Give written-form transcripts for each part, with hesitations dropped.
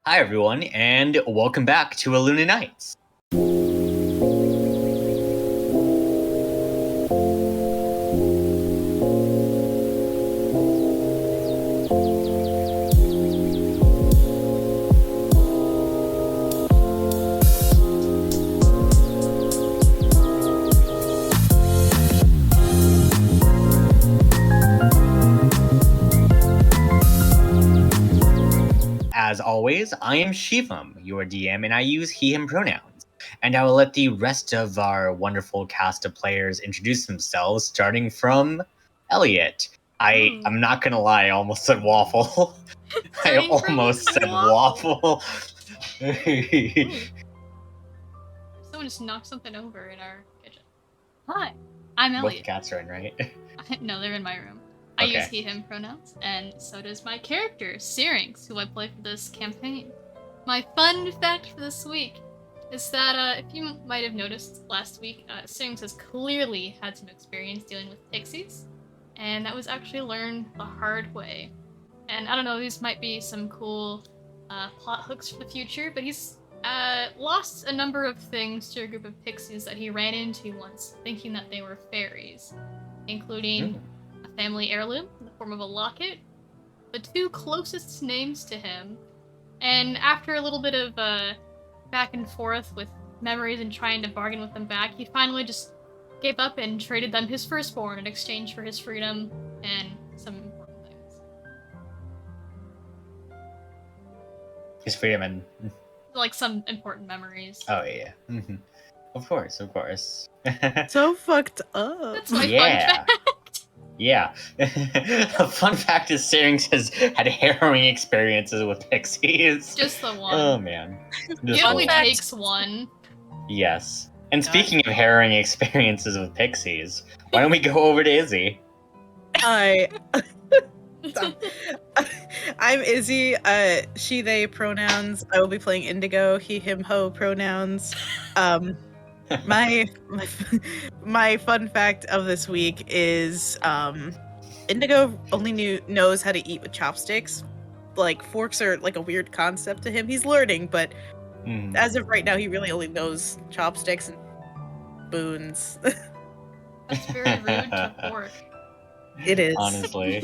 Hi, everyone, and welcome back to Illuna Nights. As always, I am Shivam, your DM, and I use he, him pronouns. And I will let the rest of our wonderful cast of players introduce themselves, starting from Elliot. I'm not gonna lie, I almost said waffle. I almost said waffle. Someone just knocked something over in our kitchen. Hi, I'm Both Elliot. cats are in, right? No, they're in my room. I Okay. use he, him pronouns, and so does my character, Syrinx, who I play for this campaign. My fun fact for this week is that, if you might have noticed last week, Syrinx has clearly had some experience dealing with pixies, and that was actually learned the hard way. And I don't know, these might be some cool plot hooks for the future, but he's lost a number of things to a group of pixies that he ran into once, thinking that they were fairies, including a family heirloom in the form of a locket, the two closest names to him, and after a little bit of back and forth with memories and trying to bargain with them back, he finally just gave up and traded them his firstborn in exchange for his freedom and some important things. His freedom and Like some important memories. oh yeah. Of course. So fucked up. That's my fun fact. Yeah. A fun fact is Syrinx has had harrowing experiences with pixies. Just the one. Oh man. It only takes one. Yes. And speaking of harrowing experiences with pixies, why don't we go over to Izzy? Hi. I'm Izzy. She, they pronouns. I will be playing Indigo. He, him, ho pronouns. My fun fact of this week is Indigo only knows how to eat with chopsticks. Like forks are like a weird concept to him. He's learning, but as of right now, he really only knows chopsticks and spoons. That's very rude to fork. It is. Honestly.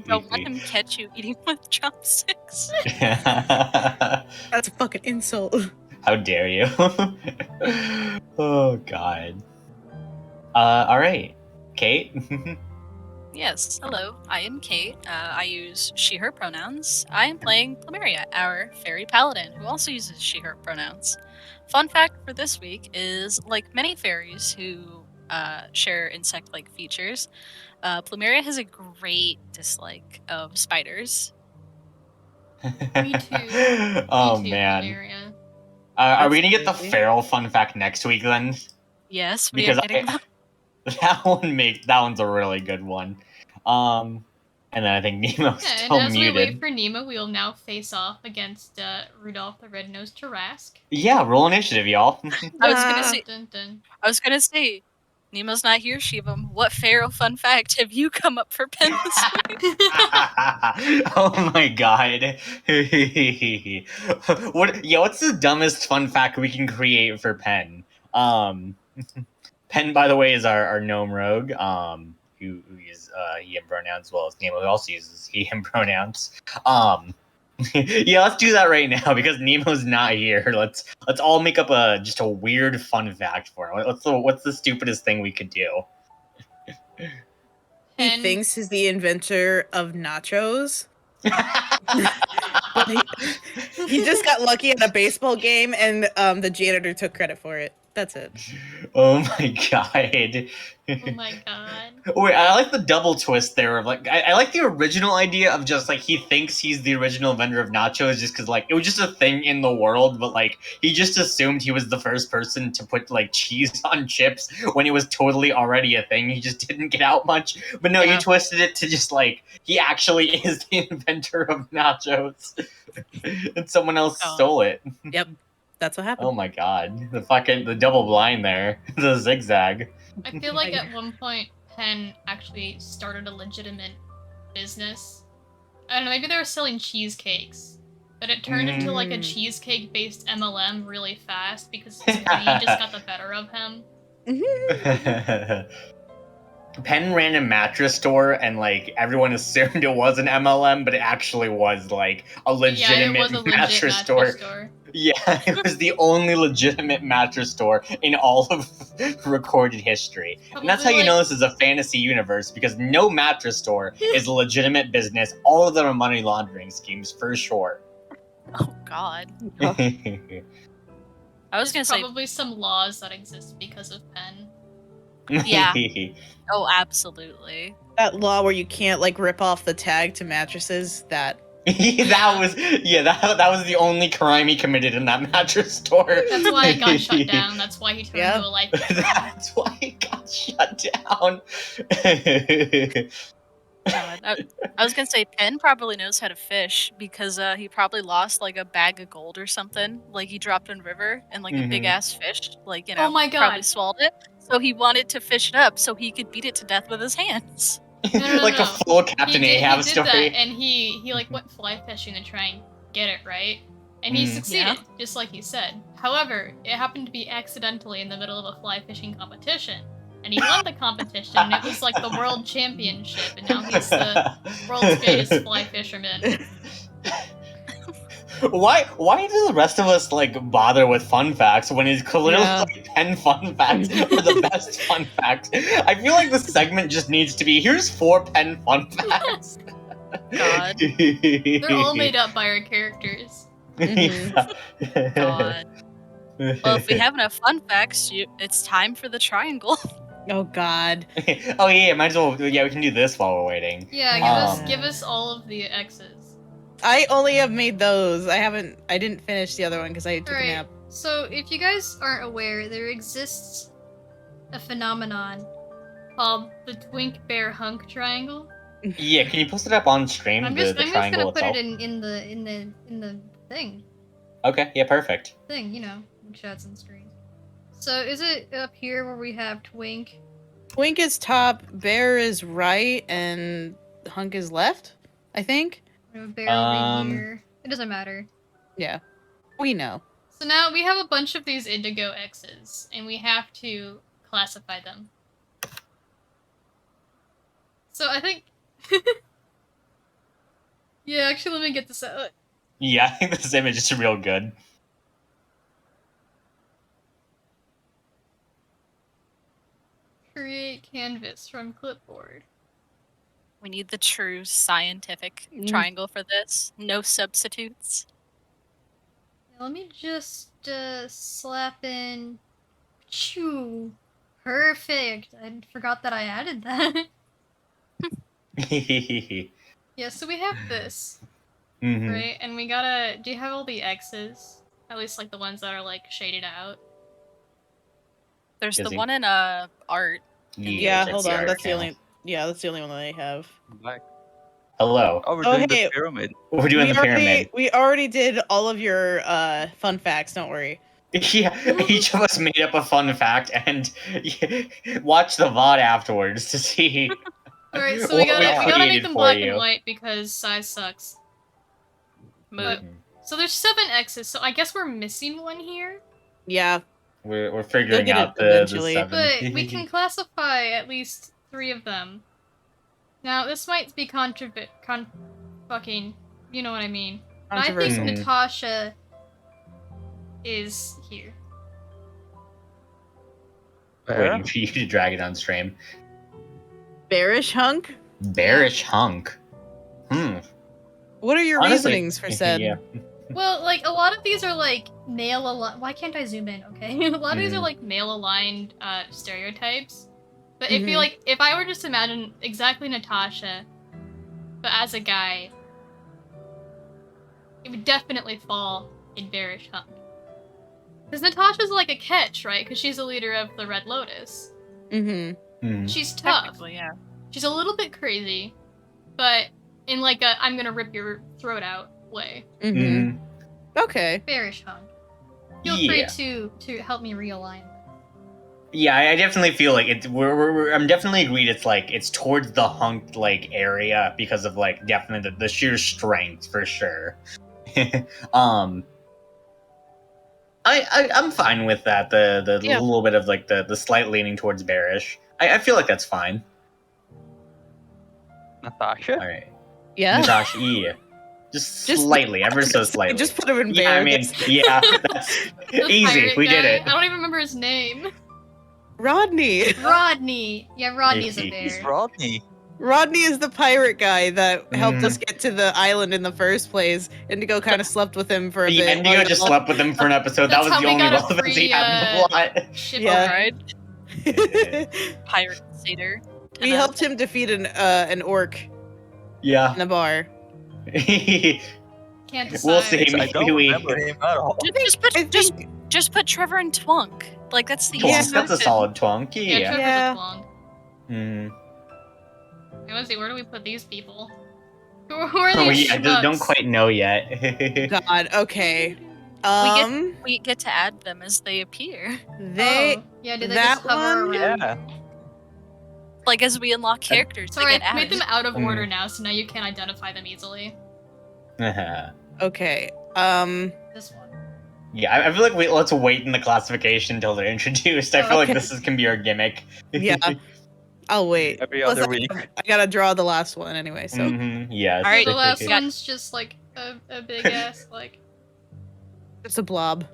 Don't let him catch you eating with chopsticks. That's a fucking insult. How dare you? Oh god. Alright. Kate? Yes, hello, I am Kate. I use she, her pronouns. I am playing Plumeria, our fairy paladin, who also uses she, her pronouns. Fun fact for this week is, like many fairies who share insect-like features, Plumeria has a great dislike of spiders. Me too. Oh Me too, man. Plumeria. Are we gonna get the feral fun fact next week then? Yes, we are getting them. That one's a really good one. And then I think Nemo's still and as muted. we wait for Nemo, we will now face off against Rudolph the Red-Nosed Tarrasque. Yeah, roll initiative, y'all. I was gonna say, Nemo's not here, Shivam. What feral fun fact have you come up for Pen this week? Oh my god. What's the dumbest fun fact we can create for Pen? Pen, by the way, is our gnome rogue, who uses he, him pronouns, as well as Nemo, who also uses he, him pronouns. Yeah, let's do that right now because Nemo's not here. Let's all make up just a weird fun fact for him. What's the stupidest thing we could do? He thinks he's the inventor of nachos. But he just got lucky at a baseball game, and the janitor took credit for it. That's it. Oh my god. Oh my god. Wait, I like the double twist there of like I like the original idea of just like he thinks he's the original inventor of nachos just because like it was just a thing in the world, but like he just assumed he was the first person to put like cheese on chips when it was totally already a thing. He just didn't get out much. But no, you twisted it to just like he actually is the inventor of nachos. And someone else stole it. Yep. That's what happened. Oh my god. The double blind there. The zigzag. I feel like at one point Penn actually started a legitimate business. I don't know, maybe they were selling cheesecakes. but it turned into like a Mm. cheesecake-based MLM really fast because his greed just got the better of him. Penn ran a mattress store, and like everyone assumed it was an MLM, but it actually was like a legitimate yeah, it was a legit mattress store. Yeah, it was the only legitimate mattress store in all of recorded history. And that's how Probably, you know this is a fantasy universe, because no mattress store is a legitimate business. All of them are money laundering schemes for sure. Oh God. Oh. I was gonna say, probably some laws that exist because of Penn. Yeah. oh, absolutely. That law where you can't like rip off the tag to mattresses. That that was the only crime he committed in that mattress store. That's why it got shut down. That's why he turned Yeah. into a life. That's why it got shut down. God. I was gonna say Penn probably knows how to fish because he probably lost like a bag of gold or something. Like he dropped in river and like a big ass fish, like Oh my probably God. swallowed it. So he wanted to fish it up so he could beat it to death with his hands. No. Like a full Captain Ahab he did story. that, and he like went fly fishing to try and get it right, and he succeeded, just like he said. However, it happened to be accidentally in the middle of a fly fishing competition, and he won the competition, and it was like the world championship, and now he's the world's greatest fly fisherman. Why do the rest of us like bother with fun facts when it's clearly like 10 fun facts are the best fun facts? I feel like the segment just needs to be, here's 4 Penn fun facts. God. They're all made up by our characters. God. Well, if we have enough fun facts, it's time for the triangle. oh God. Oh yeah, might as well. Yeah, we can do this while we're waiting. Yeah, give us all of the X's. I only have made those. I didn't finish the other one because I took a nap. So if you guys aren't aware, there exists a phenomenon called the Twink Bear Hunk Triangle. Yeah, can you post it up on stream? I'm just gonna put it in the thing. Okay, yeah, perfect. Thing, you know, chats and screens. So is it up here where we have Twink? Twink is top, Bear is right, and Hunk is left, I think. We have a bear over here. It doesn't matter. Yeah. We know. So now we have a bunch of these indigo X's, and we have to classify them. So I think... yeah, actually, let me get this out. Yeah, I think this image is real good. Create canvas from clipboard. We need the true scientific triangle for this. No substitutes. Let me just slap in... Choo! Perfect! I forgot that I added that. Yeah, so we have this, right? And we gotta... Do you have all the X's? At least, like, the ones that are, like, shaded out. There's the one in art. Yeah, hold on. That's the only... Yeah, that's the only one that I have. Hello. Oh, we're doing the pyramid. We're doing the pyramid. We already did all of your fun facts, don't worry. Yeah, each of us made up a fun fact and watch the VOD afterwards to see. Alright, so we gotta make them black and white because size sucks. But, so there's 7 X's, so I guess we're missing one here? Yeah. We're figuring out the 7. But we can classify at least 3 of them. Now, this might be fucking, you know what I mean. But I think Natasha is here. Waiting for you to drag it on stream. Bearish Hunk? Bearish Hunk. What are your reasonings for said? Yeah. Well, like, a lot of these are, like, male-aligned... Why can't I zoom in, okay? A lot of these are, like, male-aligned stereotypes. But if I were just to imagine exactly Natasha, but as a guy, it would definitely fall in Bearish Hunk. Because Natasha's like a catch, right? Because she's the leader of the Red Lotus. She's tough. Yeah. She's a little bit crazy, but in like a I'm gonna rip your throat out way. Okay. Bearish Hunk. Feel free to help me realign. Yeah, I definitely feel like it's. I'm definitely agreed. It's towards the Hunk like area because of like definitely the sheer strength for sure. I'm fine with that. The Yeah. little bit of like the slight leaning towards bearish. I feel like that's fine. Natasha? All right, Yeah. Natasha, yeah. Just Just- slightly, ever so slightly. Just put him in Yeah, I bear. mean, yeah, that's The easy. pirate We did guy. it. I don't even remember his name. Rodney. Rodney. Yeah, Rodney's a He's bear. Rodney. Rodney is the pirate guy that helped Mhm. us get to the island in the first place. Indigo kind of slept with him for a Yeah, bit. Indigo just slept with him for an episode. That That's was how the we only got a relevance he free, had in the plot. Ship Yeah. ride. Pirate satyr. We helped him defeat an orc Yeah. in a bar. Can't decide. We'll see. I don't remember him at all. Just put Trevor and Twunk. Like that's the Twonk, easiest that's a option. solid twonk. Yeah, Yeah. Trevor's Yeah. a long. Mm. Okay, let's see, where do we put these people? Who are Oh, these yeah, I just don't schmucks? quite know yet. God. Okay. We get to add them as they appear. They. Oh, yeah, do they that just hover one? around? Yeah. Like as we unlock characters, Sorry, they get I made added. them out of Mm. order now, so now you can't identify them easily. Okay. This one. Yeah, I feel like let's wait in the classification until they're introduced. I feel like Okay. this can be our gimmick. Yeah. I'll wait. Every Plus, other week. I gotta draw the last one anyway. So Yes. All right. The last got- one's just like a big ass, like. it's a blob.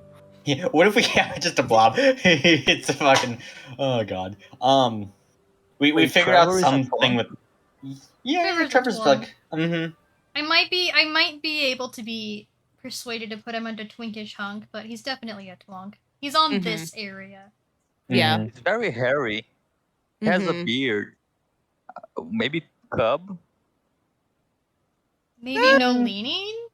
Yeah, what if we have just a blob? It's a fucking. Oh god. We Wait, figured out Trevor is a something with. twonk? Yeah, Trevor's a Trevor's twonk. like. I might be able to be persuaded to put him into Twinkish Hunk, but he's definitely a twonk. He's on Mhm. this area. Yeah. He's very hairy. He has a Mhm. beard. Maybe cub? Maybe no leaning?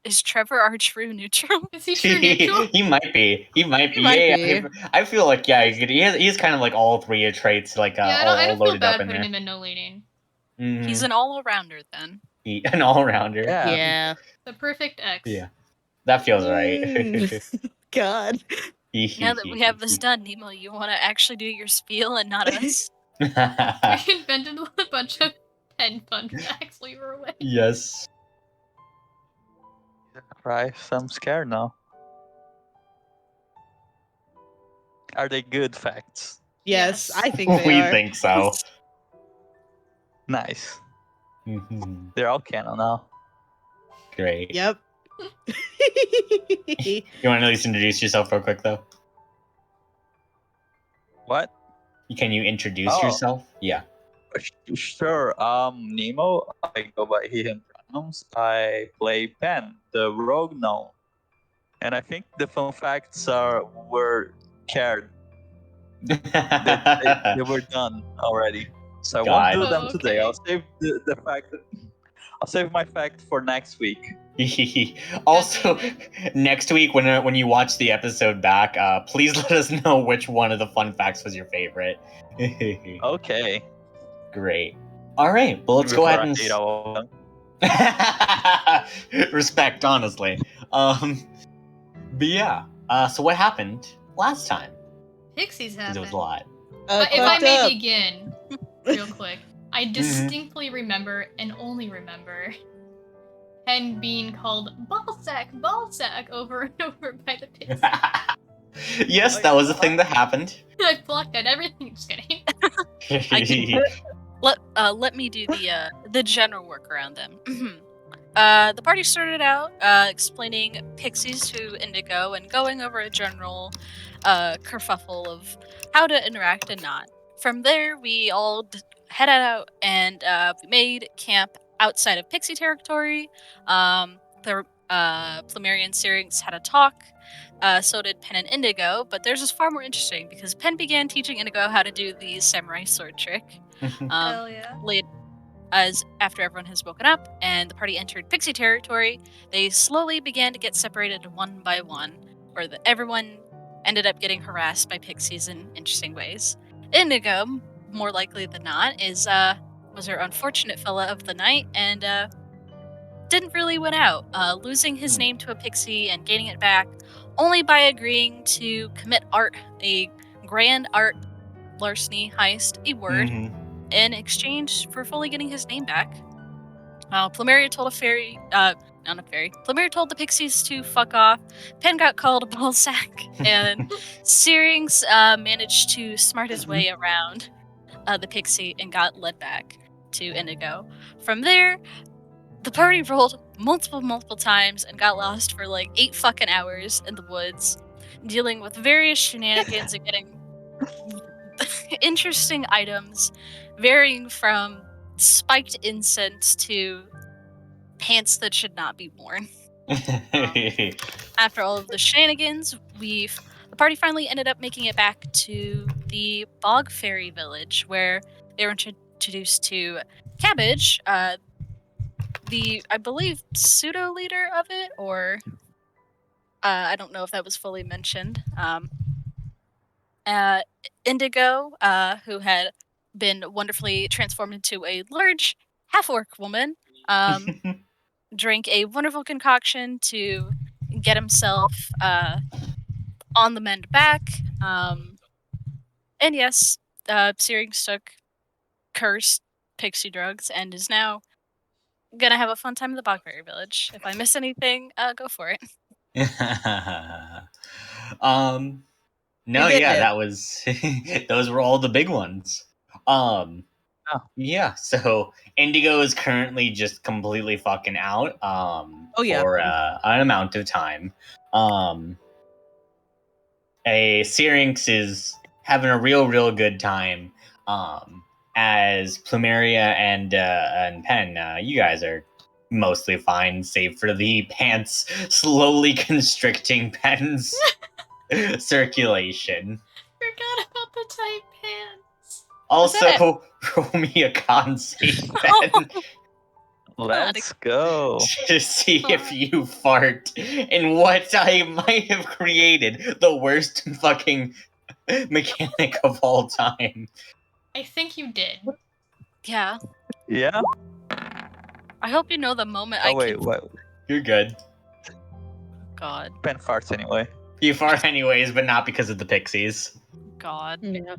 Is Trevor our true neutral? Is he true neutral? He might be. He might be. might Yeah, be. I feel like he's kind of like all three traits, like Yeah, I all don't feel loaded up bad in putting there. him in no leaning. Mhm. He's an all-arounder then. An all rounder. Yeah. Yeah. The perfect X. Yeah. That feels right. God. Now that we have this done, Nemo, you want to actually do your spiel and not us? We invented a bunch of 10 fun facts while you were away. Yes. Christ, I'm scared now. Are they good facts? Yes, Yes. I think they We are. think so. Nice. Mhm. They're all canon now. Great. Yep. You want to at least introduce yourself real quick, though? What? Can you introduce Oh. yourself? Yeah. Sure. Nemo. I go by he/him pronouns. I play Pen, the rogue gnome, and I think the fun facts were cared. They were done already, so I won't do God. them Oh, today. okay. I'll save the fact. I'll save my fact for next week. Also, next week when you watch the episode back, please let us know which one of the fun facts was your favorite. Okay. Great. All right, well let's go Before ahead I and hate all of them. respect, honestly. But yeah. So what happened last time? Pixies 'Cause happen. it was a lot. But if I fucked may up. begin, real quick, I distinctly remember and only remember Pen being called ballsack over and over by the pixies. Yes, that was a thing that happened. I blocked out everything. Just kidding. Let me do the general work around them. The party started out explaining pixies to Indigo and going over a general kerfuffle of how to interact and not. From there, we all headed out and we made camp outside of pixie territory. The Plumerian Syrinx had a talk. So did Pen and Indigo, but theirs was far more interesting because Pen began teaching Indigo how to do the samurai sword trick. Hell yeah. Late as after everyone has woken up and the party entered pixie territory, they slowly began to get separated one by one, where everyone ended up getting harassed by pixies in interesting ways. Indigo, more likely than not, was our unfortunate fella of the night and didn't really win out, losing his name to a pixie and gaining it back only by agreeing to commit a grand art larceny heist, a word, Mhm. in exchange for fully getting his name back. Plumeria told on a ferry. Plumeria told the pixies to fuck off. Pen got called a ballsack, and Syrinx managed to smart his way around the pixie and got led back to Indigo. From there, the party rolled multiple times and got lost for like 8 fucking hours in the woods, dealing with various shenanigans and getting interesting items, varying from spiked incense to pants that should not be worn. After all of the shenanigans, the party finally ended up making it back to the Bog Fairy village, where they were introduced to Cabbage, the, I believe, pseudo leader of it, or I don't know if that was fully mentioned. Indigo, who had been wonderfully transformed into a large half-orc woman, drank a wonderful concoction to get himself on the mend back. And yes, Syrinx took cursed pixie drugs and is now gonna have a fun time in the Bogberry Village. If I miss anything, go for it. No, You did yeah, it. that was those were all the big ones. Yeah, so Indigo is currently just completely fucking out Oh, yeah. for an amount of time. A Syrinx is having a real good time. As Plumeria and Pen, you guys are mostly fine, save for the pants slowly constricting Pen's circulation. Forgot about the tight pants. Also, roll me a con save, Pen, Let's go. to see if you fart in what I might have created the worst fucking mechanic of all time. I think you did. Yeah. Yeah. I hope you know the moment Oh wait, what? You're good. God. Pen farts anyway. You fart anyways, but not because of the pixies. God. Yeah.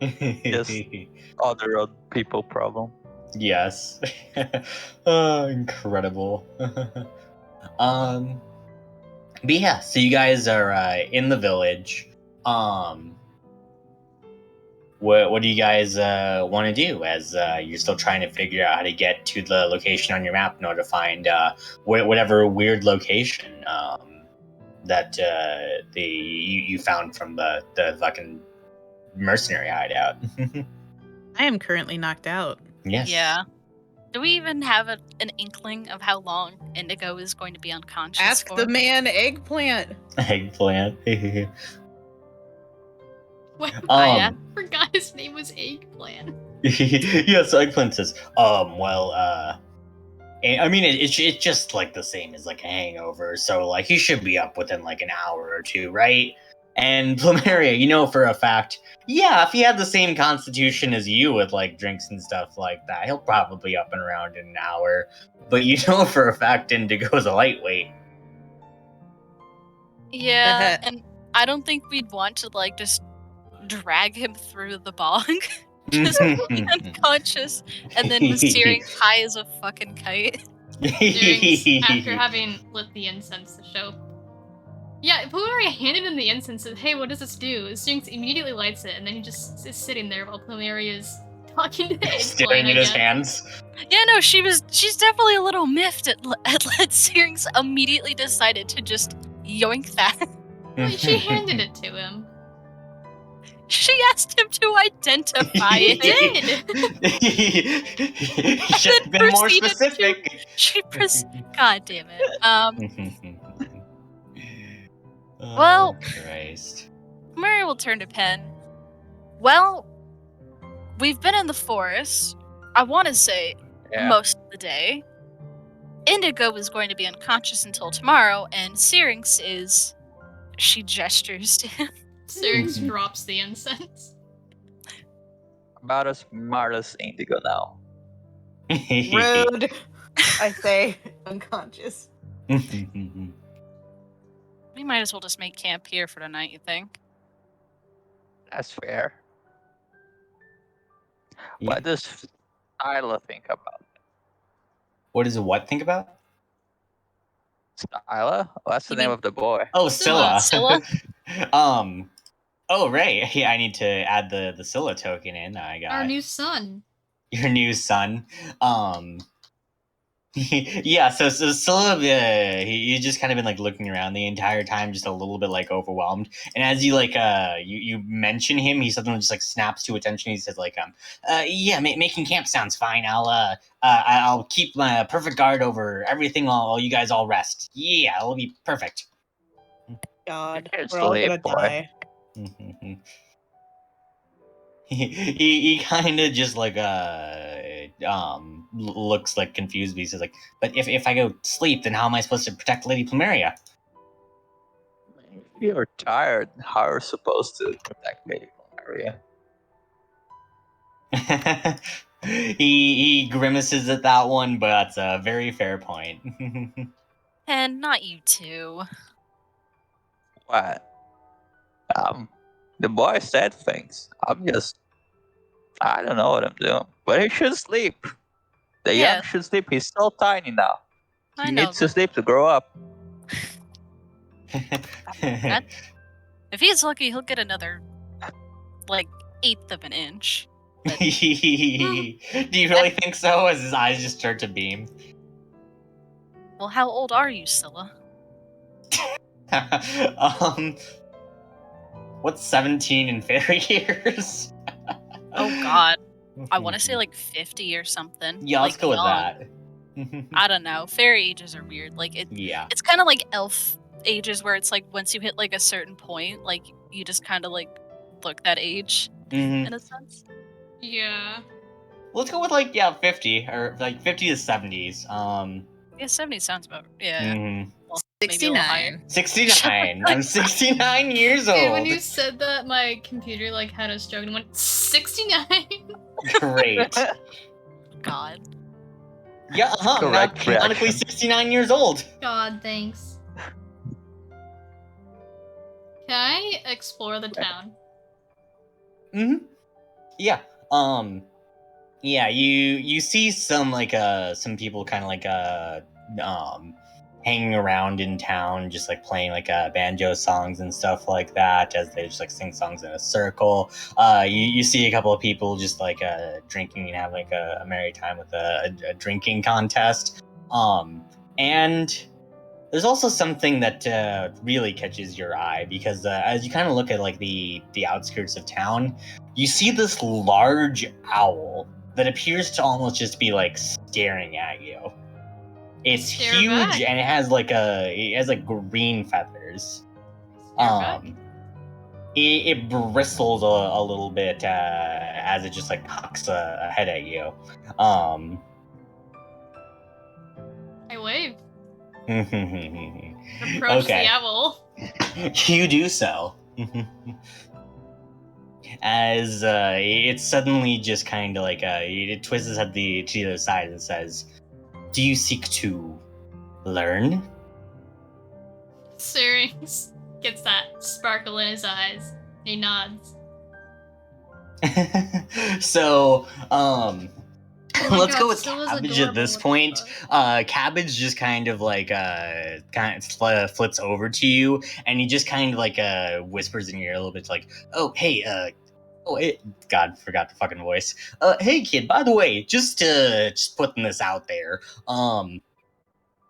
Yes. Other old people problem. Yes. Oh, incredible. But yeah, so you guys are in the village. What do you guys want to do as you're still trying to figure out how to get to the location on your map in order to find whatever weird location that you found from the fucking mercenary hideout? I am currently knocked out. Yes. Yeah. Do we even have an inkling of how long Indigo is going to be unconscious Ask for? the man eggplant. Eggplant. Wait, yeah. I forgot his name was Eggplant. Yeah, so Eggplant says, I mean, it's just like the same as like a hangover, so like he should be up within like an hour or two, right? And Plumeria, you know for a fact, yeah, if he had the same constitution as you with like drinks and stuff like that, he'll probably up and around in an hour. But you know for a fact Indigo's a lightweight. Yeah, and I don't think we'd want to like just drag him through the bog. Just be unconscious, and then with Syrinx high as a fucking kite. Syrinx, after having lit the incense to show. Yeah, Plumeria handed him the incense and said, hey, what does this do? Syrinx immediately lights it, and then he just is sitting there while Plumeria is talking to Eggplant, staring at his hands. Yeah, no, she's definitely a little miffed at that Syrinx immediately decided to just yoink that. Well, she handed it to him. She asked him to identify it. He should have been more specific. God damn it. Oh, Well- Christ. Murray will turn to Pen. Well, we've been in the forest, I want to say, Yeah. most of the day. Indigo is going to be unconscious until tomorrow, and Syrinx is... She gestures to him. Syrinx drops the incense. About as smart as Indigo now. Rude. I say unconscious. We might as well just make camp here for the night, you think? That's fair. Yeah. What does Isla think about it? What does what think about? Skyla? What's the You name mean- of the boy? Oh, Scylla. Scylla. Scylla? Oh, right. Yeah, I need to add the Scylla token in. I got Our new son. your new son. Yeah, so Scylla, he's just kind of been like looking around the entire time, just a little bit like overwhelmed. And as you like you mention him, he suddenly just like snaps to attention. He says like yeah, making camp sounds fine. I'll keep my perfect guard over everything while you guys all rest. Yeah, it'll be perfect. God, Here's we're all the gonna boy. die. he kind of just like looks like confused. But he says like, but if I go sleep, then how am I supposed to protect Lady Plumeria? If you're tired, how are you supposed to protect Lady Plumeria? he grimaces at that one, but that's a very fair point. And not you too. What? The boy said things. I don't know what I'm doing. But he should sleep. The Yeah. young should sleep. He's so tiny now. I He know, needs to but sleep to grow up. if he's lucky, he'll get another, like, eighth of an inch. Do you really think so? As his eyes just start to beam. Well, how old are you, Scylla? What's 17 in fairy years? Oh God, I want to say like 50 or something. Yeah, let's like go with young. that. I don't know. Fairy ages are weird. Like Yeah. it's kind of like elf ages, where it's like once you hit like a certain point, like you just kind of like look that age Mhm. in a sense. Yeah. Let's go with like 50 or like 50 to 70s. Yeah, 70 sounds about Mhm. well, maybe a little higher. 69. I'm 69 years Dude, old. when you said that, my computer like had a stroke and went 69. Great. God. Yeah, I'm now Correct canonically reaction. 69 years old. God, thanks. Can I explore the town? Yeah. Yeah, you see some like some people kind of like hanging around in town, just like playing like banjo songs and stuff like that as they just like sing songs in a circle. You see a couple of people just like drinking and having like a merry time with a drinking contest. And there's also something that really catches your eye because as you kind of look at like the outskirts of town, you see this large owl that appears to almost just be like staring at you. It's Stare huge back. and it has like green feathers. Stare back. It bristles a little bit as it just like cocks a head at you. I wave. Approach Okay. the owl. You do so. As it suddenly just kind of like it twists its head to the other side and says, "Do you seek to learn?" Syrinx gets that sparkle in his eyes. He nods. So, Oh my let's God, go with Scylla's Cabbage adorable, at this what the point. fuck? Cabbage just kind of like flips over to you, and he just kind of like whispers in your ear a little bit, like, "Oh, hey, God, forgot the fucking voice. Hey, kid. By the way, just putting this out there.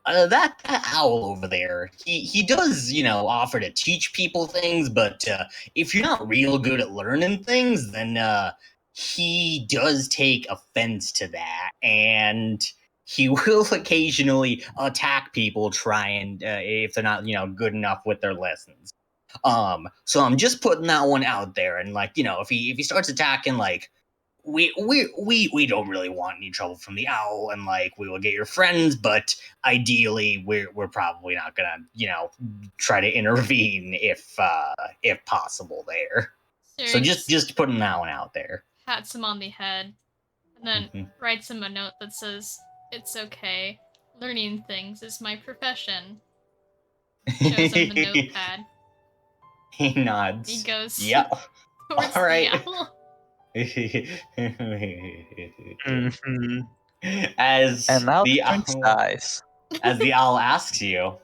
That owl over there, he does, offer to teach people things, but if you're not real good at learning things, then he does take offense to that, and he will occasionally attack people trying if they're not, good enough with their lessons. So I'm just putting that one out there, and like, if he starts attacking, like, we don't really want any trouble from the owl, and like we will get your friends, but ideally we're probably not gonna try to intervene if possible there. So Syrinx just putting that one out there. pats him on the head, and then Mhm. writes him a note that says, "It's okay. Learning things is my profession." Shows him the notepad. He nods. He goes Yeah. towards All right. the owl. Mhm. As And now the the prince owl dies. as the owl asks you,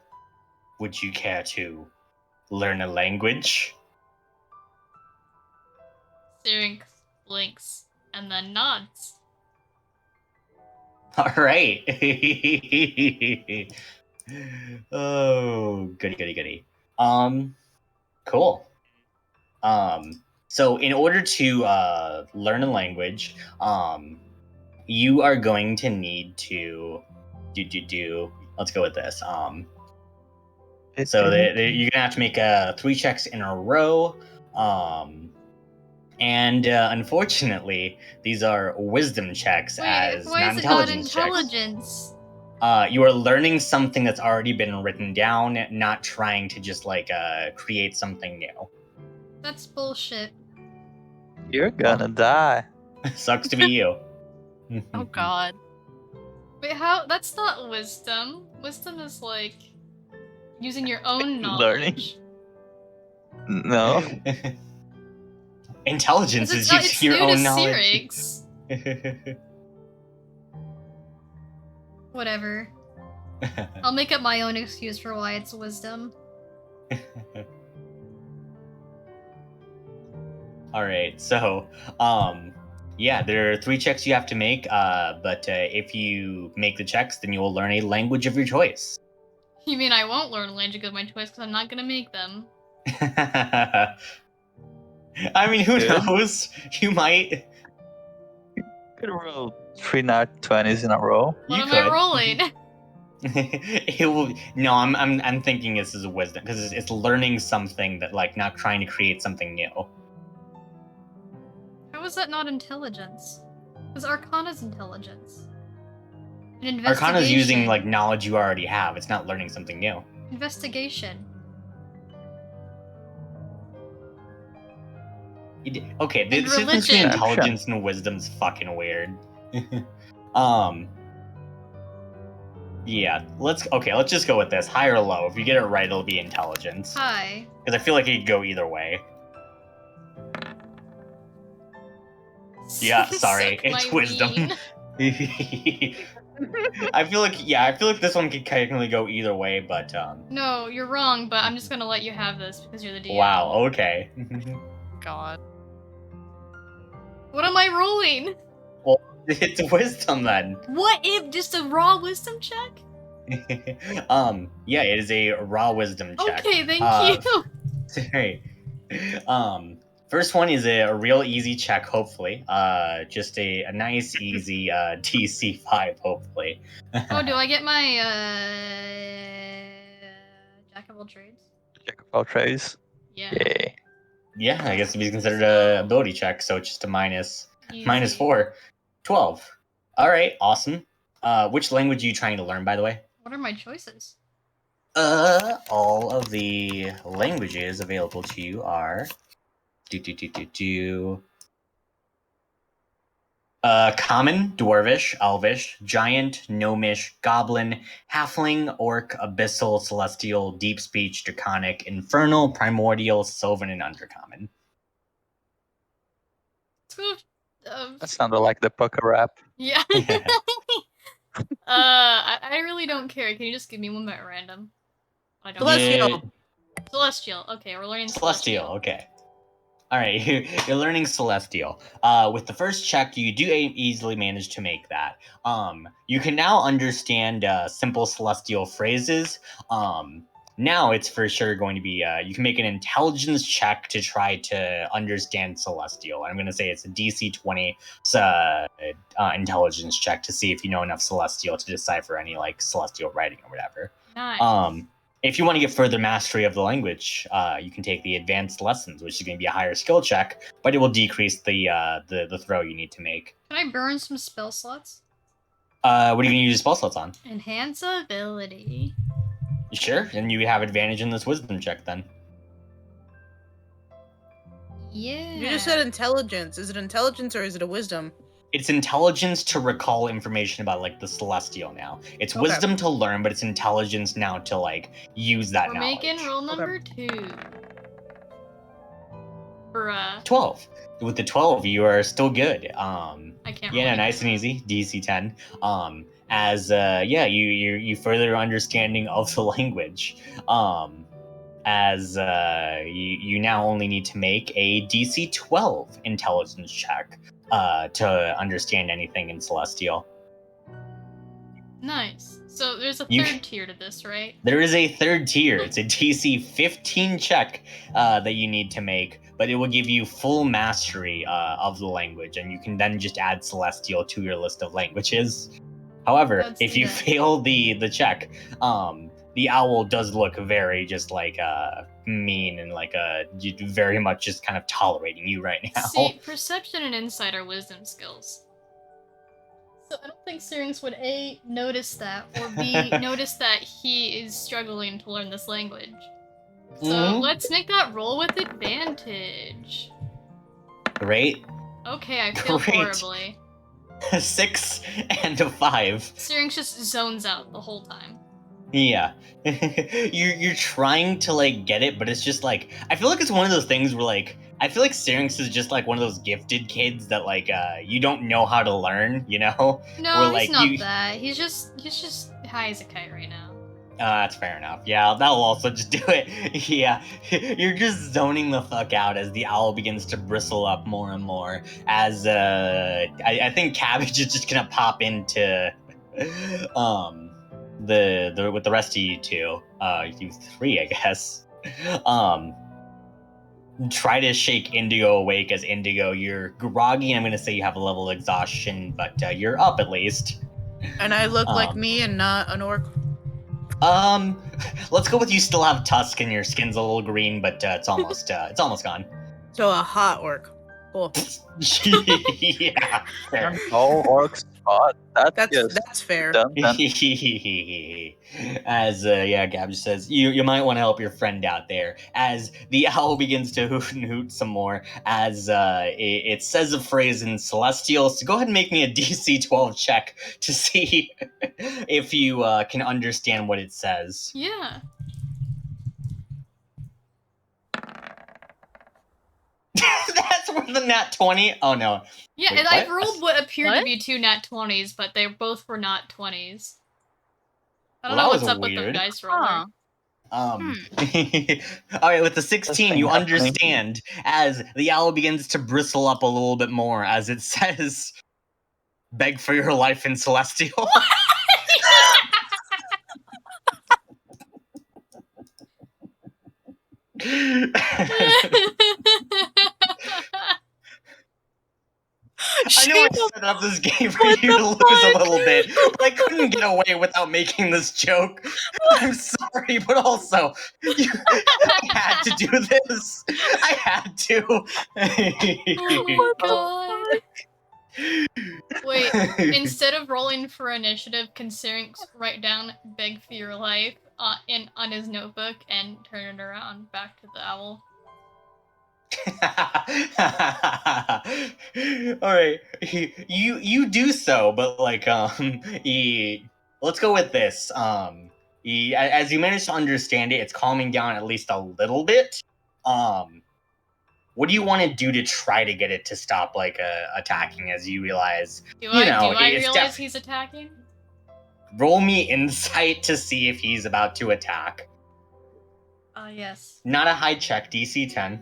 would you care to learn a language? Syrinx blinks and then nods. All right. Oh, goody. Cool. So in order to learn a language, you are going to need to do. Let's go with this. So you're gonna have to make 3 checks in a row. And unfortunately, these are wisdom checks Wait, as why not is it not intelligence checks. intelligence? You are learning something that's already been written down, not trying to just create something new. That's bullshit. You're gonna die. Sucks to be you. Oh god. Wait, how? That's not wisdom. Wisdom is like using your own Learning. knowledge. No. Intelligence is It's using your new to own knowledge. Syrinx. Whatever. I'll make up my own excuse for why it's wisdom. All right, so yeah, there are 3 checks you have to make, but if you make the checks, then you will learn a language of your choice. You mean I won't learn language of my choice because I'm not gonna make them? I mean, who Good. knows? You might. Could roll 3 nat 20s in a row. What You am could. I rolling? It will. No, I'm thinking this is a wisdom because it's learning something that not trying to create something new. How is that not intelligence? Because Arcana's intelligence. And Arcana's using investigation. knowledge you already have. It's not learning something new. Investigation. Okay, the And difference between religion. intelligence and wisdom's fucking weird. Yeah, let's just go with this. High or low. If you get it right, it'll be intelligence. Hi. Because I feel like it could go either way. Yeah, sorry, Suck it's my wisdom. ween. I feel like this one could technically go either way, but No, you're wrong, but I'm just gonna let you have this because you're the DM. wow, okay. God. What am I rolling? It's wisdom then. What if just a raw wisdom check? Yeah, it is a raw wisdom check. Okay, thank you. Sorry. First one is a real easy check, hopefully. Just a nice, easy DC 5, hopefully. Oh, do I get my jack of all trades? Check of all trades. Yeah. Yay. Yeah, I guess it'd be considered a ability check, so it's just a minus Easy. 4. 12. All right, awesome. Which language are you trying to learn, by the way? What are my choices? All of the languages available to you are Common, Dwarvish, Elvish, Giant, Gnomish, Goblin, Halfling, Orc, Abyssal, Celestial, Deep Speech, Draconic, Infernal, Primordial, Sylvan, and Undercommon. That sounded like the pucker rap. Yeah. I really don't care. Can you just give me one at random? I don't Celestial. Celestial. Okay, we're learning Celestial, Celestial. okay. All right, you're learning Celestial. With the first check, you do easily manage to make that. You can now understand simple Celestial phrases. Now it's for sure going to be, you can make an intelligence check to try to understand Celestial. I'm going to say it's a DC 20 intelligence check to see if you know enough Celestial to decipher any Celestial writing or whatever. Nice. If you want to get further mastery of the language, you can take the advanced lessons, which is going to be a higher skill check, but it will decrease the throw you need to make. Can I burn some spell slots? What are you going to use your spell slots on? Enhance ability. Sure, and you have advantage in this wisdom check then. Yeah. You just said intelligence. Is it intelligence or is it a wisdom? It's intelligence to recall information about the Celestial now. It's Okay. wisdom to learn, but it's intelligence now to use that We're knowledge. making roll number 2. Bruh. 12. With the 12, you are still good. I can't Yeah, roll nice and anything. easy. DC 10. as you further understanding of the language. As you now only need to make a DC 12 intelligence check to understand anything in Celestial. Nice. So there's a You- third tier to this, right? There is a third tier. It's a DC 15 check that you need to make, but it will give you full mastery of the language, and you can then just add Celestial to your list of languages. However, Let's if do you that. fail the check, the owl does look very just like mean and like very much just kind of tolerating you right now. See, perception and insight are wisdom skills. So I don't think Syrinx would A, notice that, or B, notice that he is struggling to learn this language. So Mhm. let's make that roll with advantage. Great. Okay, I feel Great. horribly. 6 and a 5. Syrinx just zones out the whole time. Yeah. you're trying to like get it, but it's just like I feel like it's one of those things where like I feel like Syrinx is just like one of those gifted kids that like you don't know how to learn, you know? No, Or, he's like, not you- that. He's just high as a kite right now. That's fair enough. Yeah, that'll also just do it. Yeah, you're just zoning the fuck out as the owl begins to bristle up more and more. As I think Cabbage is just gonna pop into the with the rest of you two, you three, I guess. Try to shake Indigo awake. As Indigo, you're groggy, and I'm gonna say you have a level of exhaustion, but you're up at least. And I look like Um, me and not an orc. Let's go with you still have tusk and your skin's a little green, but it's almost gone. So a hot orc. Cool. Yeah. Fair. All orcs spot. That's fair. Done. As Gab just says, you might want to help your friend out there. As the owl begins to hoot and hoot some more, as it says a phrase in Celestial. So go ahead and make me a DC 12 check to see if you can understand what it says. Yeah. That's worth a nat 20. Oh no. Yeah, Wait, and I what? rolled what appeared to What? be 2 nat 20s, but they both were not 20s. I don't Well, know that what's was up with the weird. dice roller. Huh. All right, with the 16, you happening. understand as the owl begins to bristle up a little bit more as it says, "Beg for your life in Celestial." I know I set up this game for What you the to lose a fuck? little bit, but I couldn't get away without making this joke. I'm sorry, but also, I had to do this. I had to. Oh my god. Wait, instead of rolling for initiative, can Syrinx write down "beg for your life" on his notebook and turn it around back to the owl? All right, you do so, but like let's go with this. As you manage to understand it, it's calming down at least a little bit. What do you want to do to try to get it to stop like attacking? As you realize, Do I it's realize he's attacking? roll me insight to see if he's about to attack. Yes. Not a high check, DC 10.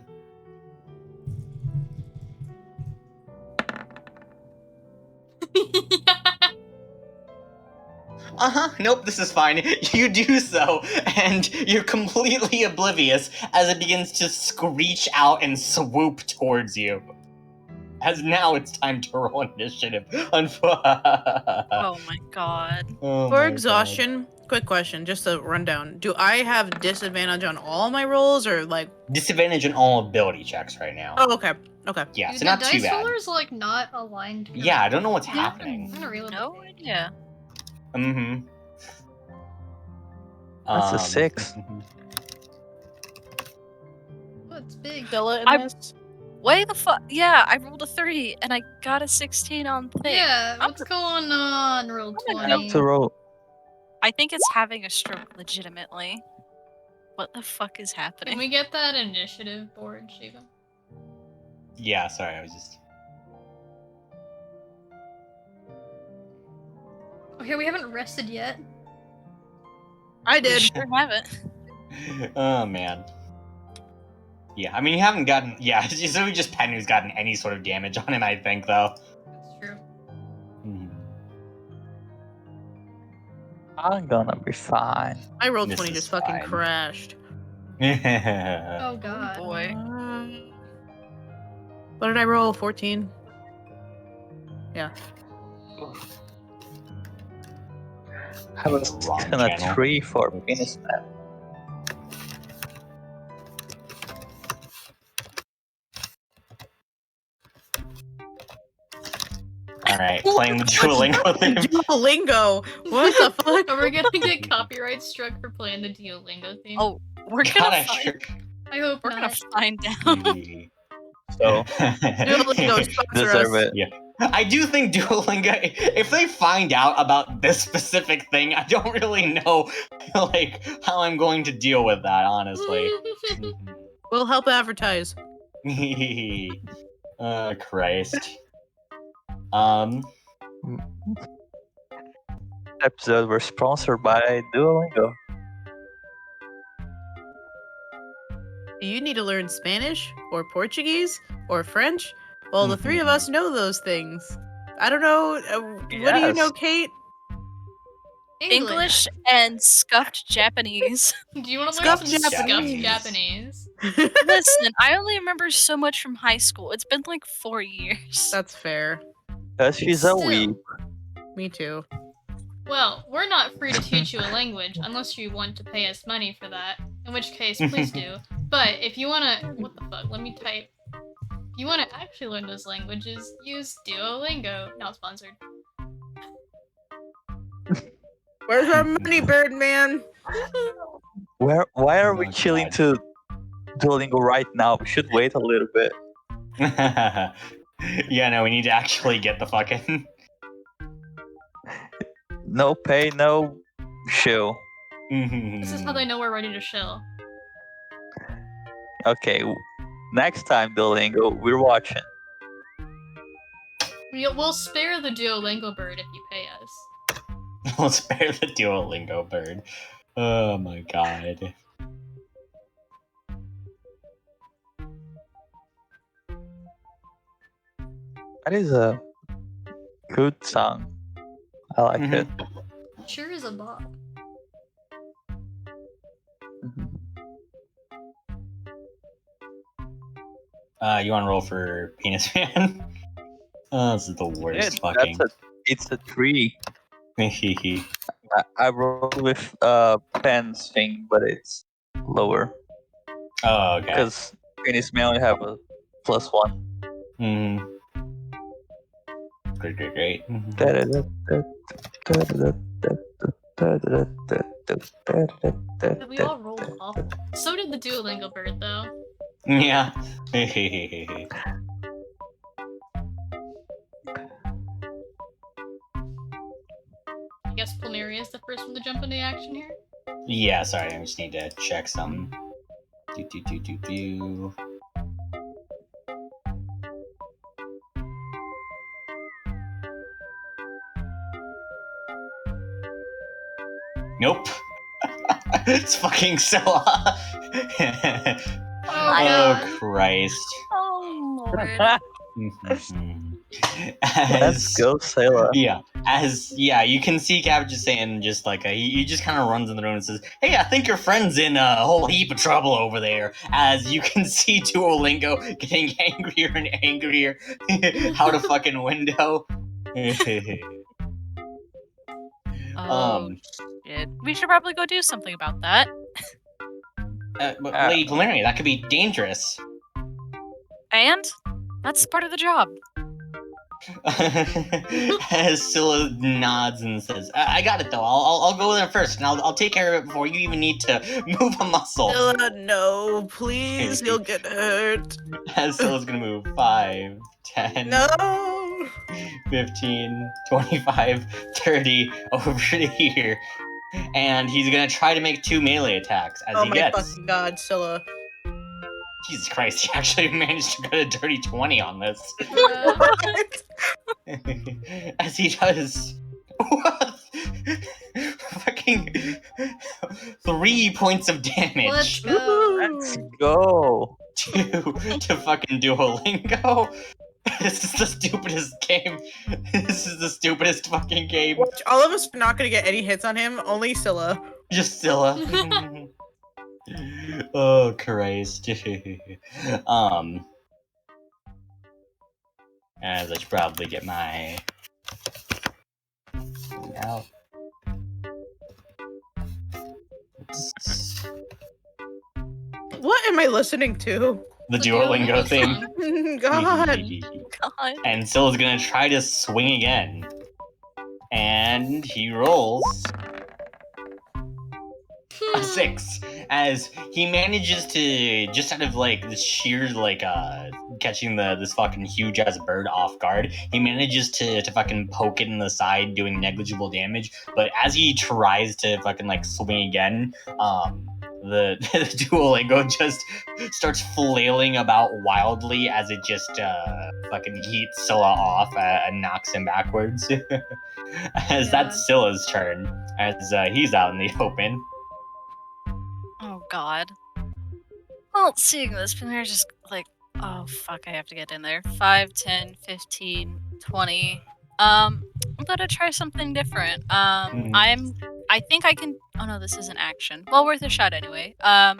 Nope, this is fine. You do so, and you're completely oblivious as it begins to screech out and swoop towards you. As now it's time to roll initiative. Oh my god. Oh For my exhaustion, quick question, just a rundown. Do I have disadvantage on all my rolls or like God. Disadvantage on all ability checks right now. Oh, okay. Okay. Yeah, Do so the not too dice bad. rollers like not aligned? Yeah, I don't know what's Yeah. happening. I'm gonna reload No the page. idea. Mm-hmm. That's a 6. Oh, it's big. Stella in I- this? Way the fuck? Yeah, I rolled a 3 and I got a 16 on thing. Yeah, I'm what's going on, roll I'm gonna I have 20? to roll. I think it's having a stroke legitimately. What the fuck is happening? Can we get that initiative board, Shiva? Yeah, sorry, I was just. Okay, we haven't rested yet. I We did. sure haven't. Oh man. Yeah, I mean you haven't gotten. Yeah, it's really just Pen who's gotten any sort of damage on him. I think though. That's true. I'm gonna be fine. My roll This 20 is just fucking fine. crashed. Oh god. Boy. What did I roll? 14? Yeah. I was Wrong gonna channel. 3 for penis man. All right, playing the Duolingo thing. Duolingo! What the fuck? Are we gonna get copyright struck for playing the Duolingo theme? Oh, we're God, gonna I find, sure. I hope we're gonna not. find out. So Duolingo sponsor deserve us. it. Yeah. I do think Duolingo, if they find out about this specific thing, I don't really know like how I'm going to deal with that, honestly. We'll help advertise. Christ. Episode were sponsored by Duolingo. Do you need to learn Spanish or Portuguese or French? Well, the three of us know those things. I don't know. What do you Yes. know, Kate? English and scuffed Japanese. Do you want to learn Scuffed some scuffed Japanese. Japanese? Listen, I only remember so much from high school. It's been like 4 years. That's fair. Cause she's a Still. weeb. Me too. Well, we're not free to teach you a language unless you want to pay us money for that. In which case, please do. But if you wanna, what the fuck? Let me type. If you wanna actually learn those languages, use Duolingo. Not sponsored. Where's our money, Birdman? Why are Oh we my chilling God. to Duolingo right now? We should wait a little bit. Yeah, no, we need to actually get the fucking. No pay, no show. This is how they know we're ready to chill. Okay, next time Duolingo, we're watching. We'll spare the Duolingo bird if you pay us. We'll spare the Duolingo bird. Oh my god. That is a good song. I like it. Sure is a bop. Mhm. You want to roll for Penis Man? Oh, this is the worst Yeah, fucking. it's a 3. I rolled with Pen's thing, but it's lower. Oh, okay. Because penis may only have a +1. Mm. Great, great, great. We all rolled awful. So did the Duolingo bird, though. Yeah. I guess Plumeria is the first one to jump into action here. Yeah, sorry, I just need to check some. Do. Nope. It's fucking Scylla. Oh, Oh God. Christ. Oh lord. Let's go, Sailor. Yeah, you can see Cabbage is saying just like he just kind of runs in the room and says, "Hey, I think your friend's in a whole heap of trouble over there." As you can see Duolingo getting angrier and angrier out a fucking window. Oh shit. We should probably go do something about that. But Lady Plumeria, that could be dangerous. And that's part of the job. As Scylla nods and says, "I got it though. I'll go there first, and I'll take care of it before you even need to move a muscle." No, please, you'll get hurt. As Scylla's gonna move 5, 10, No. 15, 25, 30 over to here. And he's gonna try to make 2 melee attacks as Oh he my gets. fucking god, Scylla. Jesus Christ, he actually managed to get a dirty 20 on this. What? As he does. What? Fucking 3 points of damage. Let's go. Let's go. to fucking Duolingo. This is the stupidest game. This is the stupidest fucking game. Watch, all of us are not gonna get any hits on him. Only Scylla. Just Scylla. Oh Christ. As I should probably get my out. What am I listening to? The The Duolingo Duolingo theme. God. God. And Scylla's gonna try to swing again. And he rolls a 6 as he manages to, just out of like the sheer like catching this fucking huge ass bird off guard, he manages to fucking poke it in the side, doing negligible damage. But as he tries to fucking like swing again, the Duolingo just starts flailing about wildly as it just fucking heats Scylla off and knocks him backwards. As God. that's Scylla's turn, as he's out in the open. Oh god. Well, seeing this, we're just like, oh fuck, I have to get in there. 5, 10, 15, 20. I'm gonna try something different. I think I can. Oh no, this is an action. Well, worth a shot anyway. I'm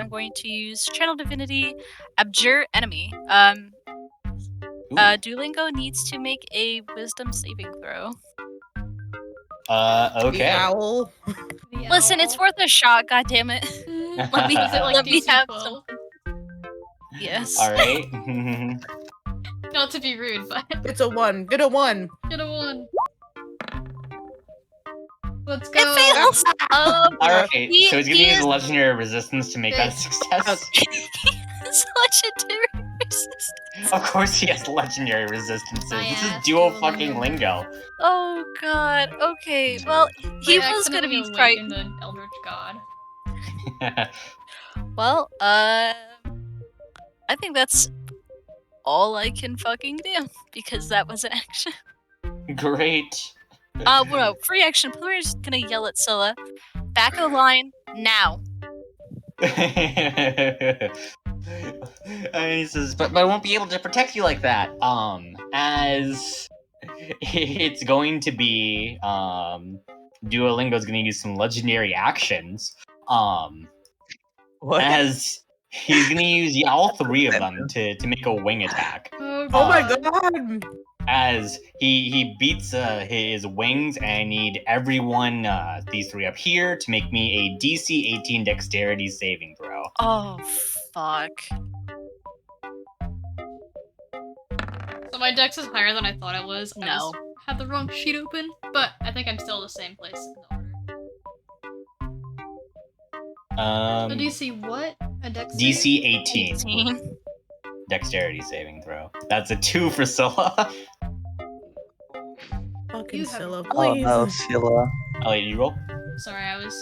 going to use Channel Divinity, Abjure Enemy. Duolingo needs to make a Wisdom saving throw. The Okay. owl. The Listen, it's owl. worth a shot. God damn it. Let me, Was it like let me DC have 12? some. Yes. All right. Not to be rude, but It's a 1. Get a 1. get a 1. Let's go. It fails. All right. He- So he's gonna he use is- legendary resistance to make that a success. It's legendary resistance. Of course, he has legendary resistances. My This is ass, dual Duolingo. fucking lingo. Oh god. Okay. Well, he I was gonna be accidentally frightened. awakened an Eldritch God. Well, I think that's all I can fucking do because that was an action. Great. No, free action. We're just gonna yell at Scylla. Back of the line now. And he says, but I won't be able to protect you like that. As it's going to be, Duolingo's going to use some legendary actions. What? As he's going to use all 3 of them to make a wing attack. Oh, Oh my Uh, god. As he beats his wings, and I need everyone, these 3 up here, to make me a DC 18 dexterity saving throw. Oh fuck. So my dex is higher than I thought it was. I No. had the wrong sheet open, but I think I'm still in the same place in the order. A DC what? A dex save? DC 18 18. dexterity saving throw. That's a 2 for Scylla. Fucking You have- Scylla, Oh please. no, Scylla. Elliot, you roll. Sorry, I like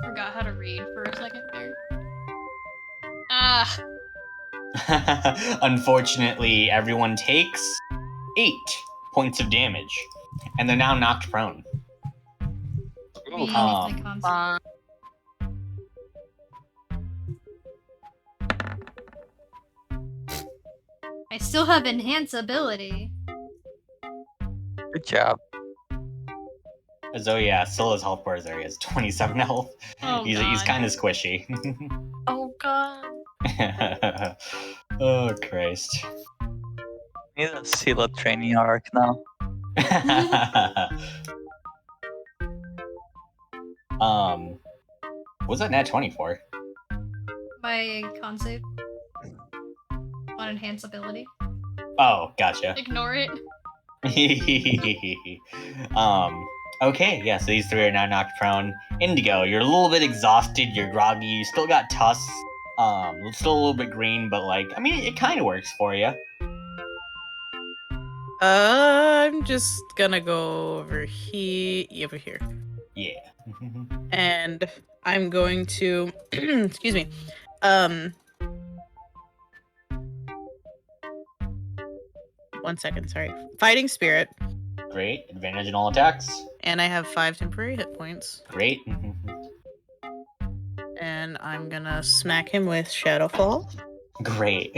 forgot how to read for a second there. Ah, Unfortunately, everyone takes 8 points of damage, and they're now knocked prone. me, Um, my con Fun. I still have enhance ability. Good job. So yeah, Scylla's health bars there. He has 27 health. Oh He's god. kind of squishy. Oh god. Oh Christ. Need a Scylla training arc now. What's that nat 20 for? My con save on enhance ability. Oh, gotcha. Ignore it. Okay, yeah, so these 3 are now knocked prone. Indigo, you're a little bit exhausted, you're groggy, you still got tusks. Still a little bit green, but like, I mean, it kind of works for you. I'm just gonna go over here. Yeah. And I'm going to excuse me. 1 second, sorry. Fighting spirit. Great. Advantage in all attacks. And I have 5 temporary hit points. Great. And I'm gonna smack him with Shadowfall. Great.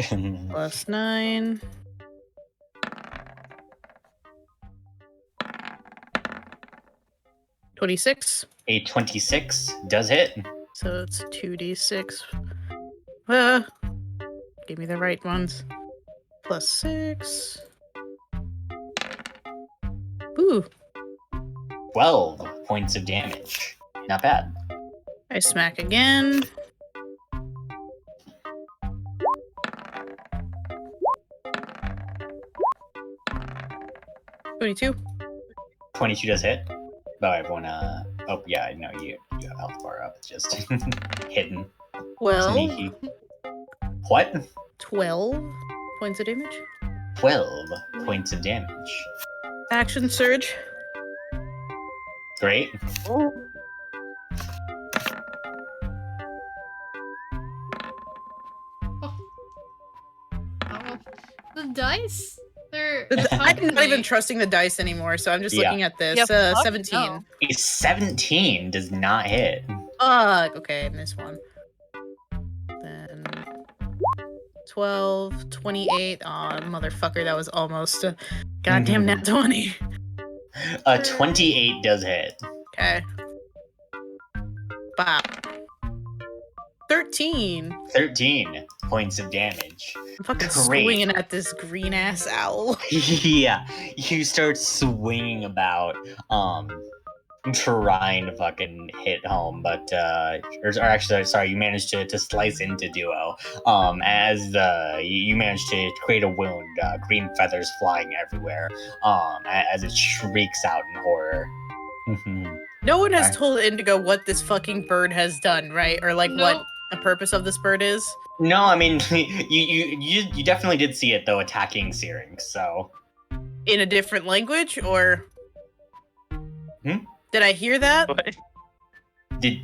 Plus 9. $26. A 26 does hit. So it's 2d6. Give me the right ones. Plus 6. Ooh. 12 points of damage. Not bad. I smack again. $22. 22 does hit. Oh, everyone, oh, yeah, I know you have health bar up. It's just hidden. Well, Sneaky. What? 12 points of damage. 12 points of damage. Action surge. Great. The dice? They're I'm not even trusting the dice anymore, so I'm just Yeah. looking at this. Yep. 17. No. A 17 does not hit. Fuck. Okay, I missed one. Then 12, 28. Aw, motherfucker, that was almost a goddamn nat 20. A 28 does hit. Okay. Bop. 13. 13 points of damage. I'm fucking Great. swinging at this green ass owl. Yeah, you start swinging about, trying to fucking hit home, but or actually, sorry, you managed to slice into Duo. As you managed to create a wound, green feathers flying everywhere. As it shrieks out in horror. No one has Alright. told Indigo what this fucking bird has done, right? Or like what Nope. the purpose of this bird is. No, I mean, you definitely did see it though, attacking Syrinx. So In a different language, or did I hear that? What? did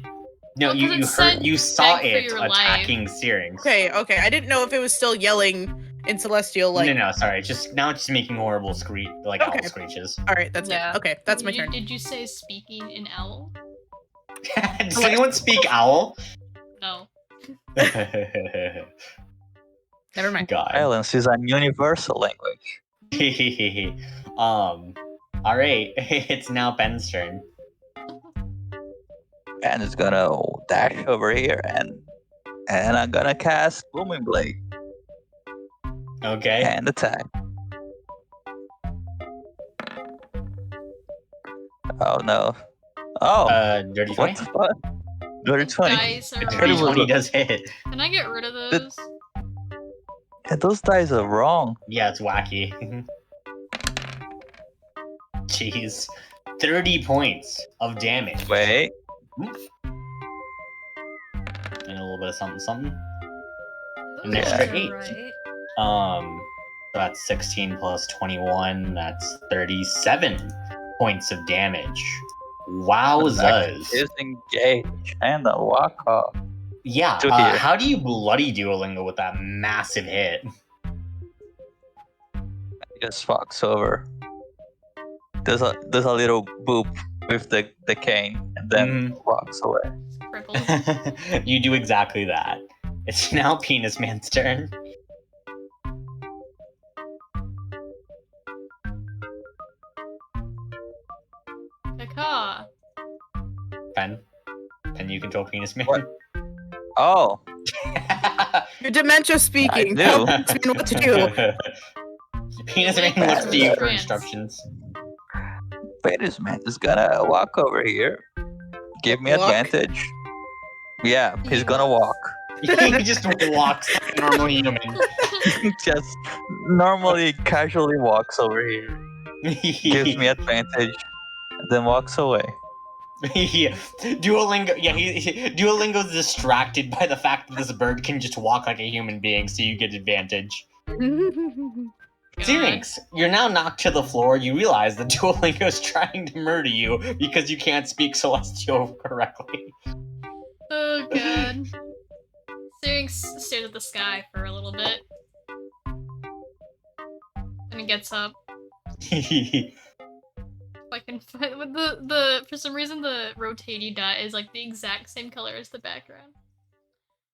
no, Well, 'cause it you said heard, you saw beg for it your attacking Syrinx. Okay, I didn't know if it was still yelling in Celestial, like. No, sorry. Now it's just making horrible owl Okay. screeches. All right, that's Yeah. it. Okay, that's my Did you- turn. Did you say speaking in owl? Does anyone speak owl? No. Never mind. God. Silence is a universal language. All right. It's now Ben's turn. And it's gonna dash over here and I'm gonna cast Booming Blade Okay. and attack. Oh no. Oh, Dirty what 20. the fuck? Dirty 20. Dice are Dirty Incredible. 20 does hit. Can I get rid of those? Yeah, those dice are wrong. Yeah, it's wacky. Jeez. 30 points of damage. Wait. And a little bit of something. An Those extra are 8. right. So that's 16 plus 21. That's 37 points of damage. Wowzers. Is engaged and a walk off. Yeah, To here. how do you bloody Duolingo with that massive hit? Just fucks over. There's a little boop with the cane and then walks away. Crippled. You do exactly that. It's now Penis Man's turn. Kaka. Pen, you control Penis Man? What? Oh, Your dementia speaking. I Tell do. Penis Man what to do. Penis Man looks to you for instructions. Penis Man is gonna walk over here. Give me Walk? advantage. Yeah, he's gonna walk. He just walks like a normal human. Just normally, casually walks over here. Gives me advantage, then walks away. Yeah. Duolingo's distracted by the fact that this bird can just walk like a human being, so you get advantage. Syrinx, you're now knocked to the floor. You realize that Duolingo's trying to murder you because you can't speak Celestial correctly. Oh god. Syrinx stared at the sky for a little bit. And he gets up. I can find with the for some reason the rotating dot is like the exact same color as the background.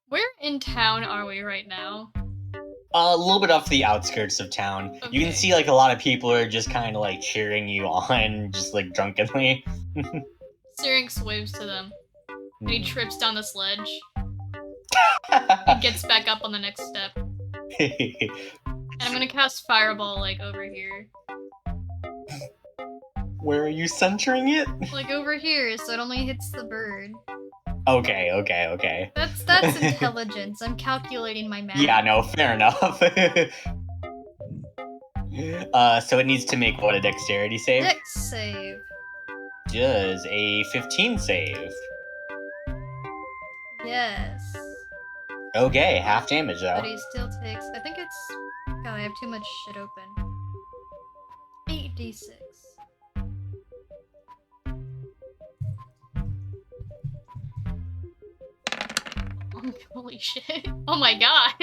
Where in town are we right now? A little bit off the outskirts of town. You can Okay. see like a lot of people are just kind of like cheering you on, just like drunkenly. Syrinx waves to them, and he trips down the sledge and gets back up on the next step. And I'm gonna cast Fireball like over here. Where are you centering it? Like over here, so it only hits the bird. Okay. That's intelligence. I'm calculating my math. Yeah, no, fair enough. So it needs to make what, a dexterity save? Dex save. Does a 15 save. Yes. Okay, half damage though. But he still takes. I think it's. God, I have too much shit open. 8d6. Oh, holy shit. Oh my god.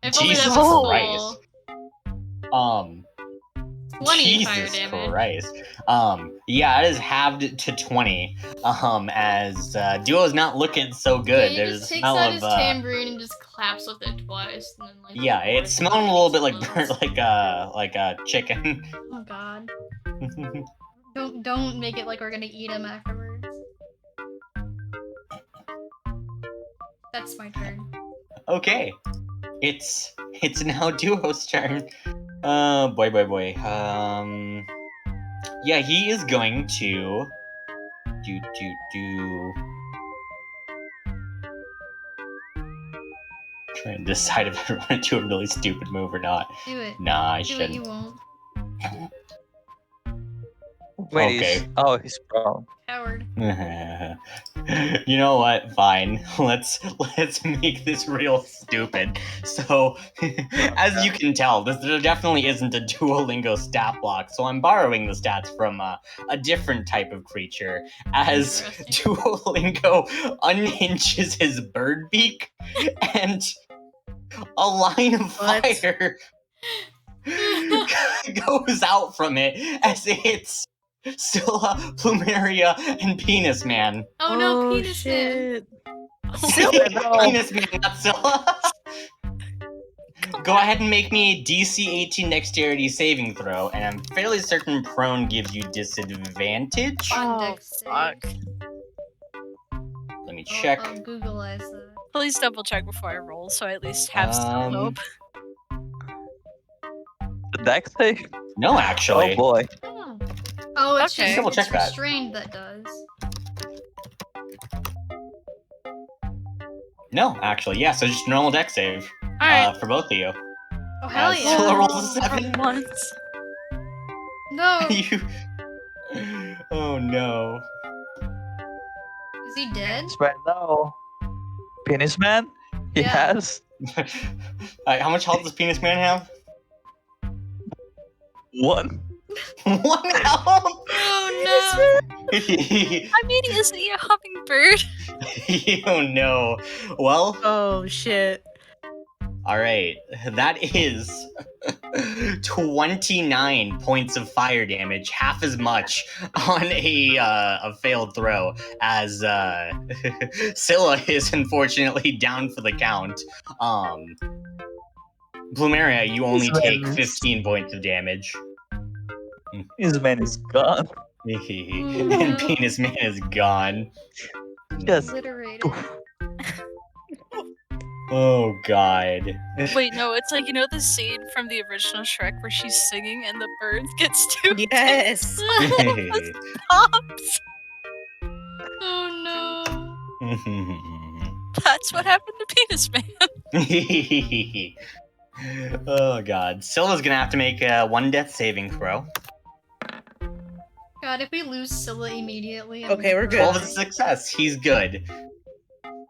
If only that Jesus was Christ. full. 20 fire Jesus damage. Christ. Yeah, it is halved to 20. As Duo is not looking so good. Yeah, he There's just a takes smell out of his tambourine and just claps with it twice, and then like. yeah, it's smelling a little bit like like a chicken. Oh god. Don't make it like we're gonna eat him afterwards. That's my turn. Okay. It's now Duo's turn. Boy. Yeah, he is going to do. Try and decide if I want to do a really stupid move or not. Do it. Nah, I Do it, shouldn't. you won't. Wait, Okay. he's prone. Coward. You know what? Fine. Let's make this real stupid. So, as you can tell, there definitely isn't a Duolingo stat block. So I'm borrowing the stats from a different type of creature. As Interesting. Duolingo unhinges his bird beak, and a line of What? fire goes out from it as it hits Scylla, Plumeria, and Penis Man. Oh no, penis shit. Penis Man, not Scylla. Go ahead and make me a DC 18 dexterity saving throw, and I'm fairly certain prone gives you disadvantage. man. On Oh, dex save. fuck. Let me check. I'll Googleize that. Please double check before I roll, so I at least have some hope. The dex save? No, actually. Oh boy. Oh, oh it's Okay. just Double check it's that. restrained that does. No, actually, yeah. So just normal dex save Alright. for both of you. Oh hell yeah. Scylla rolls a For 7. once. No. You. Oh no. Is he dead? Penis man, no. Penis man? He Yeah. has How much health does Penis Man have? 1. 1 health. Oh no. I mean, isn't he a hummingbird? Oh no. Well, Oh shit. all right. That is 29 points of fire damage, half as much on a failed throw as Scylla is unfortunately down for the count. Plumeria, you only take 15 points of damage. His man is gone. And Penis Man is gone. Yes. Obliterated. Oh god. Wait, no, it's like, you know the scene from the original Shrek where she's singing and the bird gets to Yes. pops? Oh no. That's what happened to Penis Man. Oh god. Scylla's gonna have to make one death saving throw. God, if we lose Scylla immediately. I'm Okay, gonna we're good. 12 cry. is a success. He's good.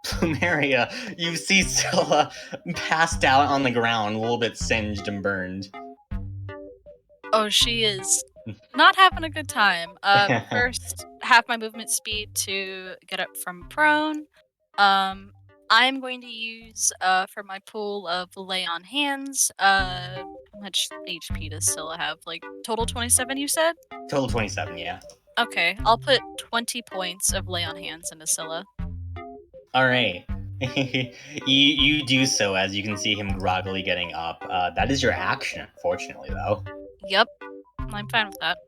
Plumeria, you see Scylla passed out on the ground, a little bit singed and burned. Oh, she is not having a good time. First, half my movement speed to get up from prone. I'm going to use for my pool of lay on hands much HP does Scylla have? Like, total 27, you said? Total 27, yeah. Okay, I'll put 20 points of Lay on Hands into Scylla. All right. you do so as you can see him groggily getting up. That is your action, unfortunately, though. Yep, I'm fine with that.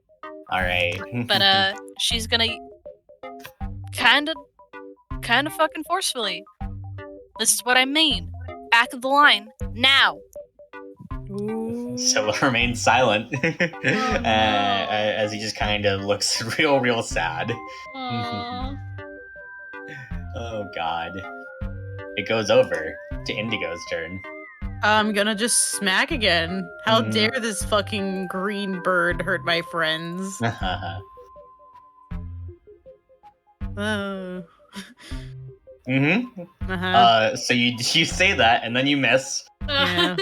All right. But, she's gonna kinda fucking forcefully. This is what I mean. Back of the line, now! Scylla remains silent as he just kind of looks real sad. Aww. Oh god. It goes over to Indigo's turn. I'm gonna just smack again. How Mhm. dare this fucking green bird hurt my friends? Uh, uh-huh. So you say that and then you miss. Yeah.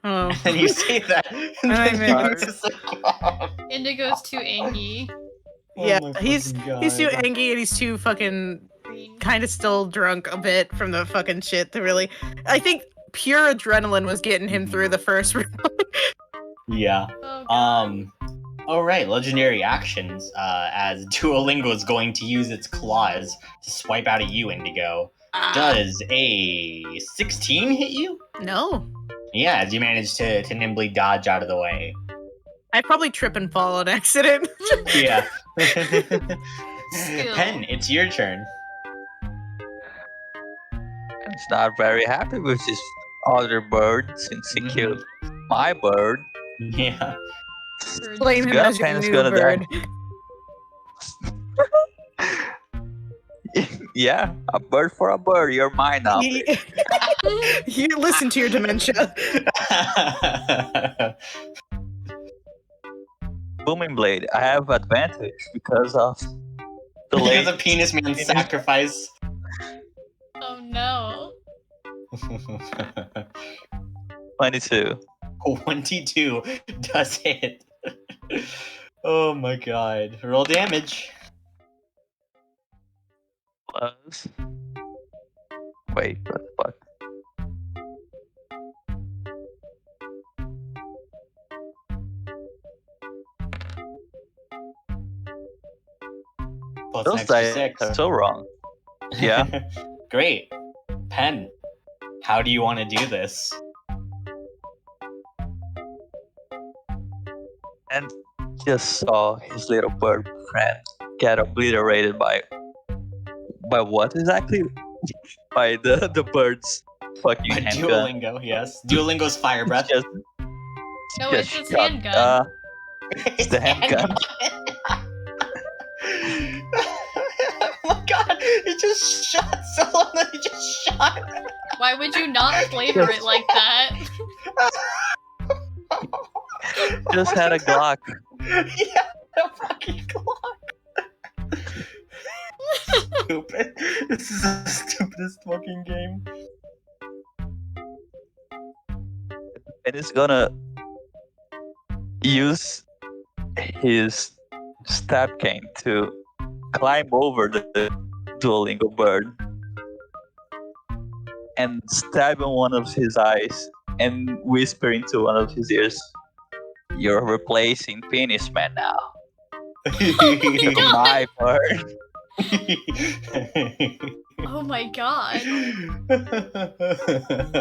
Oh. And then you say that and I then you missed. miss. Indigo's too angy. Yeah, Oh my he's fucking too God. angry and he's too fucking Green. kind of still drunk a bit from the fucking shit to really. I think pure adrenaline was getting him through the first round. Yeah. Oh, God. All right. Legendary actions. As Duolingo is going to use its claws to swipe out at you, Indigo. Does a 16 hit you? No. Yeah, as you manage to nimbly dodge out of the way. I probably trip and fall on accident. Yeah. Skill. Pen, it's your turn. Pen's not very happy with his other bird since he Mhm. killed my bird. Yeah. Birds. Blame him as your Pen's new gonna bird. Yeah, a bird for a bird. You're mine now. You listen to your dementia. Booming Blade. I have advantage because of the Because late of Penis Man's sacrifice. Oh, no. 22. 22 does hit. Oh my god. Roll damage. Plus. Wait, what the fuck? Plus an Those extra dice 6. are so wrong. Yeah. Great. Pen, how do you want to do this? And just saw his little bird friend get obliterated by what exactly? By the bird's fucking By handgun. Duolingo, yes. Duolingo's fire breath. Just, No, just it's his shot, handgun. It's the handgun. Oh my god, he just shot someone. He just shot. Why would you not flavor it like that? Just had a Glock. Yeah, a fucking Glock. Stupid. This is the stupidest fucking game. And he's gonna use his stab cane to climb over the Duolingo bird and stab in one of his eyes and whisper into one of his ears, "You're replacing Penis Man now. You're my bird." Oh my god.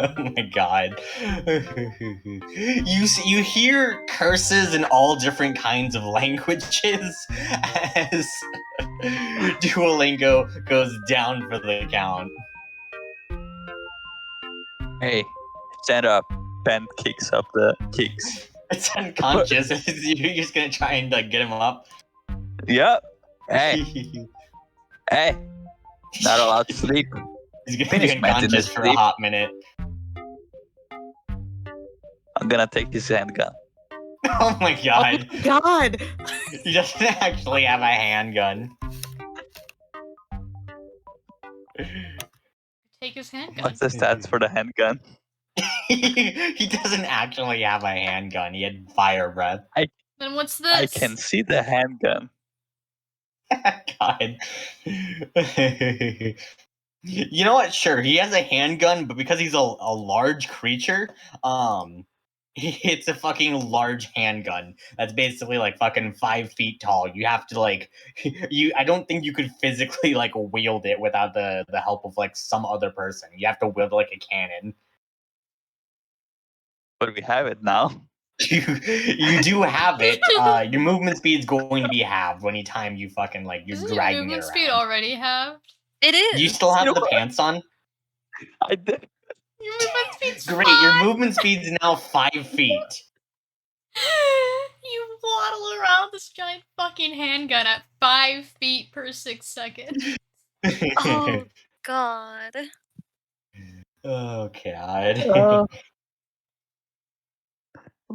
Oh my god. You hear curses in all different kinds of languages as Duolingo goes down for the count. Hey, stand up. Ben kicks. It's unconscious. You're just gonna try and get him up. Yep. Hey, hey. Not allowed to sleep. He's gonna Finish be my unconscious dinner, for a sleep. hot minute. I'm gonna take his handgun. Oh my god. Oh God. He doesn't actually have a handgun. Take his handgun. What's the stats for the handgun? He doesn't actually have a handgun. He had fire breath. Then what's this? I can see the handgun. God. You know what? Sure, he has a handgun, but because he's a large creature, It's a fucking large handgun that's basically like fucking 5 feet tall. You have to like, I don't think you could physically like wield it without the help of like some other person. You have to wield it like a cannon. But we have it now. You do have it. Your movement speed's going to be halved anytime you fucking like you're Isn't your dragging it movement around. speed already halved? It is. Do you still have You know the what? pants on? I did. Your movement speed's Great, 5! your movement speed's now 5 feet. You waddle around this giant fucking handgun at 5 feet per 6 seconds. Oh God. Oh god.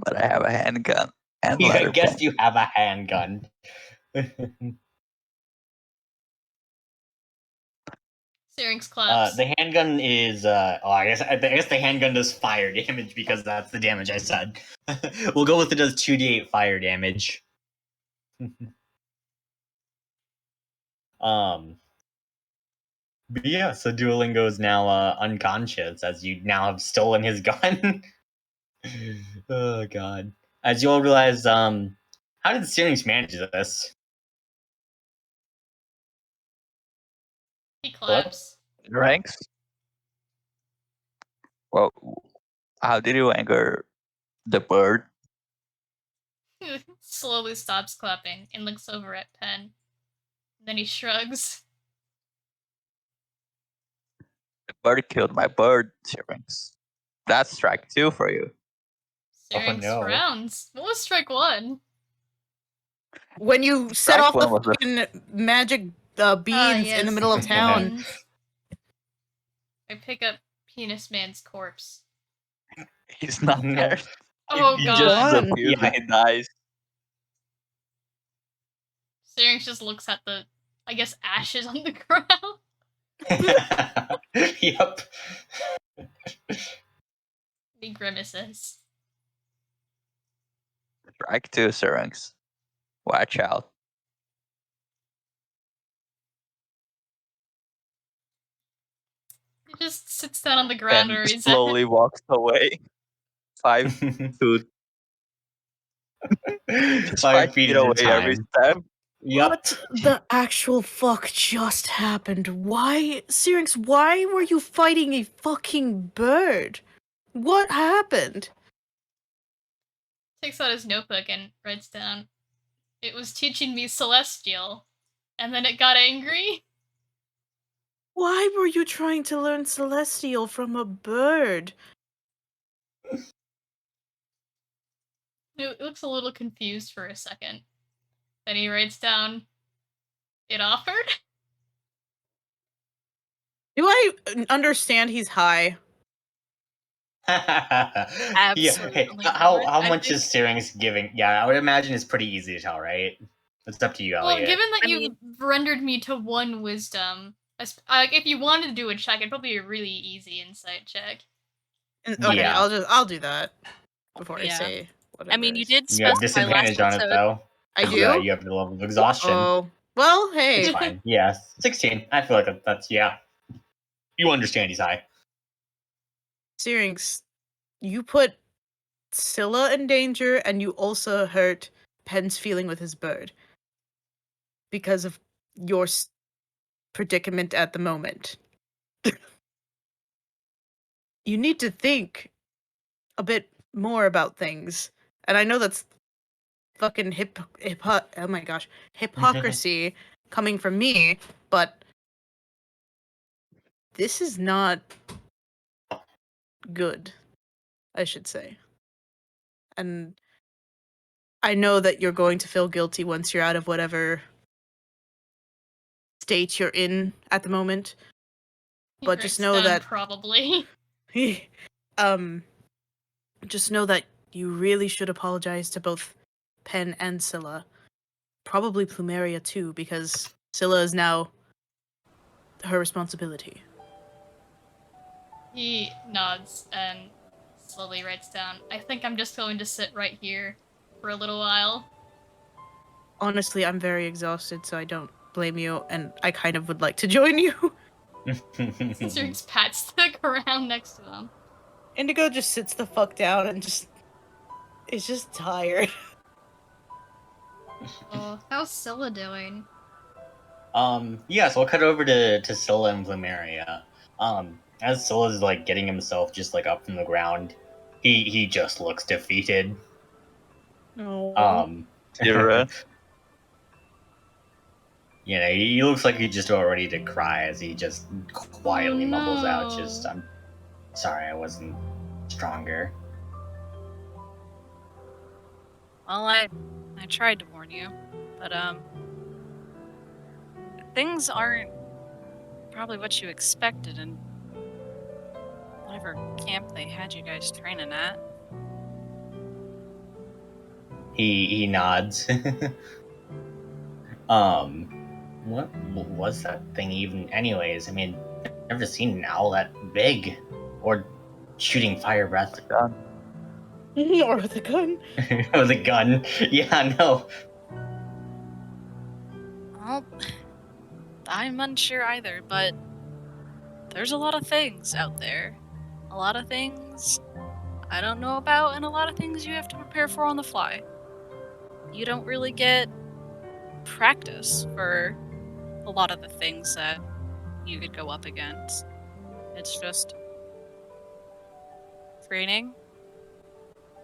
But I have a handgun and I leather guess pen. you have a handgun. Syrinx claps. The handgun is I guess the handgun does fire damage because that's the damage I said. We'll go with it does 2d8 fire damage. But yeah, so Duolingo is now unconscious as you now have stolen his gun. Oh god. As you all realize, how did Syrinx manage this? He claps. Ranks? Well, how did you anger the bird? Slowly stops clapping and looks over at Pen. Then he shrugs. The bird killed my bird, Syrinx. That's strike 2 for you. Syrinx no. frowns. What was strike 1? When you set Strike off the one was the- fucking magic beans in the middle of town. Beans. I pick up Penis Man's corpse. He's not No. there. Oh he god. just Run. disappears Yeah. when he dies. Syrinx just looks at the, I guess, ashes on the ground. Yep. He grimaces. Strike 2, Syrinx. Watch out. He just sits down on the ground And or he's slowly walks away. 5 to 5 5 feet feet at a away every time. step. Yep. What the actual fuck just happened? Why, Syrinx, why were you fighting a fucking bird? What happened? takes out his notebook and writes down, "It was teaching me Celestial, and then it got angry." Why were you trying to learn Celestial from a bird? It looks a little confused for a second. Then he writes down, "It offered?" Do I understand he's high? Yeah. Hey, Absolutely how not. I much think- is Syrinx giving? Yeah, I would imagine it's pretty easy to tell, right? It's up to you, Well, Elliot. given that I you rendered me to 1 wisdom, like if you wanted to do a check, it'd probably be a really easy insight check. Okay, Yeah. I'll do that before I Yeah. say whatever. I mean, you it is. did You have specify last disadvantage on it episode. though. I 'cause, do. you have the level of exhaustion. Oh, well, hey. It's fine. Yeah, 16. I feel like that's yeah. You understand he's high. Syrinx, you put Scylla in danger, and you also hurt Pen's feeling with his bird because of your predicament at the moment. You need to think a bit more about things, and I know that's fucking oh my gosh, hypocrisy coming from me, but this is not good, I should say. And I know that you're going to feel guilty once you're out of whatever state you're in at the moment. He But just writes know down that- probably. Just know that you really should apologize to both Pen and Scylla. Probably Plumeria too, because Scylla is now her responsibility. He nods and slowly writes down, "I think I'm just going to sit right here for a little while." Honestly, I'm very exhausted, so I don't blame you, and I kind of would like to join you. Syrinx pats the ground next to him. Indigo just sits the fuck down and just is just tired. Oh, how's Scylla doing? Yeah, so we'll cut over to Scylla and Plumeria. As Scylla's like getting himself just like up from the ground, he just looks defeated. Oh. Kira. You know, he looks like he's just about ready to cry as he just quietly Oh, mumbles out, no. just, I'm sorry I wasn't stronger. Well, I tried to warn you, but things aren't probably what you expected in whatever camp they had you guys training at. He nods. What was that thing even? Anyways, I mean, never seen an owl that big, or shooting fire breath Or with a gun. with a gun. Yeah, no. Well, I'm unsure either, but there's a lot of things out there. A lot of things I don't know about, and a lot of things you have to prepare for on the fly. You don't really get practice for a lot of the things that you could go up against. It's just training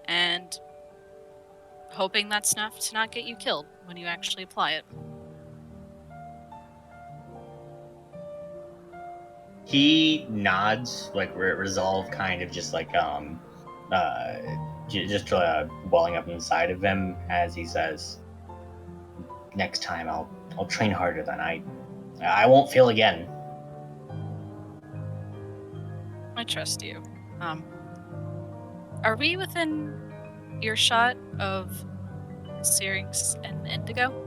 and hoping that's enough to not get you killed when you actually apply it. He nods, like resolve, kind of just like welling up inside of him as he says, "Next time, I'll train harder than I won't fail again." I trust you. Are we within earshot of Syrinx and Indigo?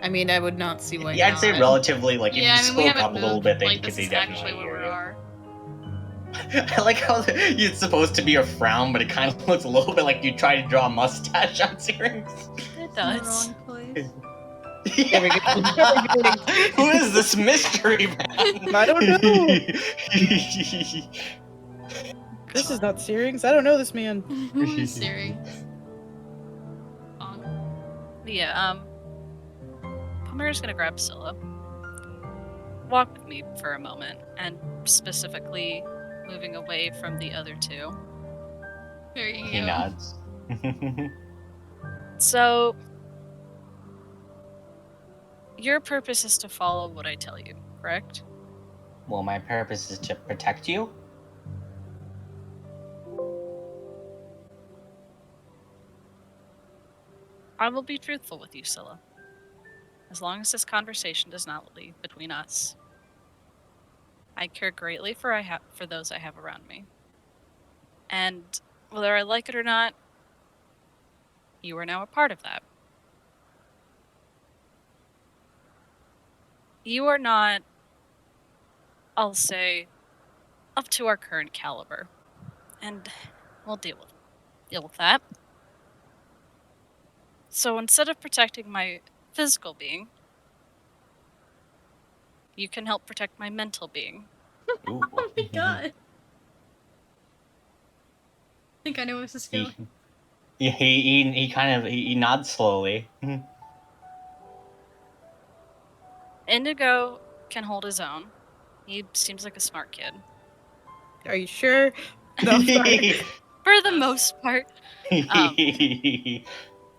I mean, I would not see why Yeah, I'd say not. relatively. Like Yeah, if I you mean, we spoke haven't up a little moved, bit, they like, could this they is definitely actually hear where we you. are. I like how it's supposed to be a frown, but it kind of looks a little bit like you try to draw a mustache on Syrinx. It In the does. wrong place. There we go. Who is this mystery man? I don't know. This is not Syrinx. I don't know this man. Who is Syrinx? Bonk. But yeah, Palmera's gonna grab Scylla, walk with me for a moment, and specifically moving away from the other two. There you He go. nods. So, your purpose is to follow what I tell you, correct? Well, my purpose is to protect you. I will be truthful with you, Scylla. As long as this conversation does not leave between us. I care greatly for those I have around me. And whether I like it or not, you are now a part of that. You are not, I'll say, up to our current caliber. And we'll deal with that. So instead of protecting my physical being, you can help protect my mental being. Ooh. Oh my god. I think I know where this is going. He kind of he nods slowly. Indigo can hold his own. He seems like a smart kid. Are you sure? No, sorry. For the most part.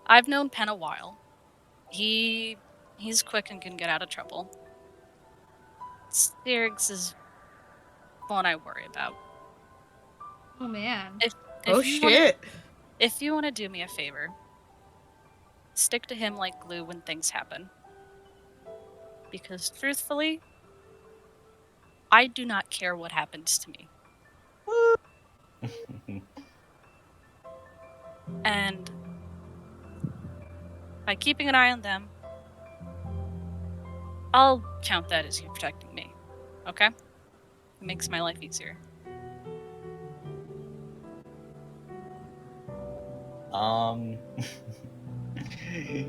I've known Penn a while. He's quick and can get out of trouble. Syrinx is one I worry about. Oh man. Oh shit. If you want to do me a favor, stick to him like glue when things happen. Because truthfully, I do not care what happens to me. And by keeping an eye on them, I'll count that as you protecting me. Okay? It makes my life easier.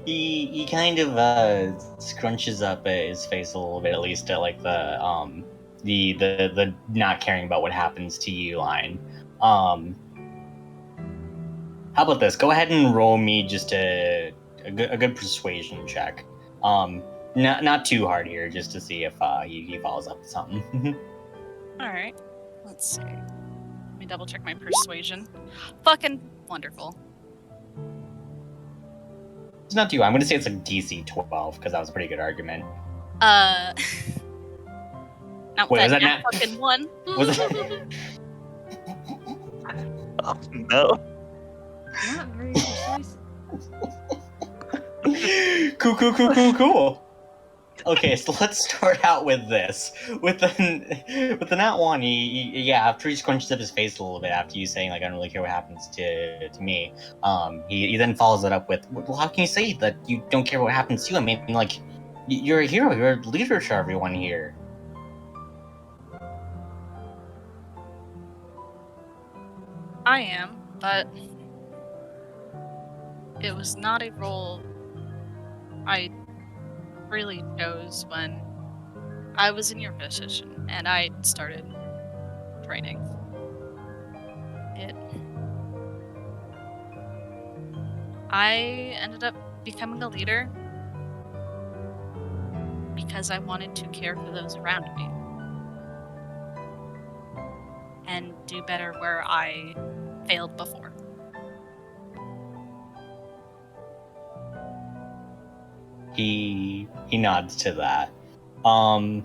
He kind of scrunches up his face a little bit, at least at like the not caring about what happens to you line. How about this? Go ahead and roll me just a good persuasion check. Not too hard here, just to see if he follows up with something. Alright. Let's see. Let me double check my persuasion. Fucking wonderful. It's not too. I'm gonna say it's like DC 12 because that was a pretty good argument. Not Wait, was that that nat? fucking one. Was it? Oh, no. Not very persuasive. Cool. Okay, so let's start out with this. With the nat one, he after he scrunched up his face a little bit after you saying like I don't really care what happens to me. He then follows it up with, well, how can you say that you don't care what happens to you? I mean, like, you're a hero. You're a leader to everyone here. I am, but it was not a role I really chose when I was in your position and I started training. I ended up becoming a leader because I wanted to care for those around me and do better where I failed before. He nods to that. And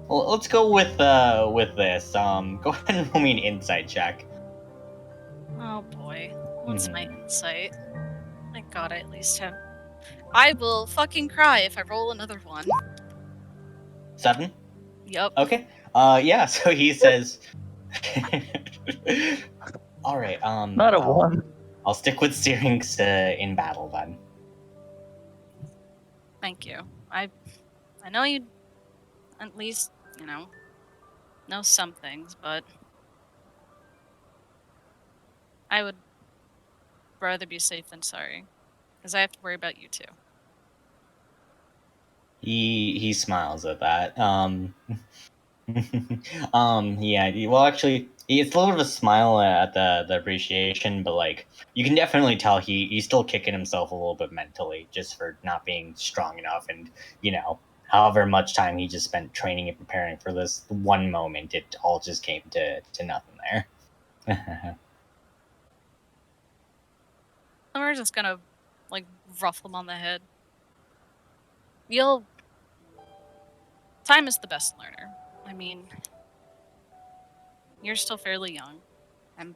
well, let's go with this. Go ahead and roll me an insight check. Oh boy, what's my insight? Thank God I at least have. I will fucking cry if I roll another one. 7? Yup. Okay. Yeah. So he says, "All right. Not a 1. I'll stick with Syrinx in battle then." Thank you. I know you at least, know some things, but I would rather be safe than sorry, because I have to worry about you too. He smiles at that. Yeah. Well, actually, it's a little bit of a smile at the appreciation, but like you can definitely tell he's still kicking himself a little bit mentally just for not being strong enough, and however much time he just spent training and preparing for this one moment, it all just came to nothing there. And we're just gonna ruffle him on the head. Time is the best learner. I mean, you're still fairly young. I'm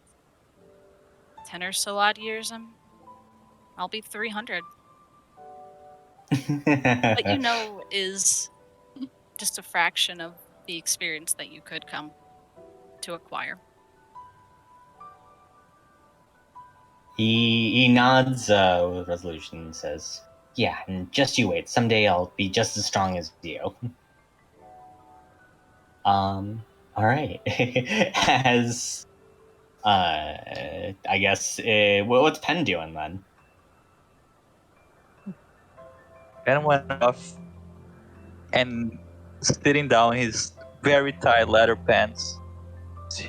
10 or so odd years. I'll be 300. But is just a fraction of the experience that you could come to acquire. He nods with resolution and says, "Yeah, and just you wait. Someday I'll be just as strong as you." All right. As I guess what's Penn doing then? Ben went off and sitting down his very tight leather pants.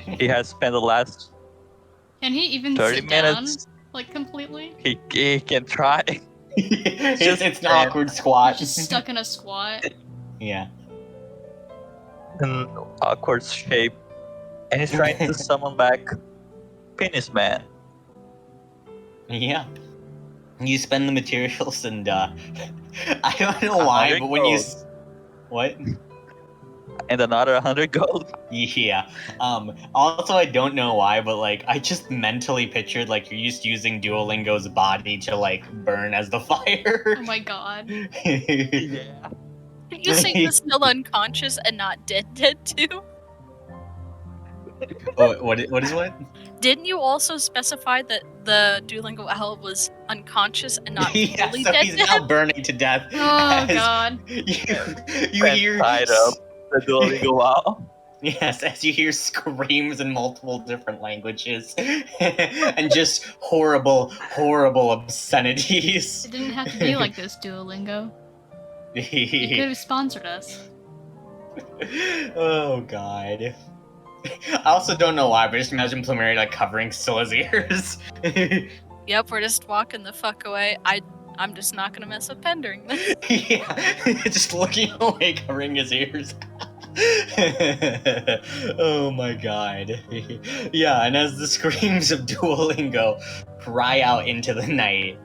He has spent the last Can he even 30 sit minutes. down? Like, completely? He can try. It's an awkward squat. Just stuck in a squat? Yeah. An awkward shape, and he's trying to summon back Penis Man. Yeah. You spend the materials and I don't know why, but when you... What? And another 100 gold. Yeah. Also, I don't know why, but like I just mentally pictured like you're just using Duolingo's body to like burn as the fire. Oh my god. Yeah. Did you say he was still unconscious and not dead too? Oh, what is what? Didn't you also specify that the Duolingo owl was unconscious and not Yeah, fully so dead? he's now burning to death. Oh as god. You hear tied up the Duolingo owl. Yes, as you hear screams in multiple different languages and just horrible obscenities. It didn't have to be like this, Duolingo. You could have sponsored us. Oh god. I also don't know why, but just imagine Plumeria like covering Scylla's ears. Yep, we're just walking the fuck away. I'm just not gonna mess with Pen during this. Yeah, just looking away, covering his ears. Oh my god. Yeah, and as the screams of Duolingo cry out into the night,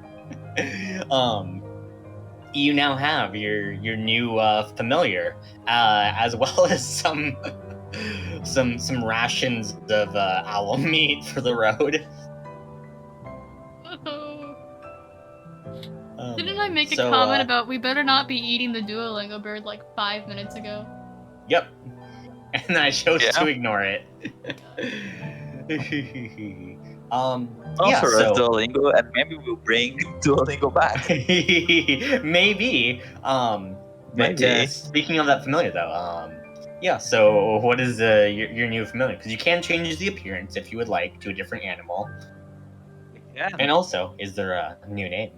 you now have your new familiar, as well as some rations of owl meat for the road. Didn't I make a comment about we better not be eating the Duolingo bird like 5 minutes ago? Yep. And I chose Yeah. to ignore it. Also, Duolingo, and maybe we'll bring Duolingo back. Maybe. But Maybe. speaking of that familiar, though, yeah. So, what is your new familiar? Because you can change the appearance if you would like to a different animal. Yeah. And also, is there a new name?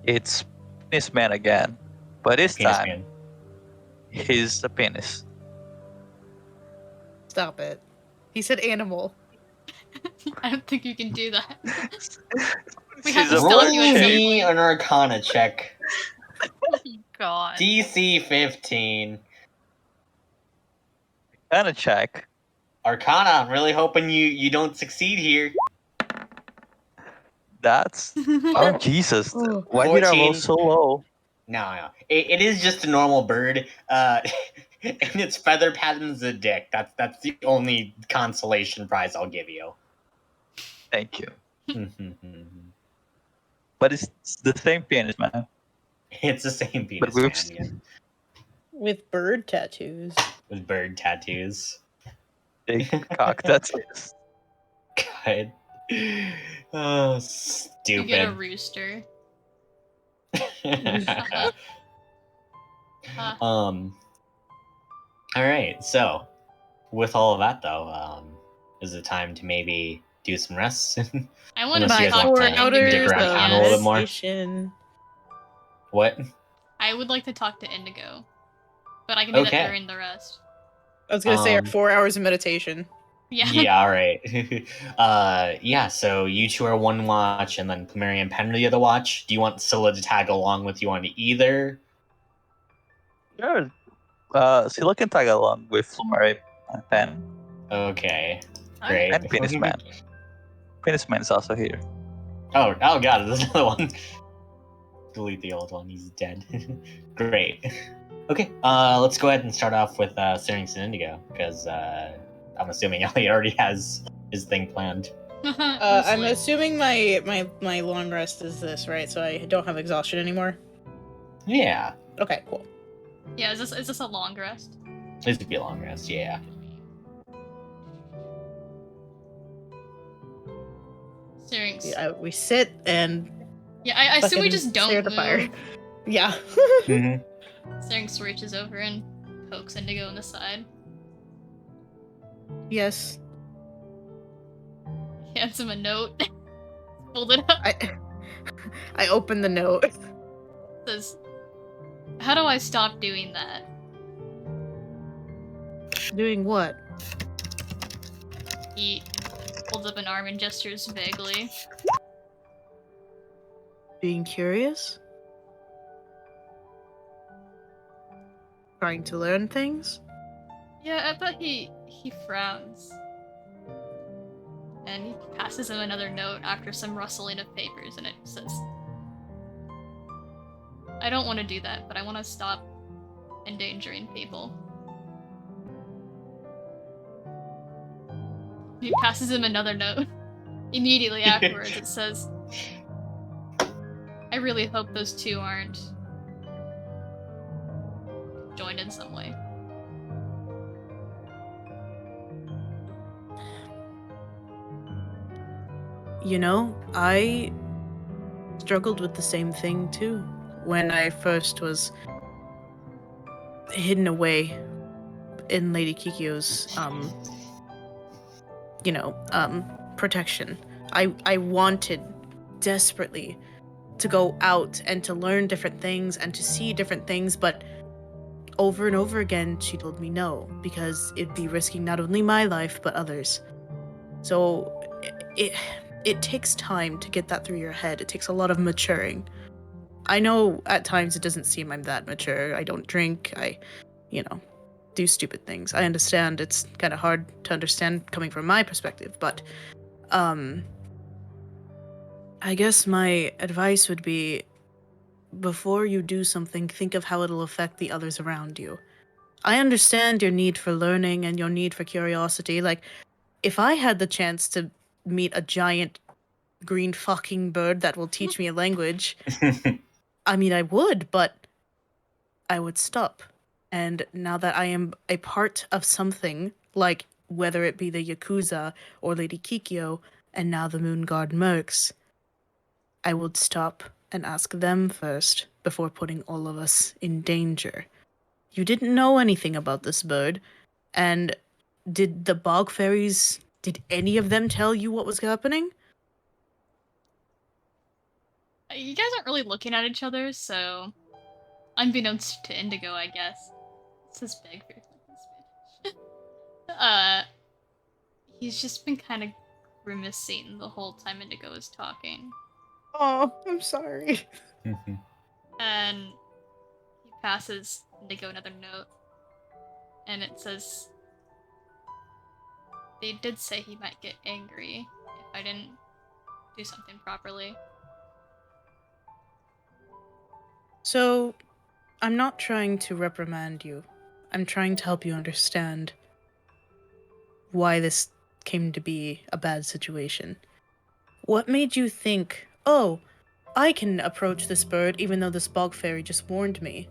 It's Penis Man again, but this Penis time Man. he's a penis. Stop it. He said animal. I don't think you can do that. We She's have to a stop Roll you at some me point. an Arcana check. Oh god. DC 15. Kinda check. Arcana. I'm really hoping you don't succeed here. That's oh Jesus! Oh. Why did I roll 14. so low? No. It is just a normal bird. And its feather patterns a dick. That's the only consolation prize I'll give you. Thank you. But it's the same penis, man. It's the same penis, But we've man, yeah, With bird tattoos. with bird tattoos. big cock. That's it. God. Oh, You stupid. get a rooster. All right. So, with all of that, though, is it time to maybe do some rest? I want to Unless you My guys talk want four to to hours dick Indigo. around of town a little bit more. meditation. What? I would like to talk to Indigo, but I can do Okay. that during the rest. I was gonna say our Um, 4 hours of meditation. Yeah. Yeah. All right. Yeah. So you two are one watch, and then Plumeria and Pen are the other watch. Do you want Scylla to tag along with you on either? Sure. Scylla can tag along with Flumari and Pen. Okay. Alright. Great. And Penis Man. Penis Man is also here. Oh god, there's another one. Delete the old one, he's dead. Great. Okay, let's go ahead and start off with Syrinx and Indigo, because I'm assuming Elliot already has his thing planned. I'm assuming my long rest is this, right? So I don't have exhaustion anymore. Yeah, Okay, cool. Yeah, is this a long rest? this would be a long rest, yeah. Syrinx. Yeah, we sit and Yeah, I assume we fucking just don't stare at the move. fire. Yeah. Mm-hmm. Syrinx reaches over and pokes Indigo in the side. Yes. Hands him a note. Fold it up. I open the note. Says, "How do I stop doing that?" Doing what? He holds up an arm and gestures vaguely. Being curious? Trying to learn things? Yeah, I bet he frowns. And he passes him another note after some rustling of papers, and it says, "I don't want to do that, but I want to stop endangering people." He passes him another note. Immediately afterwards, it says, "I really hope those two aren't joined in some way." You know, I struggled with the same thing too when I first was hidden away in Lady Kikyo's protection. I wanted desperately to go out and to learn different things and to see different things, but over and over again, she told me no, because it'd be risking not only my life, but others. So it takes time to get that through your head. It takes a lot of maturing. I know at times it doesn't seem I'm that mature. I don't drink. I, do stupid things. I understand it's kind of hard to understand coming from my perspective, but I guess my advice would be, before you do something, think of how it'll affect the others around you. I understand your need for learning and your need for curiosity. Like, if I had the chance to meet a giant green fucking bird that will teach me a language, I mean, I would, but I would stop. And now that I am a part of something, like whether it be the Yakuza or Lady Kikyo, and now the Moon Guard Mercs, I would stop and ask them first before putting all of us in danger. You didn't know anything about this bird, and did the bog fairies, did any of them tell you what was happening? You guys aren't really looking at each other, so unbeknownst to Indigo, I guess. It's his big for he's just been kind of grimacing the whole time Indigo is talking. Oh, I'm sorry. And he passes Indigo another note, and it says, they did say he might get angry if I didn't do something properly. So, I'm not trying to reprimand you. I'm trying to help you understand why this came to be a bad situation. What made you think, oh, I can approach this bird even though this bog fairy just warned me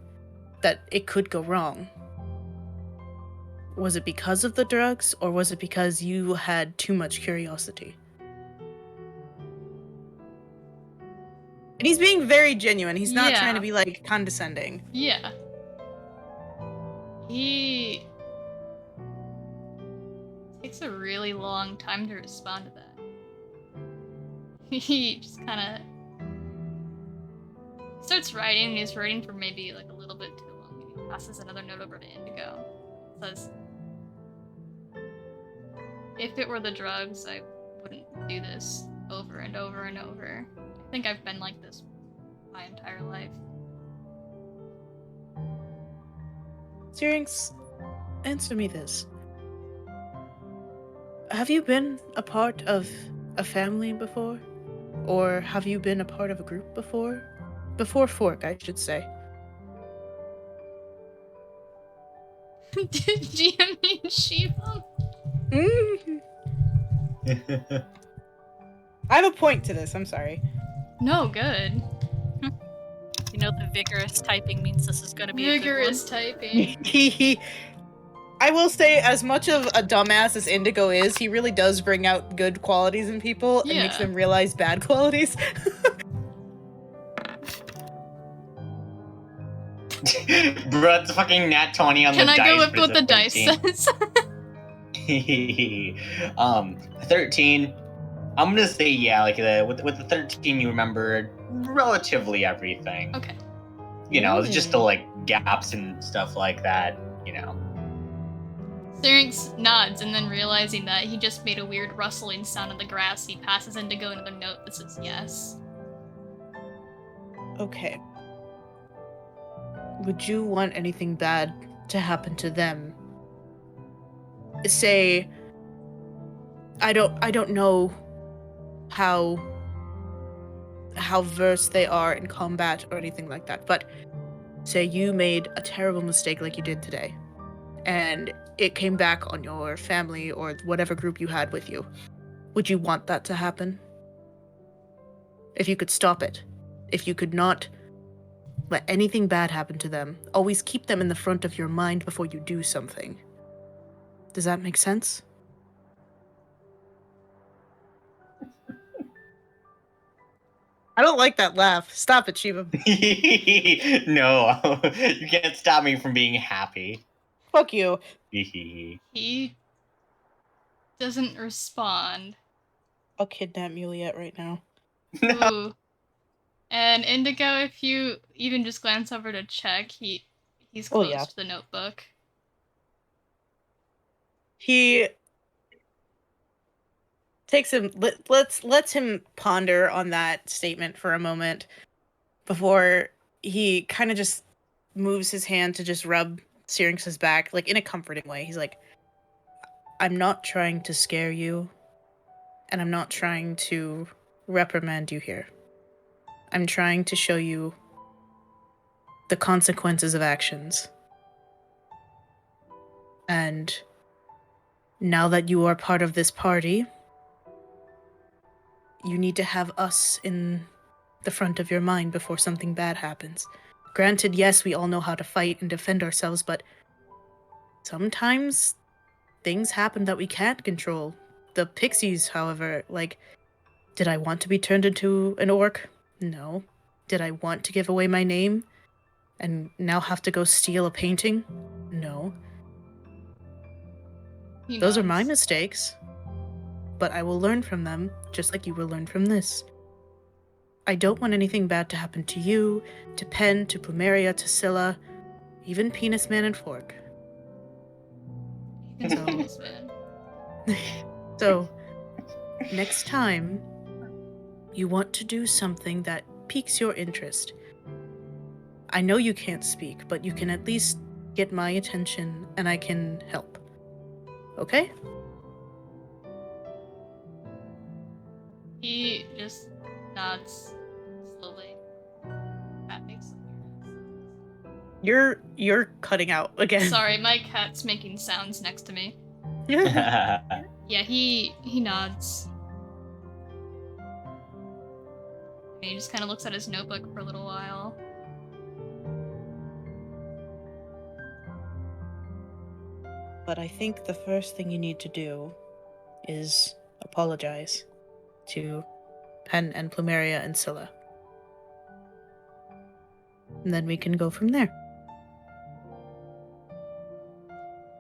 that it could go wrong? Was it because of the drugs, or was it because you had too much curiosity? And he's being very genuine. He's not trying to be, like, condescending. Yeah. He takes a really long time to respond to that. He just kind of starts writing, and he's writing for maybe like a little bit too long, and he passes another note over to Indigo. It says, if it were the drugs, I wouldn't do this over and over and over. I think I've been like this my entire life. Syrinx, answer me this. Have you been a part of a family before? Or have you been a part of a group before? Before Fork, I should say. Do you mean Shiva? I have a point to this, I'm sorry. No, good. You know, the vigorous typing means this is going to be a good Vigorous typing. I will say, as much of a dumbass as Indigo is, he really does bring out good qualities in people and makes them realize bad qualities. Bro, it's fucking nat 20 on Can the I dice. go with but what the it's a dice 13. says? 13. I'm gonna say yeah, like with the 13, you remember relatively everything. Okay. It's just the like gaps and stuff like that. Syrinx nods, and then realizing that he just made a weird rustling sound in the grass, he passes Indigo another note that says yes. Okay. Would you want anything bad to happen to them? Say, I don't know how versed they are in combat or anything like that, but say you made a terrible mistake like you did today, and it came back on your family or whatever group you had with you. Would you want that to happen? If you could stop it, if you could not let anything bad happen to them, always keep them in the front of your mind before you do something. Does that make sense? I don't like that laugh. Stop it, Shiva. No, you can't stop me from being happy. Fuck you. He doesn't respond. I'll kidnap Muliet right now. No. Ooh. And Indigo, if you even just glance over to check, he He's Oh, close yeah. to the notebook. He takes him. Lets him ponder on that statement for a moment before he kind of just moves his hand to just rub Syrinx's back, like in a comforting way. He's like, "I'm not trying to scare you, and I'm not trying to reprimand you here. I'm trying to show you the consequences of actions. And now that you are part of this party, you need to have us in the front of your mind before something bad happens. Granted, yes, we all know how to fight and defend ourselves, but sometimes things happen that we can't control. The pixies, however, like, did I want to be turned into an orc? No. Did I want to give away my name and now have to go steal a painting? No. He Those are my nods. mistakes. But I will learn from them, just like you will learn from this. I don't want anything bad to happen to you, to Pen, to Plumeria, to Scylla, even Penis Man and Fork. Even So- Penis Man. So, next time, you want to do something that piques your interest. I know you can't speak, but you can at least get my attention and I can help. Okay? He just nods slowly. That makes sense. You're cutting out again. Sorry, my cat's making sounds next to me. Yeah. Yeah, he nods. And he just kind of looks at his notebook for a little while. But I think the first thing you need to do is apologize to Pen and Plumeria and Scylla. And then we can go from there.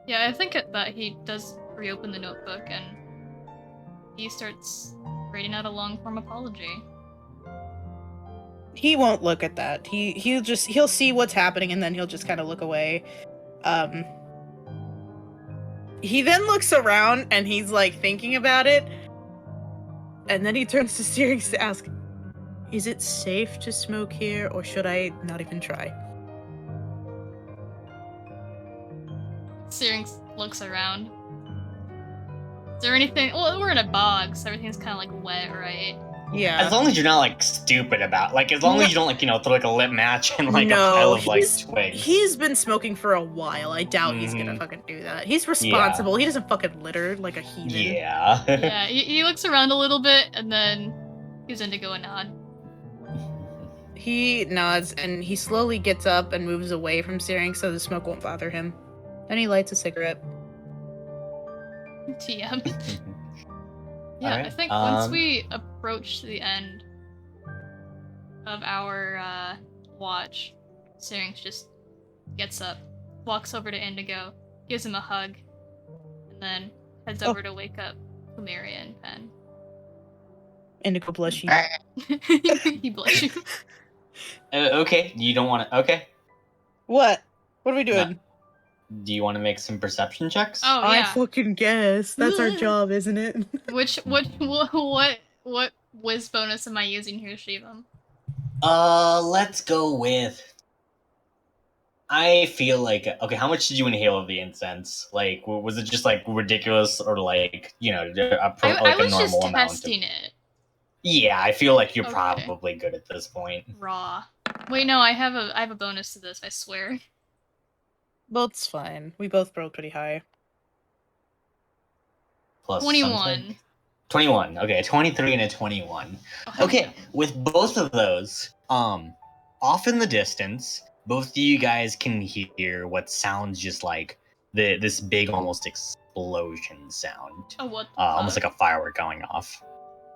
Yeah, I think that he does reopen the notebook and he starts writing out a long form apology. He won't look at that. He'll see what's happening and then he'll just kind of look away. He then looks around and he's like thinking about it. And then he turns to Syrinx to ask, "Is it safe to smoke here or should I not even try?" Syrinx looks around. Is there anything? Well, we're in a bog, so everything's kind of like wet, right? Yeah. As long as you're not like stupid about, like, as long as you don't like, throw like a lit match and like No, a pile of like he's- twigs. He's been smoking for a while. I doubt he's gonna Mhm. fucking do that. He's responsible. He doesn't fucking litter like a heathen. Yeah. Yeah, he looks around a little bit and then gives Indigo a nod. He nods and he slowly gets up and moves away from Syrinx so the smoke won't bother him. Then he lights a cigarette. TM. Yeah, Alright, I think once we approach the end of our watch, Syrinx just gets up, walks over to Indigo, gives him a hug, and then heads over to wake up Plumeria and Pen. Indigo blushy. He blushes. Okay, you don't want to. Okay, What? What are we doing? do you want to make some perception checks? Oh I yeah. fucking guess. That's our job, isn't it? What whiz bonus am I using here, Shivam? Let's go with. I feel like okay. How much did you inhale of the incense? Like, was it just like ridiculous, or like I like a was just normal amount? testing it. Yeah, I feel like you're Okay. probably good at this point. Raw. Wait, no, I have a bonus to this, I swear. Well, it's fine. We both broke pretty high. Plus 21. something. 21. Okay, 23 and a 21. Oh, Okay, with both of those, off in the distance, both of you guys can hear what sounds just like this big, almost explosion sound. Oh, what? Almost like a firework going off.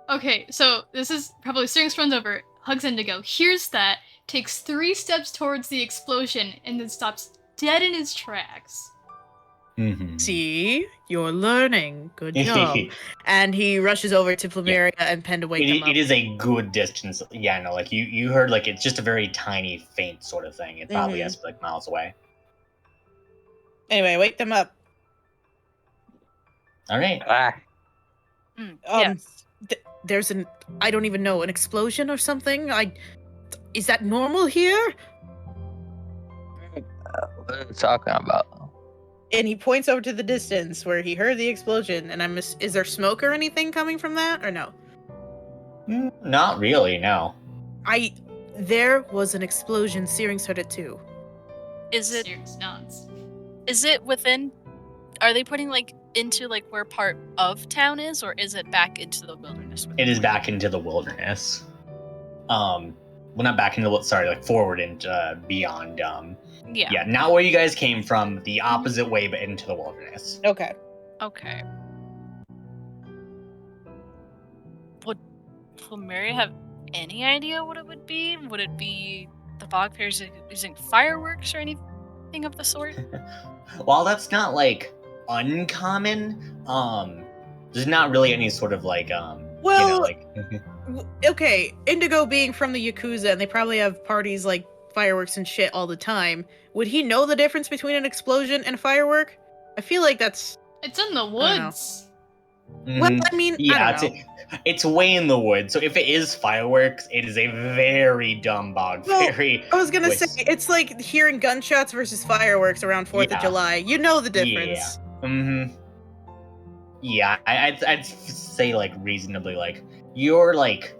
Okay, so this is probably Syrinx runs over, hugs Indigo, hears that, takes 3 steps towards the explosion, and then stops dead in his tracks. Mm-hmm. See? You're learning. Good job. And he rushes over to Plumeria and Pen to wake them up. It is a good distance. Yeah, no, like you heard like it's just a very tiny, faint sort of thing. It probably has to be like miles away. Anyway, wake them up. All right. Ah, Yes. There's I don't even know, an explosion or something? Is that normal here? what are you talking about? And he points over to the distance where he heard the explosion, and is there smoke or anything coming from that, or no? Not really, no. There was an explosion, Searing heard it too. Is it Syrinx nods. within? Are they putting like into like where part of town is, or is it back into the wilderness? It is back into the wilderness. Well, not back into like forward and beyond. Yeah, not where you guys came from. The opposite way, but into the wilderness. Okay. Okay. Would Mary have any idea what it would be? Would it be the bog fairies using fireworks or anything of the sort? While that's not like uncommon, there's not really any sort of like Well, like okay, Indigo being from the Yakuza, and they probably have parties like fireworks and shit all the time. Would he know the difference between an explosion and a firework? I feel like that's... It's in the know. woods. Well, I mean, yeah, I don't know. it's way in the woods. So if it is fireworks, it is a very dumb bog Well, fairy. I was gonna say, it's like hearing gunshots versus fireworks around 4th of Yeah. July. You know the difference. Yeah, I'd say like reasonably like you're like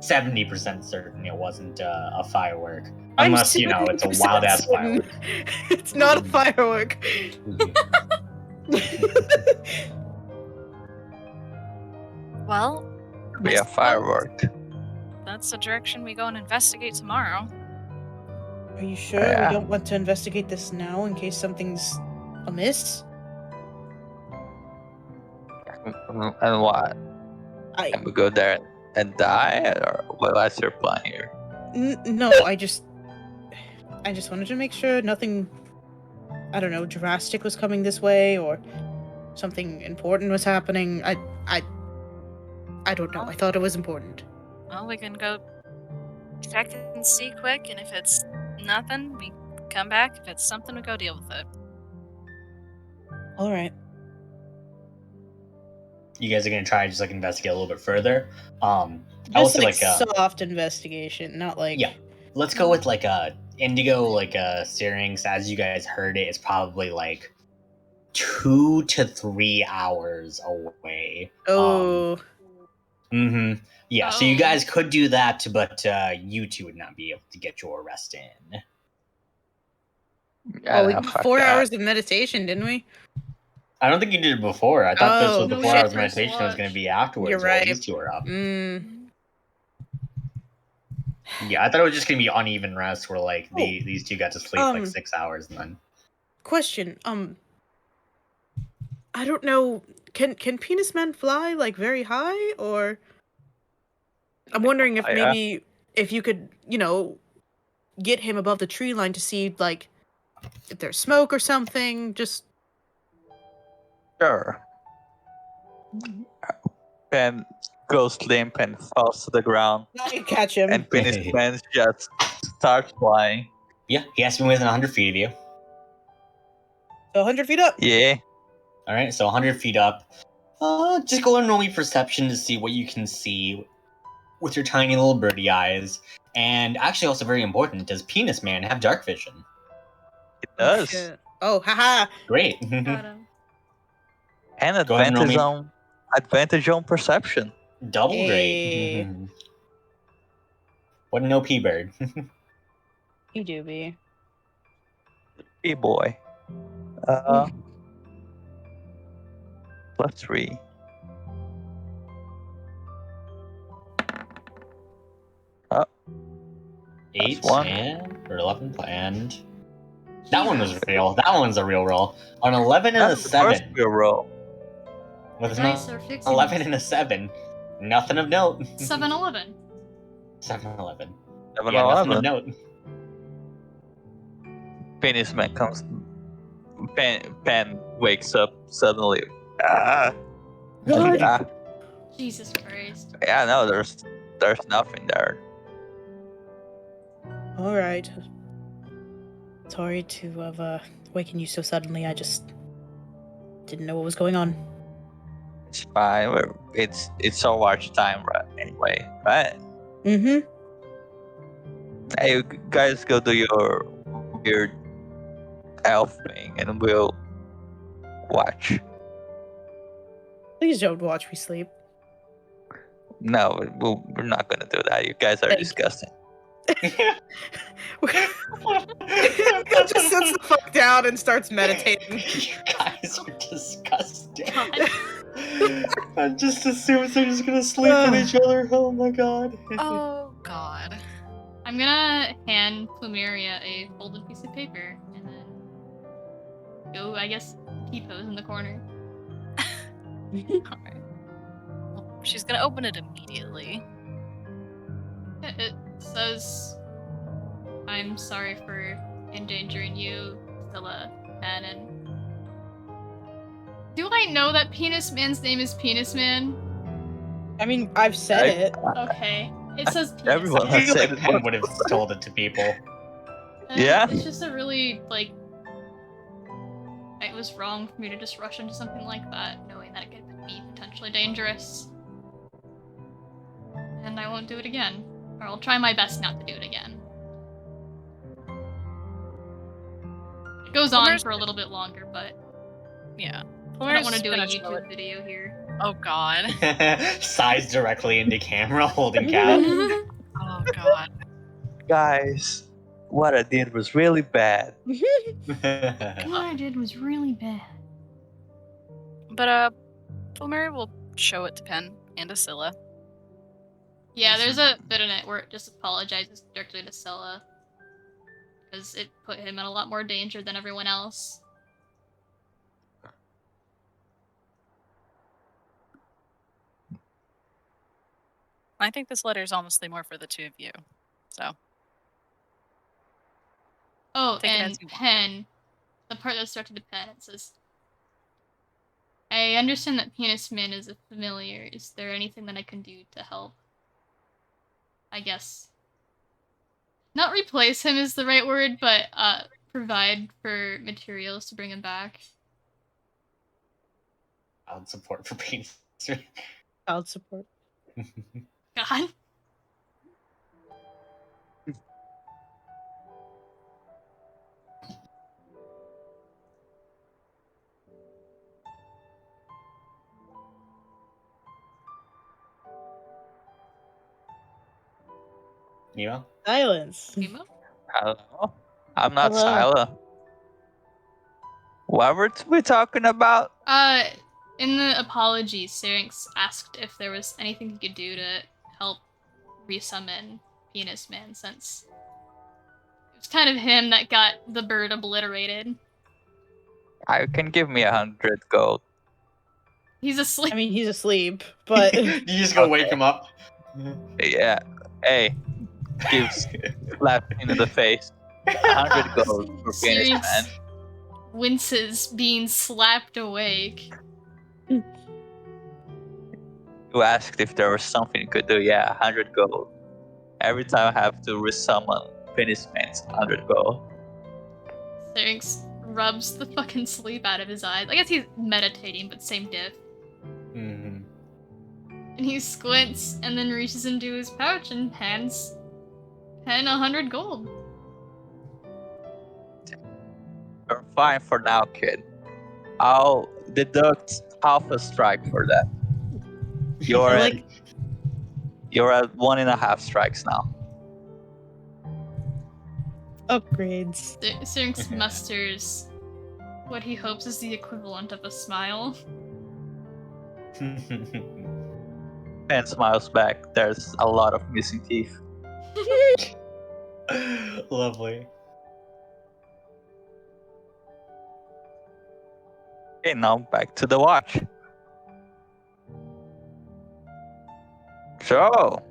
70% certain it wasn't a firework, I'm unless you know it's a 70% wild ass certain firework. It's not a firework. Well, Be a firework. that's the direction we go and investigate tomorrow. Are you sure Yeah. we don't want to investigate this now in case something's amiss? And what? I Can we go there and die, or what's your plan here? no, I just wanted to make sure nothing, I don't know, drastic was coming this way or something important was happening. I don't know. I thought it was important. Well, we can go check and see quick, and if it's nothing, we come back. If it's something, we go deal with it. All right. You guys are gonna try to just like investigate a little bit further. I will Just say like like soft investigation, not like yeah. Let's go with like a indigo, like a Syrinx. As you guys heard it, it's probably like 2 to 3 hours away. Oh, Yeah, so you Oh. guys could do that, but you two would not be able to get your rest in. oh, we no, did fuck 4 that. hours of meditation, didn't we? I don't think you did it before. I thought this Oh, was the no, 4 shit. hours of meditation was going to be afterwards. You're while right. these two are up. Yeah, I thought it was just going to be uneven rest where like these two got to sleep like 6 hours and then. Question. I don't know. Can penis men fly like very high, or? I'm wondering if Yeah. maybe if you could, get him above the tree line to see like if there's smoke or something. Just Sure. Pen goes limp and falls to the ground, I catch him. and Penny's plans just start flying. Yeah, he has to be within 100 feet of you. So 100 feet up. Yeah. All right, so 100 feet up. Just go and roll me perception to see what you can see with your tiny little birdie eyes. And actually, also very important, does Penis Man have dark vision? It does. Shit. Oh, haha. Great. Got him. And Go ahead and roll advantage on perception. Double Hey. great. What an OP bird. You do be. Hey boy. +3. Eight one. or 11 and that one was real. That one's a real roll. An 11 and a That's the first 7. real roll. With Nice, an are fixing 11 and a 7. Nothing of note. 7-11. 7-11. 7 Yeah, nothing of 11. note. Penis man comes. Pen wakes up suddenly. What? Ah, Jesus Christ. yeah, no, there's nothing there. All right. Sorry to have waking you so suddenly. I just didn't know what was going on. It's fine. It's our watch time, right? Anyway, right? Mm-hmm. Hey, you guys, go do your weird elf thing, and we'll watch. Please don't watch me sleep. No, we're not gonna do that. You guys are Thank- disgusting. Indigo just sits the fuck down and starts meditating. You guys are disgusting. God. I just assumed they're just gonna sleep with each other. Oh my god. Oh god. I'm gonna hand Plumeria a folded piece of paper and then go, I guess, T-pose in the corner. Alright. Well, she's gonna open it immediately. It says, "I'm sorry for endangering you, Stella, Pen, and..." Do I know that Penis Man's name is Penis Man? I mean, I've said it. Okay. It says Penis Everyone I Man. has feel said like it Penn once. would have told it to people. Yeah? It's just a really, like... It was wrong for me to just rush into something like that, knowing that it could be potentially dangerous. And I won't do it again. Or I'll try my best not to do it again. It goes Well, on there's- for a little bit longer, but Yeah. I don't want to do a Gonna show YouTube it- video here. Oh god. Sighs directly into camera, holding cap. Oh god. Guys, what I did was really bad. What I did was really bad. But Fulmeri will show it to Pen and to Scylla. Yeah, there's a bit in it where it just apologizes directly to Scylla. Because it put him in a lot more danger than everyone else. I think this letter is honestly more for the two of you. So Oh, Take it and as you want. Pen. The part that started to Pen, it says, "I understand that Penis Man is a familiar. Is there anything that I can do to help? I guess. Not replace him is the right word, but provide for materials to bring him back." Child support for penis. Child support. God. Nemo? Silence. Emo? Hello? I'm not Hello. silent. What were we talking about? In the apology, Syrinx asked if there was anything he could do to help resummon Penis Man, since it was kind of him that got the bird obliterated. I can give me 100 gold. He's asleep. I mean, he's asleep, but You just go wake him up. Yeah. Hey, gives slap in the face. 100 gold for penis Syrinx man. winces being slapped awake. You asked if there was something you could do. Yeah, 100 gold. Every time I have to resummon penis man, it's 100 gold. Syrinx rubs the fucking sleep out of his eyes. I guess he's meditating, but same diff. Mhm. And he squints and then reaches into his pouch and hands Pen 100 gold. You're fine for now, kid. I'll deduct half a strike for that. You're I at like- you're at 1.5 strikes now. upgrades. Syrinx musters what he hopes is the equivalent of a smile. And smiles back. There's a lot of missing teeth. Lovely. Okay, now back to the watch. So,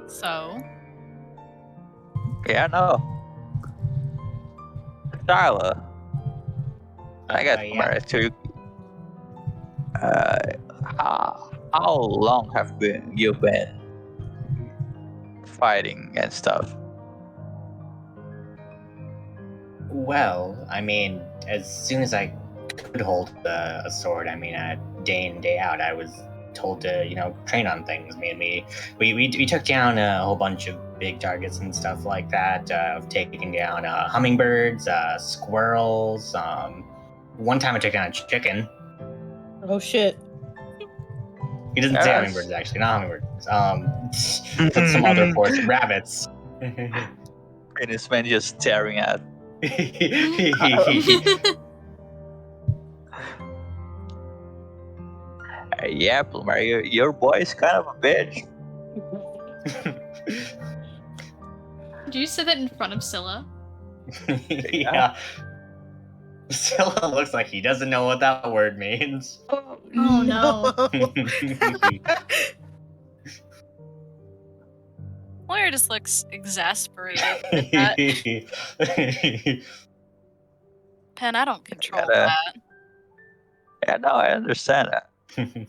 So yeah, no. Shyla, I got yeah. married to you. How long have you been fighting and stuff? Well, I mean, as soon as I could hold a sword, I mean, day in day out, I was told to train on things. We took down a whole bunch of big targets and stuff like that. Of taking down hummingbirds, squirrels. One time I took down a chicken. Oh shit. He doesn't say hummingbirds, actually, not hummingbirds. But some other force rabbits. And this man just staring at. Yeah, Mario, your boy is kind of a bitch. Do you say that in front of Scylla? Yeah. Scylla looks like he doesn't know what that word means. Oh no. Moira just looks exasperated at that. Pen, I don't control that. Yeah, no, I understand that.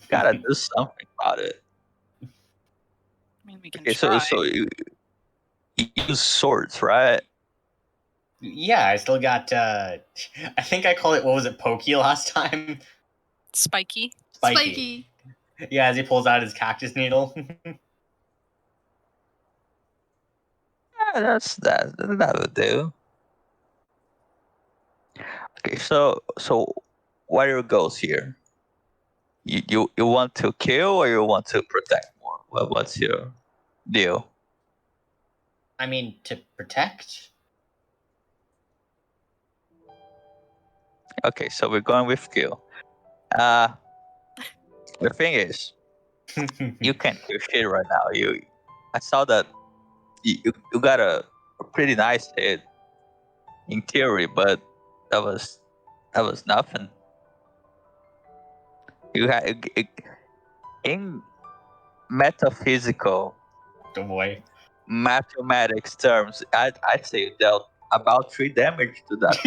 Gotta do something about it. I mean, we can Okay, try. so you use swords, right? Yeah, I still got. I think I called it. What was it? Pokey last time. Spiky. Spiky. Yeah, as he pulls out his cactus needle. Yeah, that would do. Okay, so what are your goals here? You want to kill or you want to protect more? What's your deal? I mean, to protect. Okay, so we're going with kill. The thing is, you can't kill shit right now. I saw that you got a pretty nice hit in theory, but that was nothing. You had in metaphysical Good boy. mathematics terms, I'd say you dealt about 3 damage to that.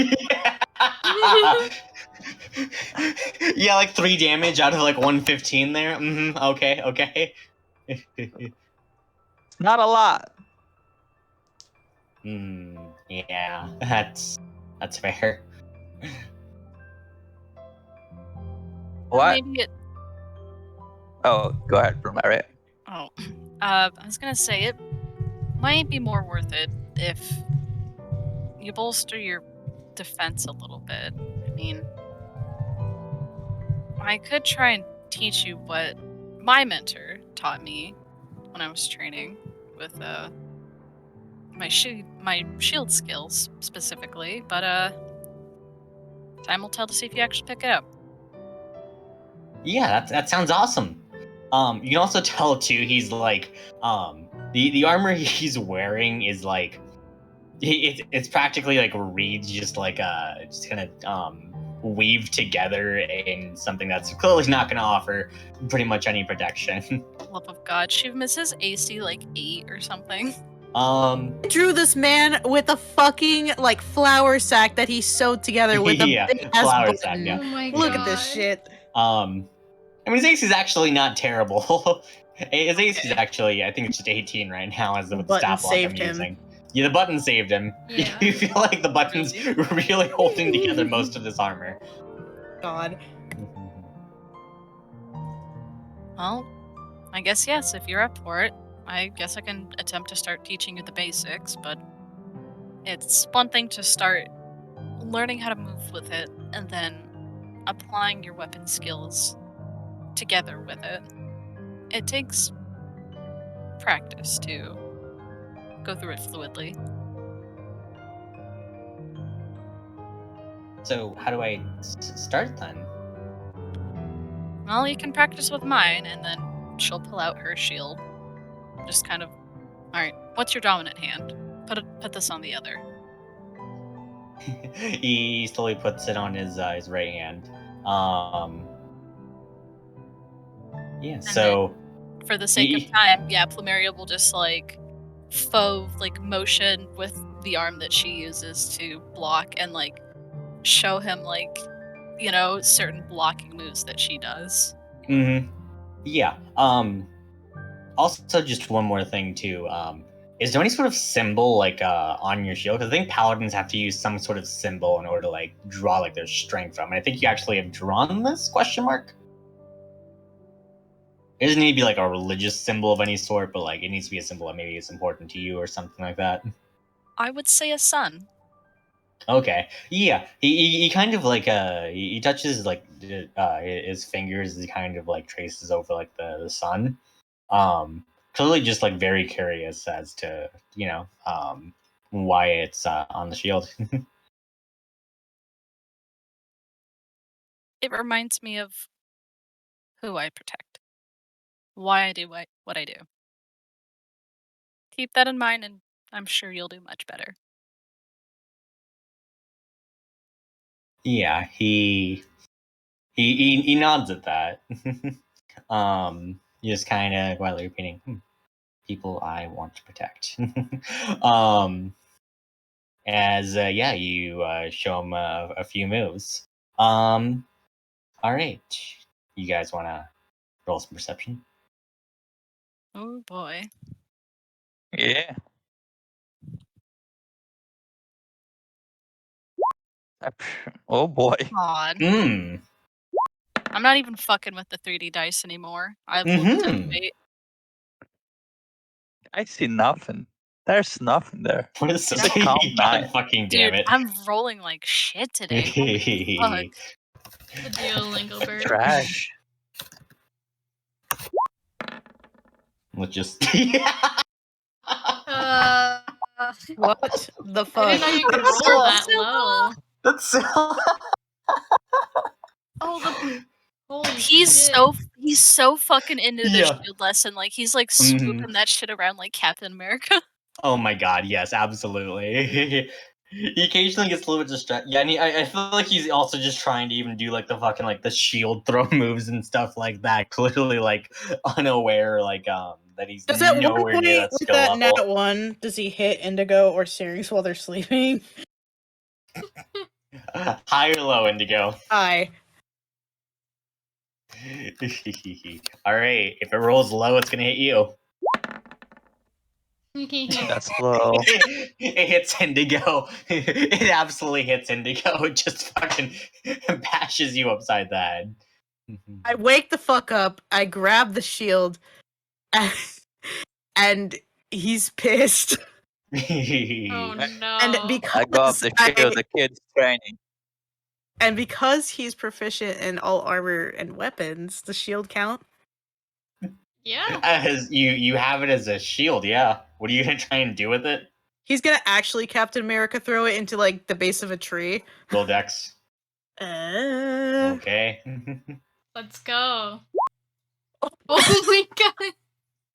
Yeah, like 3 damage out of like 115 there. Okay. Not a lot. Yeah, that's fair. What? Maybe it. Oh, go ahead, Maria. Oh, I was gonna say it might be more worth it if you bolster your defense a little bit. I mean, I could try and teach you what my mentor taught me when I was training with my shield skills specifically, but time will tell to see if you actually pick it up. Yeah, that sounds awesome. You can also tell too. He's like, the armor he's wearing is like, it's practically like reeds, just like just kind of weave together in something that's clearly not going to offer pretty much any protection. Love of God, Shivam, is his AC like 8 or something? I drew this man with a fucking like flour sack that he sewed together with a Yeah, big ass flour button. sack, yeah. Oh my Look god. at this shit. I mean, his AC is actually not terrible. His AC is actually, I think it's just 18 right now, as the button stat block I'm saved him. using. Yeah, the button saved him. Yeah. You feel like the button's really holding together most of this armor. God. Well, I guess yes, if you're up for it. I guess I can attempt to start teaching you the basics, but it's one thing to start learning how to move with it and then applying your weapon skills together with it. It takes practice to go through it fluidly. So, how do I start then? Well, you can practice with mine, and then she'll pull out her shield. Just kind of, alright, what's your dominant hand? Put this on the other. He slowly puts it on his right hand. Yeah, so For the sake of time, yeah, Plumeria will just like faux like motion with the arm that she uses to block and like show him like, you know, certain blocking moves that she does. Yeah. Also, just one more thing too. Is there any sort of symbol like on your shield? Because I think paladins have to use some sort of symbol in order to like draw like their strength from. And I think you actually have drawn this question mark. It doesn't need to be like a religious symbol of any sort, but like it needs to be a symbol that maybe is important to you or something like that. I would say a sun. Okay, yeah, he kind of like he touches like his fingers. He kind of like traces over like the sun. Clearly just like very curious as to why it's on the shield. It reminds me of who I protect, why I do what I do. Keep that in mind, and I'm sure you'll do much better. Yeah, he nods at that. Just kind of quietly repeating, people I want to protect. As yeah, you show him a few moves. All right, you guys want to roll some perception? Oh boy. Yeah. Oh boy. God. Hmm. I'm not even fucking with the 3D dice anymore. I looked at Mhm. fate. I see nothing. There's nothing there. What is this? It's a calm God night. fucking damn Dude, it. I'm rolling like shit today. Holy fuck. The Duolingo bird. Trash. Let's just. Uh, What the I fuck? didn't know you could That's roll so- that low. That's so. Oh, the holy He's shit. so fucking into this Yeah. shield lesson. Like he's like Mhm. swooping that shit around like Captain America. Oh my god, yes, absolutely. He occasionally gets a little bit distracted. Yeah, and I feel like he's also just trying to even do like the fucking like the shield throw moves and stuff like that. Clearly, like unaware, like that he's Does at one nowhere point near that with skill that level. nat one, does he hit Indigo or Sirius while they're sleeping? High or low, Indigo? Hi. All right, if it rolls low, it's gonna hit you. That's low. It hits Indigo. It absolutely hits Indigo. It just fucking bashes you upside the head. I wake the fuck up. I grab the shield, and he's pissed. Oh And no. because I go up the shield, the kid's training. and because he's proficient in all armor and weapons, the shield count. Yeah. As you have it as a shield, yeah. What are you gonna try and do with it? He's gonna actually Captain America throw it into like the base of a tree. Roll dex. Okay. Let's go. Oh my god.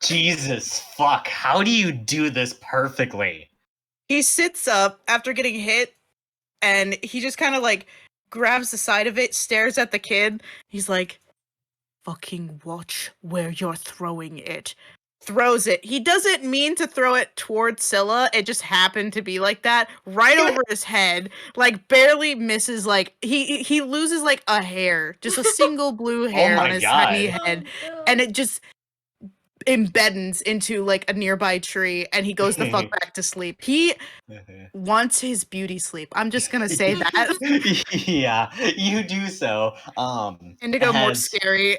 Jesus fuck! How do you do this perfectly? He sits up after getting hit, and he just kind of like grabs the side of it, stares at the kid. He's like, "Fucking watch where you're throwing it." Throws it. He doesn't mean to throw it towards Scylla. It just happened to be like that, right over his head. Like barely misses. Like he loses like a hair, just a single blue hair my on his God. tiny head, and it just embeds into like a nearby tree, and he goes the fuck back to sleep. He wants his beauty sleep. I'm just gonna say that. Yeah, you do so. Indigo more as- scary.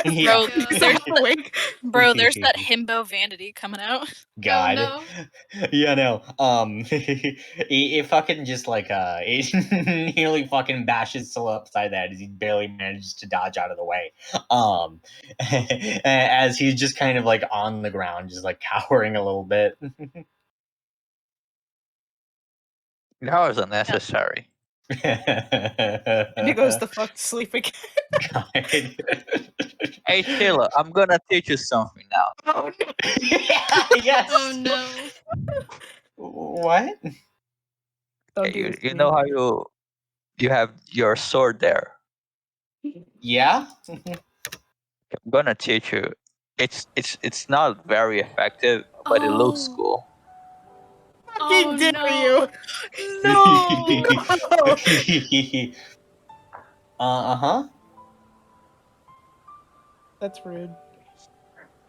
Yeah. Bro, there's- Awake. Bro, there's that himbo vanity coming out. God. Oh Yeah, no. It fucking just like it nearly fucking bashes Scylla upside the head as he barely manages to dodge out of the way. As he's just kind of like on the ground, just like cowering a little bit. That was unnecessary. Indigo's the fuck to sleep again. God. Hey Sheila, I'm gonna teach you something now. Oh no. Yeah, yes. Oh no. What? Don't Hey, do this to you me. know how you have your sword there. Yeah. I'm gonna teach you. It's not very effective, but it looks Oh. cool. Fucking Oh, dare no. you! No! Uh-huh. That's rude.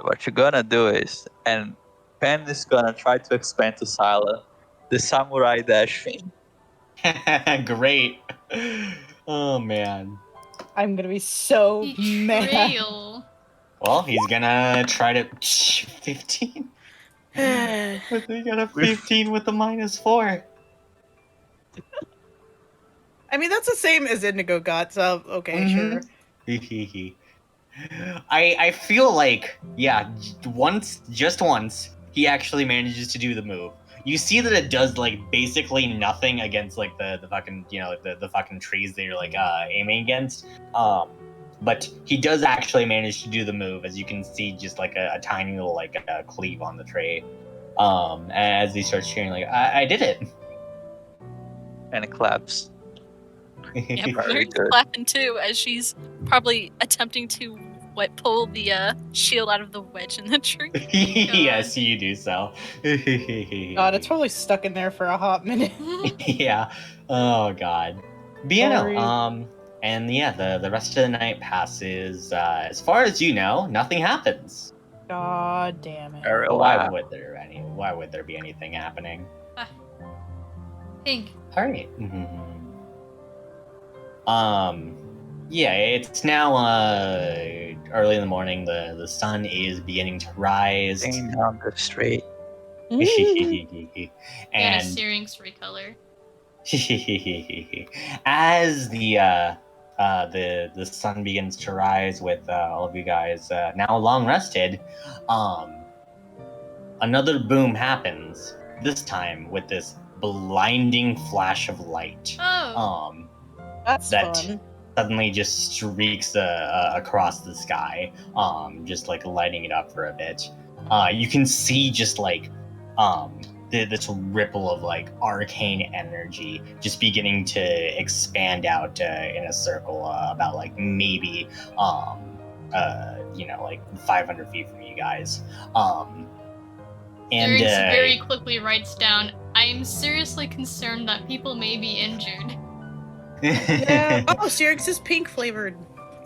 What you're gonna do is, and Pen is gonna try to explain to Sila the samurai dash thing. Great. Oh man. I'm gonna be so mad. Betrayal. Well, he's gonna try to 15. But they got a 15 with a -4. I mean, that's the same as Indigo got, so okay, sure. I feel like just once he actually manages to do the move. You see that it does like basically nothing against like the fucking like the fucking trees that you're like aiming against. But he does actually manage to do the move, as you can see, just like a tiny little like cleave on the tray. As he starts cheering, like I did it. And it claps. Yeah, Very Blair's good. clapping too, as she's probably attempting to pull the shield out of the wedge in the tree. Yes, you do so. God, it's probably stuck in there for a hot minute. Yeah. Oh God. But yeah, Sorry. no, and yeah, the rest of the night passes. As far as you know, nothing happens. God damn it. Very Why loud. would there be anything happening? Pink. All right. Yeah, it's now early in the morning. The sun is beginning to rise. Staying down the street. And And Syrinx recolor. as the sun begins to rise with all of you guys now long rested, another boom happens. This time with this blinding flash of light. Oh. That's that fun. suddenly just streaks across the sky, just like lighting it up for a bit. You can see just like this ripple of like arcane energy just beginning to expand out in a circle about like maybe like 500 feet from you guys. And Syrinx very quickly writes down, I am seriously concerned that people may be injured. Yeah. Oh, Syrinx is pink flavored.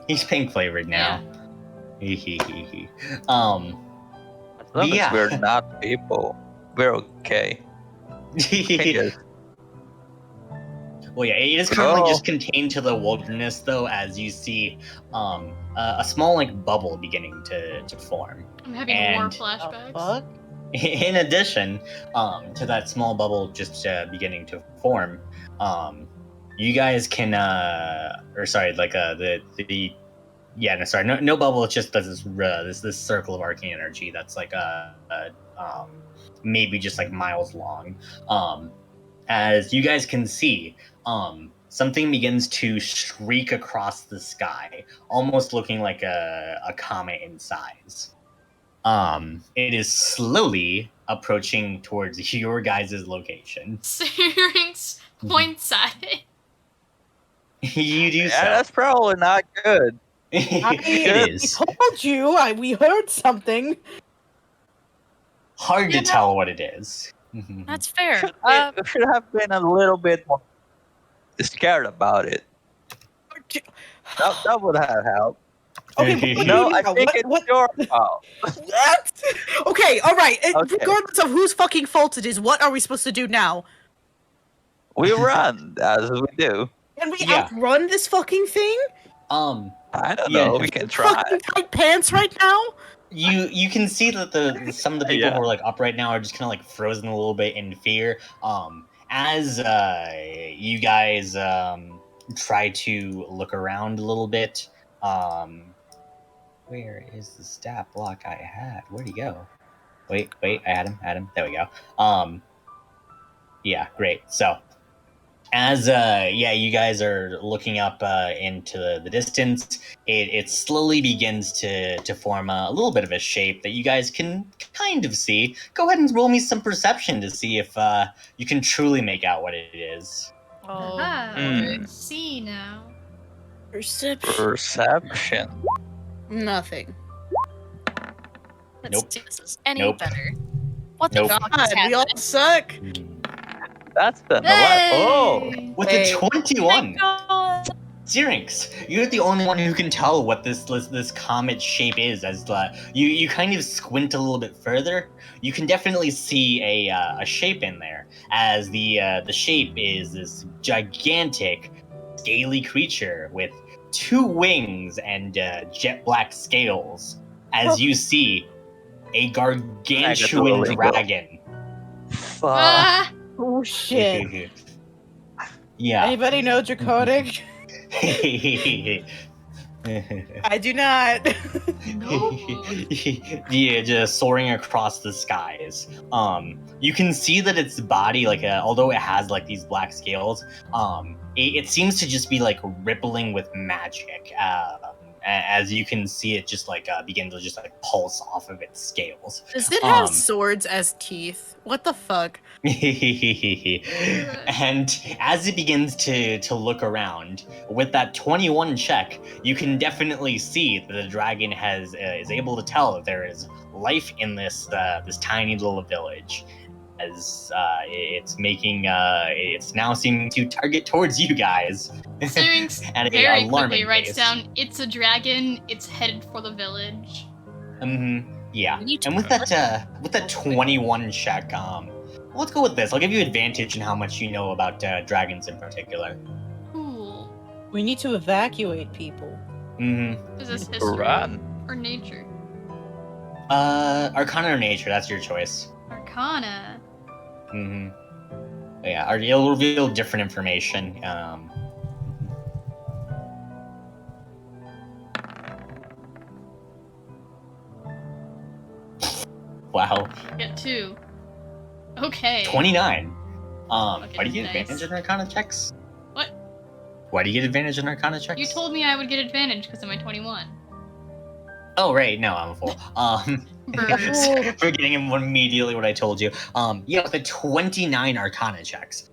He's pink flavored now. As long Yeah. as we're not people, we're okay. Well, yeah, it is currently Oh. just contained to the wilderness, though, as you see a small like bubble beginning to form. I'm having war And- flashbacks. Fuck? In addition to that small bubble just beginning to form, you guys can, no bubble. It's just this circle of arcane energy that's like maybe just like miles long. As you guys can see, something begins to streak across the sky, almost looking like a comet in size. It is slowly approaching towards your guys' location. Syrinx points at it. You do so. Yeah, that's probably not good. It is told you, we heard something. hard to You know- tell what it is. That's fair. We should have been a little bit more scared about it. That would have helped. Okay, what do No, you I now? think What- it's your fault. What? Okay, alright. Okay. Regardless of whose fucking fault it is, what are we supposed to do now? We run as we do. Can we Yeah. outrun this fucking thing? I don't Yeah. know. We can try. Fucking tight pants right now? You can see that some of the people Yeah. who are like up right now are just kind of like frozen a little bit in fear. As you guys try to look around a little bit, where is the stat block I had? Where'd he go? Wait, I had him. There we go. Yeah, great. So, as you guys are looking up into the distance, it slowly begins to form a little bit of a shape that you guys can kind of see. Go ahead and roll me some perception to see if you can truly make out what it is. Oh, See now. Perception. Perception. Nothing. let's Nope. see if this is any Nope. better. What the Nope. fuck God, is we all happening? suck. That's the Hey! Oh, With Hey. a 21. God. Syrinx, you're the only one who can tell what this comet shape is. As you kind of squint a little bit further, you can definitely see a shape in there. As the shape is this gigantic, scaly creature with 2 wings and jet black scales. As you see, a gargantuan Duolingo. dragon. Fuck. Ah! Oh shit. Yeah. Anybody know Draconic? I do not. No. Yeah, just soaring across the skies. You can see that its body, although it has like these black scales, it seems to just be like rippling with magic. As you can see, it just begin to just pulse off of its scales. Does it have swords as teeth? What the fuck? And as it begins to look around with that 21 check, you can definitely see that the dragon is able to tell that there is life in this tiny little village. As it's now seeming to target towards you guys. Syrinx At very a alarming quickly writes pace. down, "It's a dragon. It's headed for the village." Yeah. We need to And with that 21 check, let's go with this. I'll give you advantage in how much you know about dragons in particular. Cool. We need to evacuate people. Is this history Run. or nature? Arcana or nature, that's your choice. Arcana. Yeah, it'll reveal different information. Wow. Get 2. Okay. 29. Okay, Why do you get nice. advantage in Arcana checks? What? Why do you get advantage in Arcana checks? You told me I would get advantage because of my 21. Oh, right. No, I'm a fool. Bird. Forgetting immediately what I told you. Yeah, the 29 Arcana checks.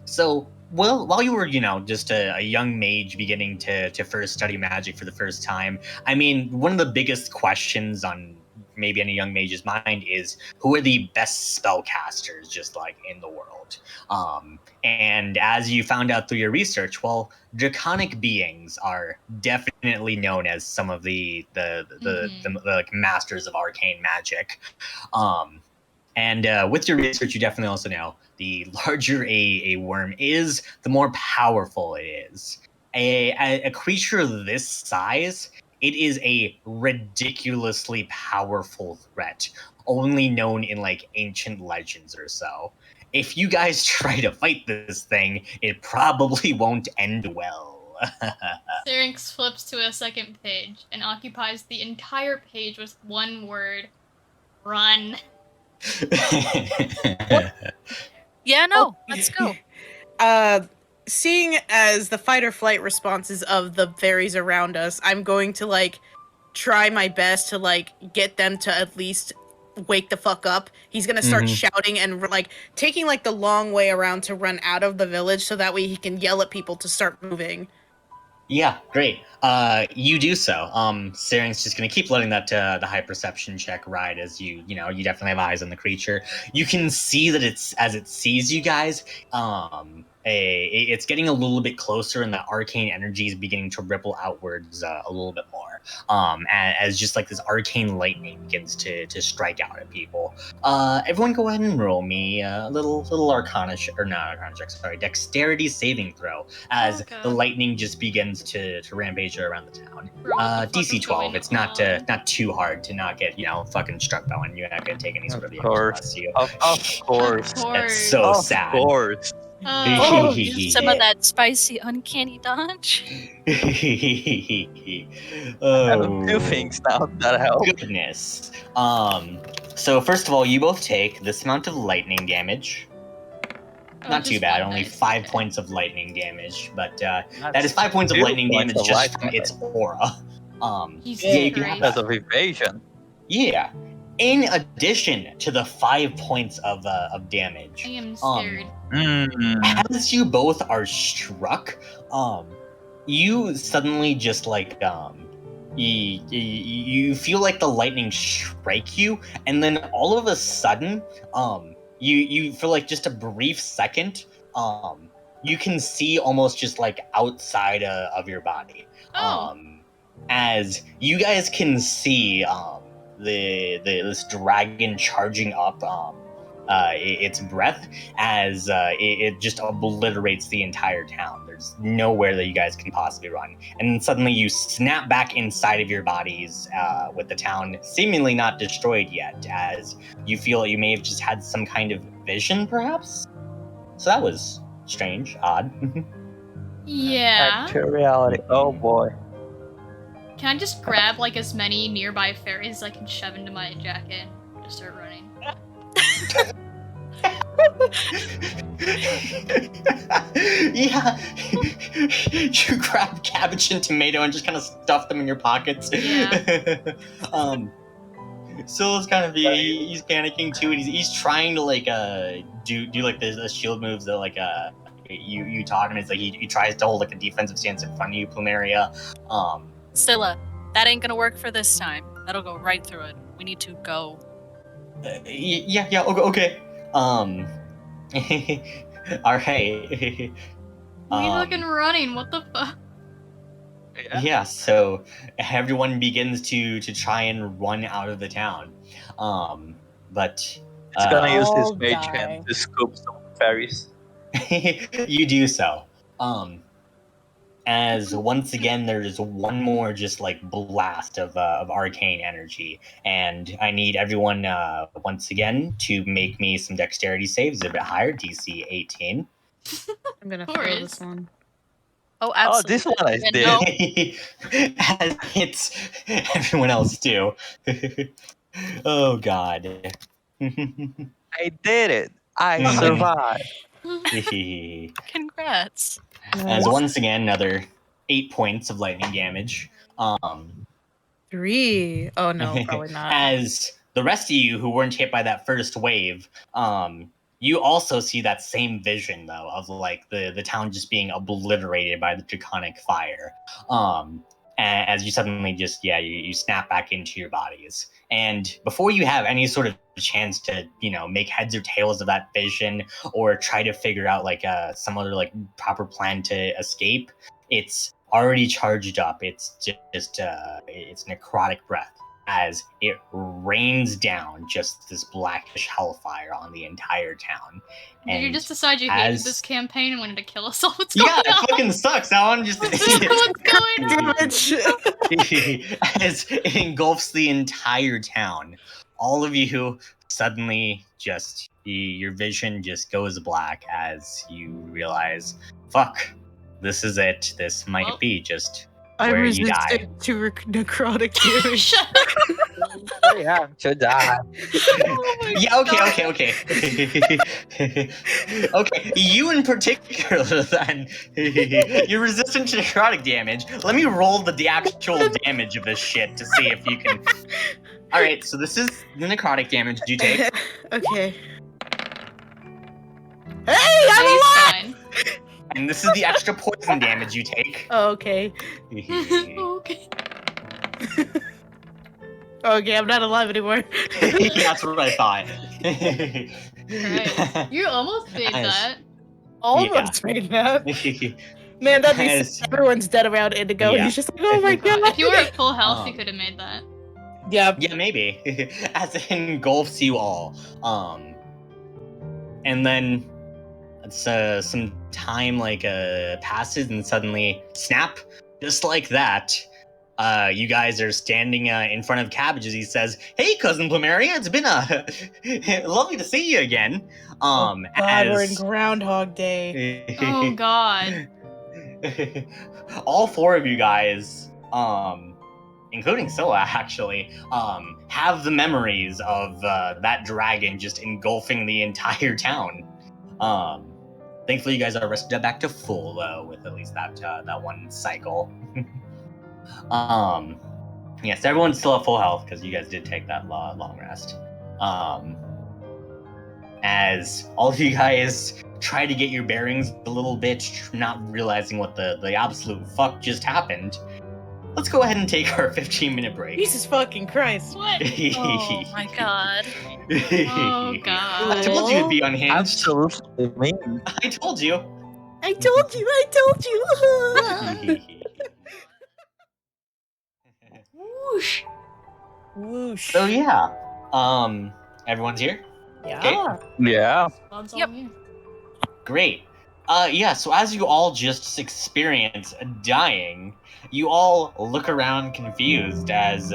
So, while you were, just a young mage beginning to first study magic for the first time, I mean, one of the biggest questions on maybe any young mage's mind is who are the best spellcasters just in the world. And as you found out through your research, well, draconic beings are definitely known as some of the masters of arcane magic. And with your research, you definitely also know the larger a worm is, the more powerful it is. A creature this size, it is a ridiculously powerful threat, only known in ancient legends or so. If you guys try to fight this thing, it probably won't end well. Syrinx flips to a second page and occupies the entire page with one word: run. Yeah, no, let's go. Seeing as the fight or flight responses of the fairies around us, I'm going to try my best to get them to at least wake the fuck up. He's gonna start shouting and taking the long way around to run out of the village so that way he can yell at people to start moving. Yeah, great. You do so. Syrinx just gonna keep letting that the high perception check ride as you definitely have eyes on the creature. You can see that as it sees you guys, it's getting a little bit closer, and the arcane energy is beginning to ripple outwards a little bit more. As just this arcane lightning begins to strike out at people. Everyone, go ahead and roll me a little Arcana dexterity saving throw as the lightning just begins to rampage around the town. DC 12. It's not too hard to not get fucking struck by one. You're not gonna take any sort of damage unless you. Of course. That's so Of sad. course. Oh, Some of that spicy, uncanny dodge. I have 2 things now that help. Goodness. So first of all, you both take this amount of lightning damage. Not too bad, only 5 points of lightning damage, but that is 5 points of lightning damage just from its aura. You can have Because of evasion. Yeah. In addition to the 5 points of damage, I am scared. as you both are struck, you suddenly just you feel the lightning strike you, and then all of a sudden, you for just a brief second, you can see almost just like outside of your body. Oh. As you guys can see, this dragon charging up its breath as it just obliterates the entire town. There's nowhere that you guys can possibly run. And then suddenly you snap back inside of your bodies with the town seemingly not destroyed yet, as you feel you may have just had some kind of vision, perhaps? So that was strange, odd. Yeah. Back to reality. Oh boy. Can I just grab like as many nearby fairies as I can shove into my jacket and just start running? Yeah. You grab cabbage and tomato and just kind of stuff them in your pockets. Yeah. So it's kind of he's panicking too, and he's trying to like do like the shield moves that like you taught him. It's like he tries to hold like a defensive stance in front of you, Plumeria. Scylla, that ain't gonna work for this time. That'll go right through it. We need to go. Yeah, okay. All right. We fucking running. What the fuck? Yeah, so everyone begins to try and run out of the town. But It's gonna use his All mage die. hand to scoop some fairies. you do so. As once again there's one more just like blast of arcane energy, and I need everyone once again to make me some dexterity saves a bit higher, DC 18. I'm gonna Of fail course. this one. Oh, Oh, absolutely. this one I And did. no, As it's everyone else too. Oh god. I did it. I Mhm. survived. congrats. As once again another 8 points of lightning damage. 3. Oh no, probably not. As the rest of you who weren't hit by that first wave, you also see that same vision though of like the town just being obliterated by the draconic fire. As you suddenly just you snap back into your bodies, and before you have any sort of chance to make heads or tails of that vision or try to figure out like some other like proper plan to escape, it's already charged up. It's just it's necrotic breath as it rains down just this blackish hellfire on the entire town. Did you And just decide you hated as- this campaign and wanted to kill us all? What's yeah, going it on? fucking sucks. I want to just What's going on? Damage. as it engulfs the entire town. All of you suddenly just your vision just goes black as you realize, fuck, this is it. This might Well, be just I'm where you die. resistant to necrotic damage. Shut up. Yeah, to die. Oh my Yeah, okay. Okay, you in particular then. You're resistant to necrotic damage. Let me roll the actual damage of this shit to see if you can. Alright, so this is the necrotic damage you take. Okay. Hey, He's I'm alive! fine. And this is the extra poison damage you take. Oh, okay. Okay. Okay, I'm not alive anymore. That's what I thought. Right. You almost made As- that. Almost made that. Man, that'd be As- sick. Everyone's dead around Indigo. Yeah. He's just like, oh my god. If you were at full health, you Um, could have made that. Yeah. Yeah, maybe. As it engulfs you all. And then it's some time passes and suddenly snap, just like that. You guys are standing in front of Cabbage as he says, "Hey, cousin Plumeria, it's been lovely to see you again." God, we're in Groundhog Day. Oh god. all 4 of you guys, including Scylla, actually, have the memories of that dragon just engulfing the entire town. Thankfully, you guys are rested back to full, though, with at least that one cycle. Yes, everyone's still at full health because you guys did take that long rest. As all of you guys try to get your bearings a little bit, not realizing what the absolute fuck just happened, let's go ahead and take our 15-minute break. Jesus fucking Christ. What? Oh my god. Oh god. I told you it'd be unhinged. Absolutely mean. I told you. I told you. I told you. Whoosh. Whoosh. So yeah, everyone's here. Yeah. Yeah. Squad's Yep. all here. Great. Yeah, so as you all just experience dying, you all look around confused as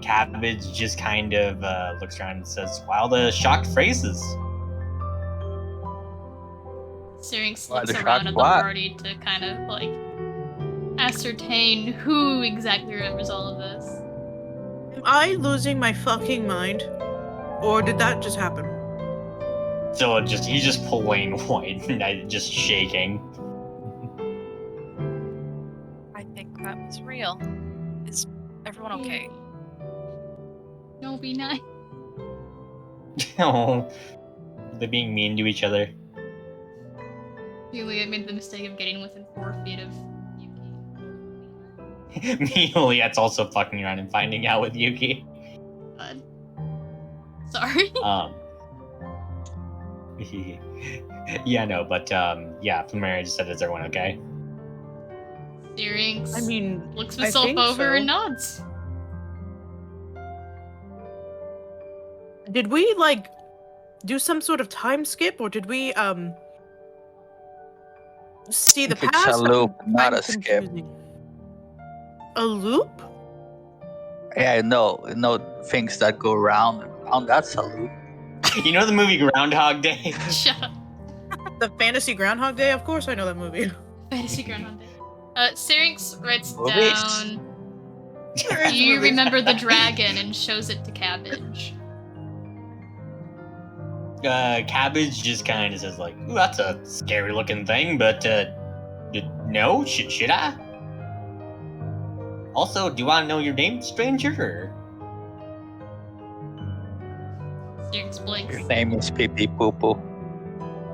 Cabbage just kind of looks around and says, "Wow, the shocked phrases." Syrinx Why looks the around shock at the what? party to kind of like ascertain who exactly remembers all of this. Am I losing my fucking mind? Or did that just happen? So he's just plain white, just shaking. I think that was real. Is everyone okay? No, be nice. Oh, they're being mean to each other. Juliet made the mistake of getting within 4 feet of Yuki. Juliet's also fucking around and finding out with Yuki. God. Sorry. Yeah, no, but yeah, Plumeria just said, "Is everyone okay?" Syrinx I mean, looks I himself think over so. and nods. Did we like do some sort of time skip, or did we see the If it's a past? loop, not I'm a skip. confusing. A loop? Yeah, no things that go round and round. That's a loop. You know the movie Groundhog Day? Shut up. The Fantasy Groundhog Day? Of course I know that movie. Fantasy Groundhog Day. Syrinx writes Movies. down, There is "You movies. remember the dragon," and shows it to Cabbage. Cabbage just kind of says like, "Ooh, that's a scary looking thing, but no, should I? Also, do I know your name, stranger?" Syrinx blinks. Your name is Pee Pee Poo Poo.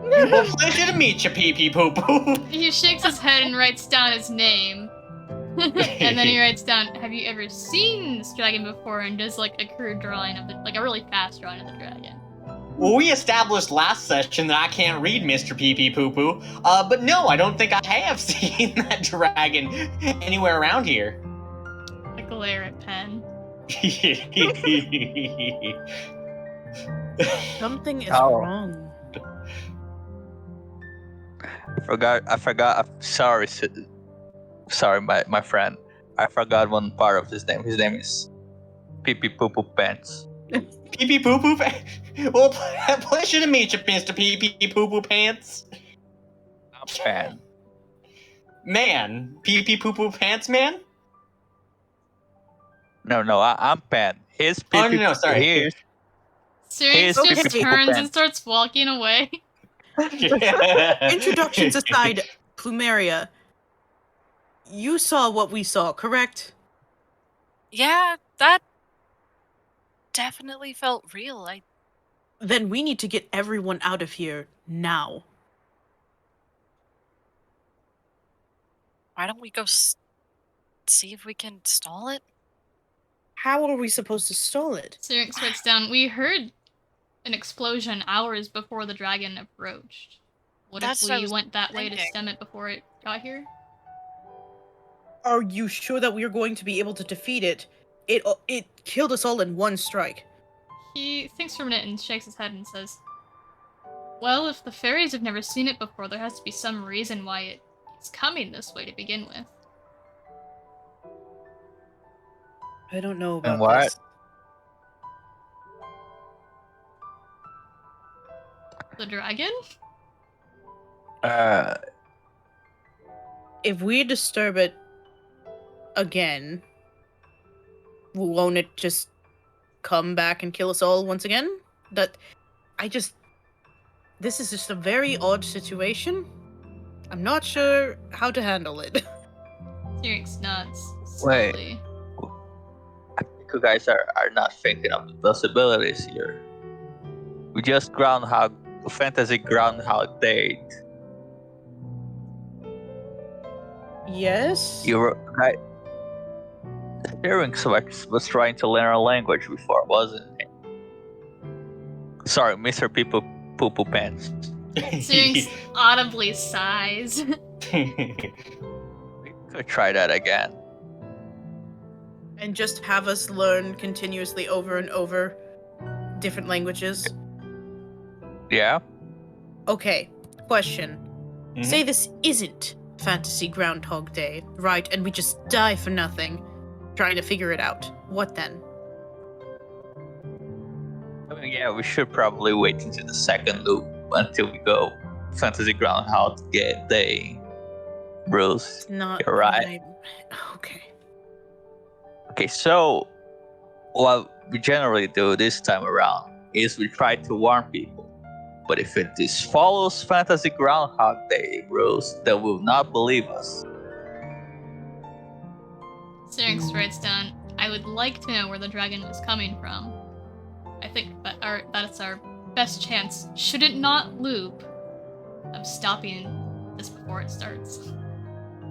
Well, pleasure to meet you, pee pee poo poo. He shakes his head and writes down his name. And then he writes down, "Have you ever seen this dragon before?" And does like a crude drawing of like a really fast drawing of the dragon. Well, we established last session that I can't read Mr. Pee Pee Poo Poo, but no, I don't think I have seen that dragon anywhere around here. I glare at Pen. Something is Oh. wrong. I forgot. Sorry, my friend. I forgot one part of his name. His name is Pee Pee Poo Poo Pants. Pee Pee Poo Poo. Well, pleasure to meet you, Mr. Pee Pee Poo Poo Pants. I'm Pan. Man, Pee Pee Poo Poo Pants, man. No, I'm Pan. His Pee Oh Pee. no, sorry. Here's Syrinx Okay. just turns and starts walking away. Introductions aside, Plumeria, you saw what we saw, correct? Yeah, that definitely felt real. Then we need to get everyone out of here now. Why don't we go see if we can stall it? How are we supposed to stall it? Syrinx writes down, "We heard an explosion hours before the dragon approached. What That's if what I we was went that way to thinking. stem it before it got here?" Are you sure that we're going to be able to defeat it? It killed us all in one strike. He thinks for a minute and shakes his head and says, "Well, if the fairies have never seen it before, there has to be some reason why it's coming this way to begin with." I don't know about And what? this. The dragon? If we disturb it again, won't it just come back and kill us all once again? This is just a very odd situation. I'm not sure how to handle it. Syrinx nods Wait. slowly. I think you guys are not thinking of the possibilities here. We just fantasy Groundhog Day. Yes? Syrinx was trying to learn a language before, wasn't he? Sorry, Mr. Pee Poo Pants. Syrinx audibly sighs. We could try that again. And just have us learn continuously over and over different languages. Yeah. Okay, question. Mhm. Say this isn't Fantasy Groundhog Day, right? And we just die for nothing trying to figure it out. What then? I mean, yeah, we should probably wait until the second loop until we go Fantasy Groundhog Day rules. Not You're right. Okay. Okay, so what we generally do this time around is we try to warn people. But if it follows Fantasy Groundhog Day rules, they will not believe us. Syrinx writes down, I would like to know where the dragon was coming from. I think that's our best chance, should it not loop, of stopping this before it starts. I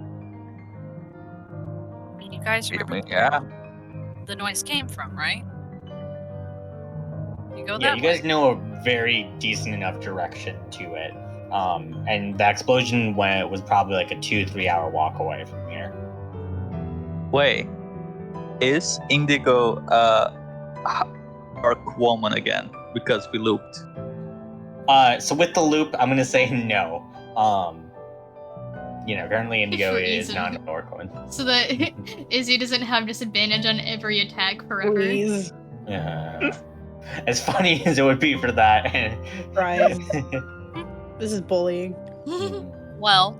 mean, you guys remember Yeah. where the noise came from, right? You go Yeah, that you way. guys know a very decent enough direction to it. And the explosion was probably like a 2-3 hour walk away from here. Wait, is Indigo Arc Woman again? Because we looped. So with the loop, I'm gonna say no. Currently Indigo For is easy. not an orc woman. So that Izzy doesn't have disadvantage on every attack forever. Please. As funny as it would be for that. Right. This is bullying. Well,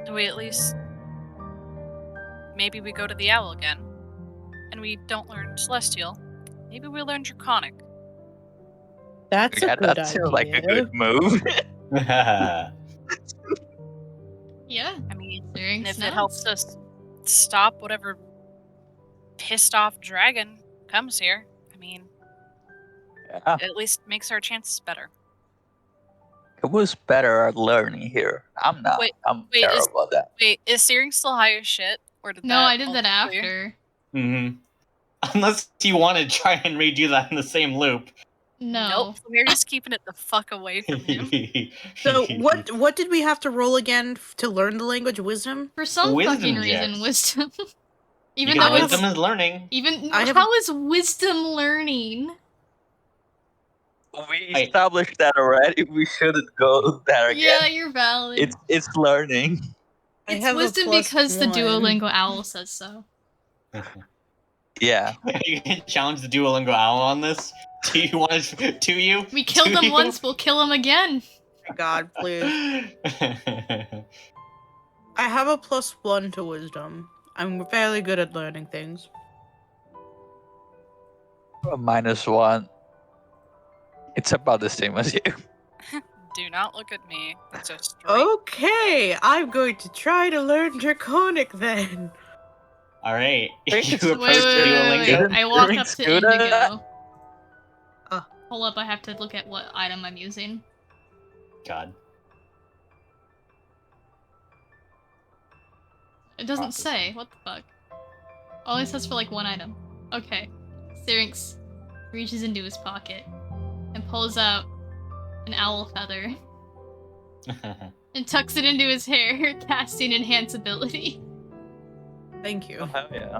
do we at least... Maybe we go to the owl again, and we don't learn Celestial. Maybe we learn Draconic. That's a good that seems idea. like a good move. Yeah. I mean, Syrinx and if nods. it helps us stop whatever pissed off dragon comes here, I mean, Yeah. it at least makes our chances better. It was better at learning here. I'm not. Wait, I'm wait, terrible at that. Wait, is Syrinx still high as shit? Or did No, that I did that all clear? after. hmm Unless you want to try and redo that in the same loop. No. Nope, we're just keeping it the fuck away from him. So what did we have to roll again to learn the language? Wisdom? For some Wisdom fucking reason, checks. wisdom. Even Because though it's wisdom is learning. how is wisdom learning? We established that already. We shouldn't go there again. Yeah, you're valid. It's learning. I It's have a wisdom plus because the one. Duolingo owl says so. Yeah. You can challenge the Duolingo owl on this. Do you want to you? We killed Do them you? once, we'll kill them again. God, please. I have a +1 to wisdom. I'm fairly good at learning things. -1. It's about the same as you. Do not look at me. That's a straight. Okay, I'm going to try to learn Draconic then. All right. Wait, You wait, approach Wait. Duolingo. I walk up Syrinx to good at that? Indigo. Ah. Hold up, I have to look at what item I'm using. God. It doesn't Processing. say. What the fuck? Only says for like one item. Okay. Syrinx reaches into his pocket and pulls out an owl feather and tucks it into his hair, casting Enhance ability. Thank you. Oh, yeah.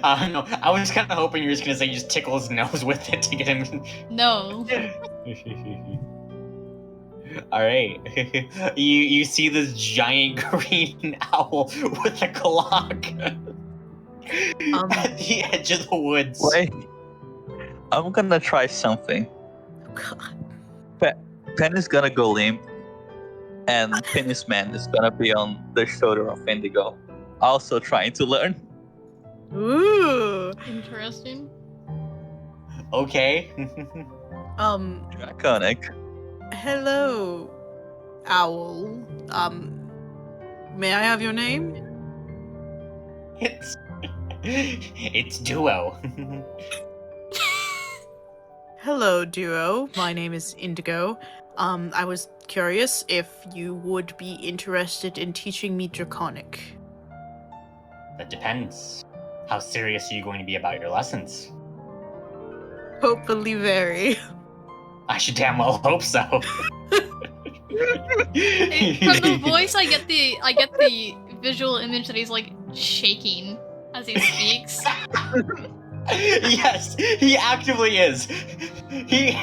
I don't know. I was kind of hoping you were just gonna say you just tickle his nose with it to get him. No. All right. You see this giant green owl with a clock at the edge of the woods. Wait. I'm gonna try something. Oh, God. Pen is gonna go limp, and Penis Man is gonna be on the shoulder of Indigo, also trying to learn. Ooh. Interesting. Okay. Draconic. Hello, owl. May I have your name? It's Duo. Hello, Duo. My name is Indigo. I was curious if you would be interested in teaching me Draconic. That depends. How serious are you going to be about your lessons? Hopefully very. I should damn well hope so. From the voice, I get the visual image that he's like shaking as he speaks. Yes, he actively is. He.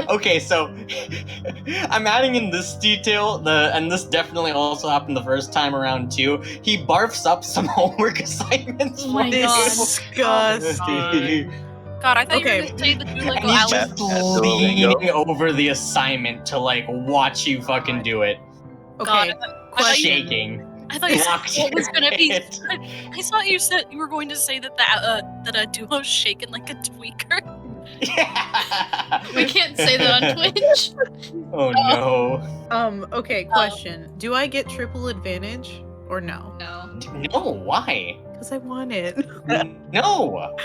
Okay, so I'm adding in this detail, and this definitely also happened the first time around too. He barfs up some homework assignments. Oh my for you. God. Disgusting. God, I thought Okay. you were going to say the Duolingo And he's hours. just leaning over the assignment to like watch you fucking do it. Okay. God, Question. Shaking. I thought you said Blocked what was going to be. it. I thought you said you were going to say that a Duo's shaking like a tweaker. Yeah. We can't say that on Twitch. Oh no. Okay, question. Do I get triple advantage or no? No. No, why? Because I want it. No.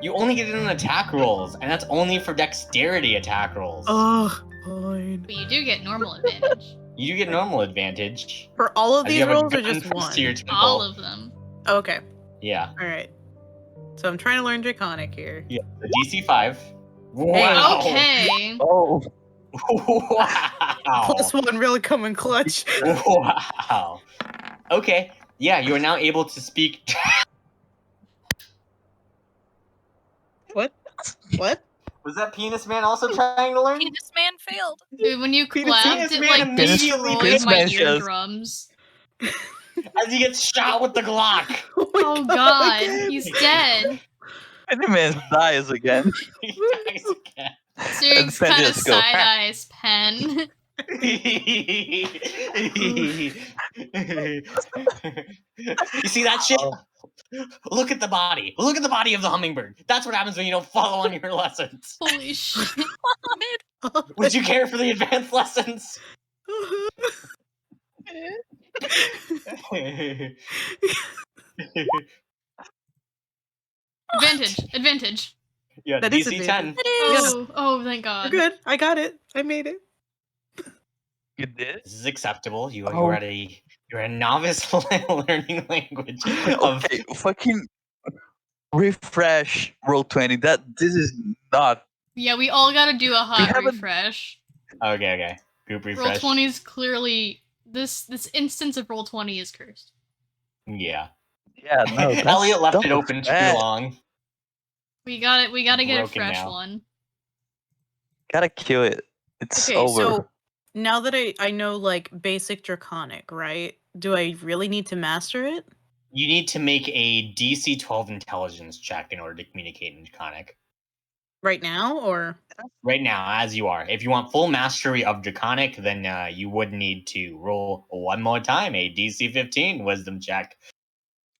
You only get it on attack rolls, and that's only for dexterity attack rolls. Ugh, fine. But you do get normal advantage. You do get normal advantage. For all of as you these have a rolls or gun just next one? to your temple. All of them. Okay. Yeah. Alright. So I'm trying to learn Draconic here. Yeah. The DC 5. Wow. Okay. Oh, Wow. +1 really coming clutch. Wow. Okay. Yeah, you are now able to speak. What? What? Was that Penis Man also trying to learn? Penis man failed. Dude, when you Penis clapped, it Man like immediately destroyed Penis my Man shows. eardrums. As he gets shot with the Glock. my Oh god, again. he's dead. Anyman dies again. He dies again. Syrinx Pen kind of just go, side eyes Pen. You see that shit? Look at the body. Look at the body of the hummingbird. That's what happens when you don't follow on your lessons. Holy shit. Would you care for the advanced lessons? Advantage. Yeah, That is DC 10. It is. Oh, thank You're god. good. I got it. I made it. You did? This is acceptable. You're Oh. a novice learning language of Okay, fucking refresh roll 20. This is not. Yeah, we all gotta do a hot haven't- refresh. Okay. Group Roll refresh. 20 is clearly this instance of roll 20 is cursed. Yeah. Yeah, no. That's, Elliot left that it was open bad. too long. We gotta get a Broken fresh now. one. Gotta kill it. It's Okay, over. so now that I know like basic Draconic, right? Do I really need to master it? You need to make a DC 12 intelligence check in order to communicate in Draconic. Right now, or Right now, as you are. If you want full mastery of Draconic, then you would need to roll one more time a DC 15 wisdom check.